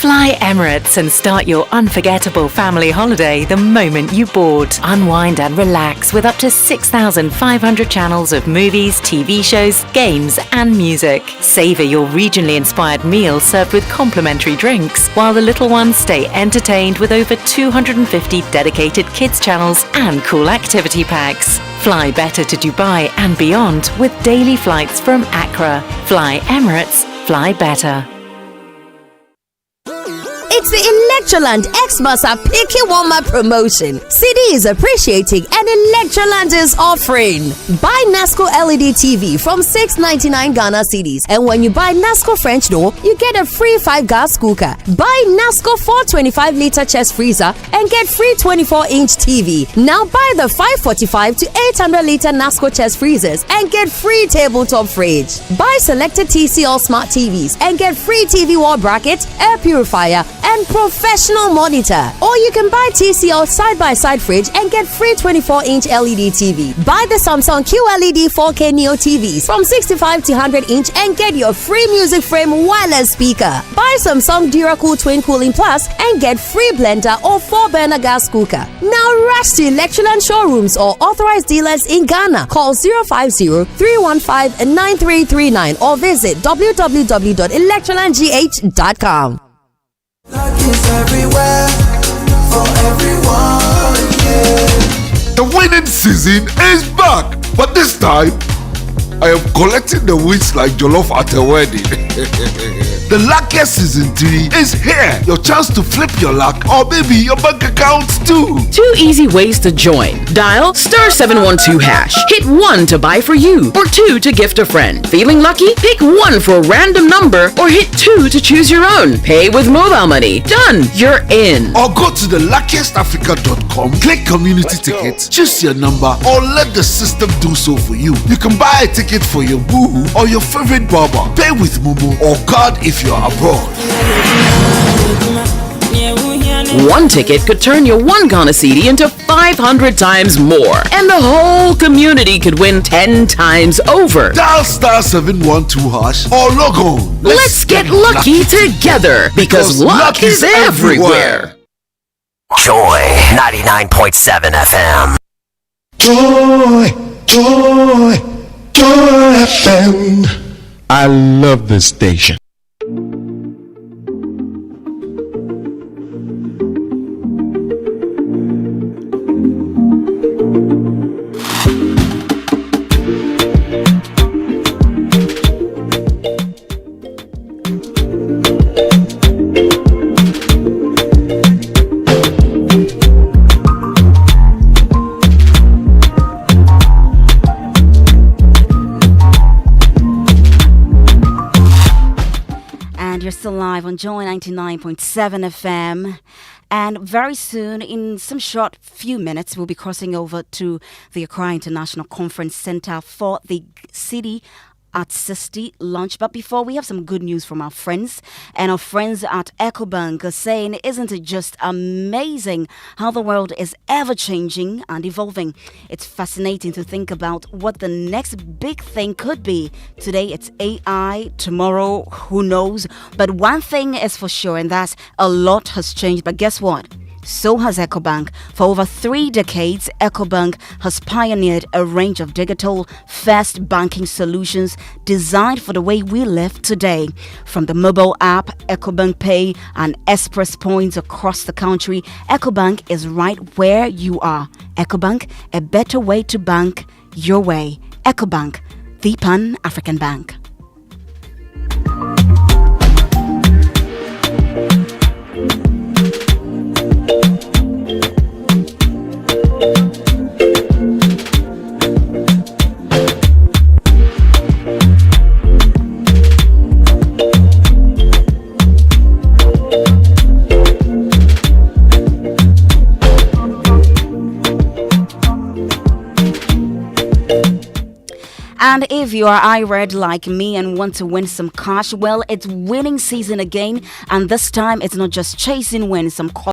Fly Emirates and start your unforgettable family holiday the moment you board. Unwind and relax with up to 6,500 channels of movies, TV shows, games, and music. Savor your regionally inspired meal served with complimentary drinks, while the little ones stay entertained with over 250 dedicated kids channels and cool activity packs. Fly better to Dubai and beyond with daily flights from Accra. Fly Emirates, fly better. It's the Electroland Xmas are picking one my promotion. CD is appreciating and Electroland is offering. Buy Nasco LED TV from $6.99 Ghana cedis, and when you buy Nasco French door, you get a free 5-gas cooker. Buy Nasco 425-liter chest freezer and get free 24-inch TV. Now buy the 545 to 800-liter Nasco chest freezers and get free tabletop fridge. Buy selected TCL smart TVs and get free TV wall bracket, air purifier, and professional monitor. Or you can buy TCL side-by-side fridge and get free 24-inch LED TV. Buy the Samsung QLED 4K Neo TVs from 65 to 100-inch and get your free music frame wireless speaker. Buy Samsung DuraCool Twin Cooling Plus and get free blender or 4-burner gas cooker. Now rush to Electroland showrooms or authorized dealers in Ghana. Call 050-315-9339 or visit www.electrolandgh.com. Luck is everywhere for everyone, yeah. The winning season is back, but this time I am collecting the wins like Jollof at a wedding. The luckiest season 3 is here. Your chance to flip your luck or maybe your bank accounts too. 2 easy ways to join. Dial *712#. Hit 1 to buy for you or 2 to gift a friend. Feeling lucky? Pick 1 for a random number or hit 2 to choose your own. Pay with mobile money. Done. You're in. Or go to the luckiestafrica.com, click community tickets, choose your number or let the system do so for you. You can buy a ticket for your boo or your favorite barber. Pay with Momo or card if you're abroad. 1 ticket could turn your 1 Ghana cedi into 500 times more, and the whole community could win 10 times over. Dial *712# or log on. Let's get lucky together because luck is everywhere. Joy 99.7 FM. Joy, joy, Joy FM. I love this station. You're still live on Joy 99.7 FM. And very soon, in some short few minutes, we'll be crossing over to the Accra International Conference Center for the City at 60 launch. But before, we have some good news from our friends. And our friends at EcoBank are saying, isn't it just amazing how the world is ever changing and evolving? It's fascinating to think about what the next big thing could be. Today it's AI, tomorrow who knows? But one thing is for sure, and that's a lot has changed. But guess what? So has EcoBank. For over 3 decades, EcoBank has pioneered a range of digital first banking solutions designed for the way we live today. From the mobile app, EcoBank Pay, and express points across the country, EcoBank is right where you are. EcoBank, a better way to bank your way. EcoBank, the Pan-African Bank. And if you are iRed like me and want to win some cash, well, it's winning season again. And this time, it's not just chasing wins. Some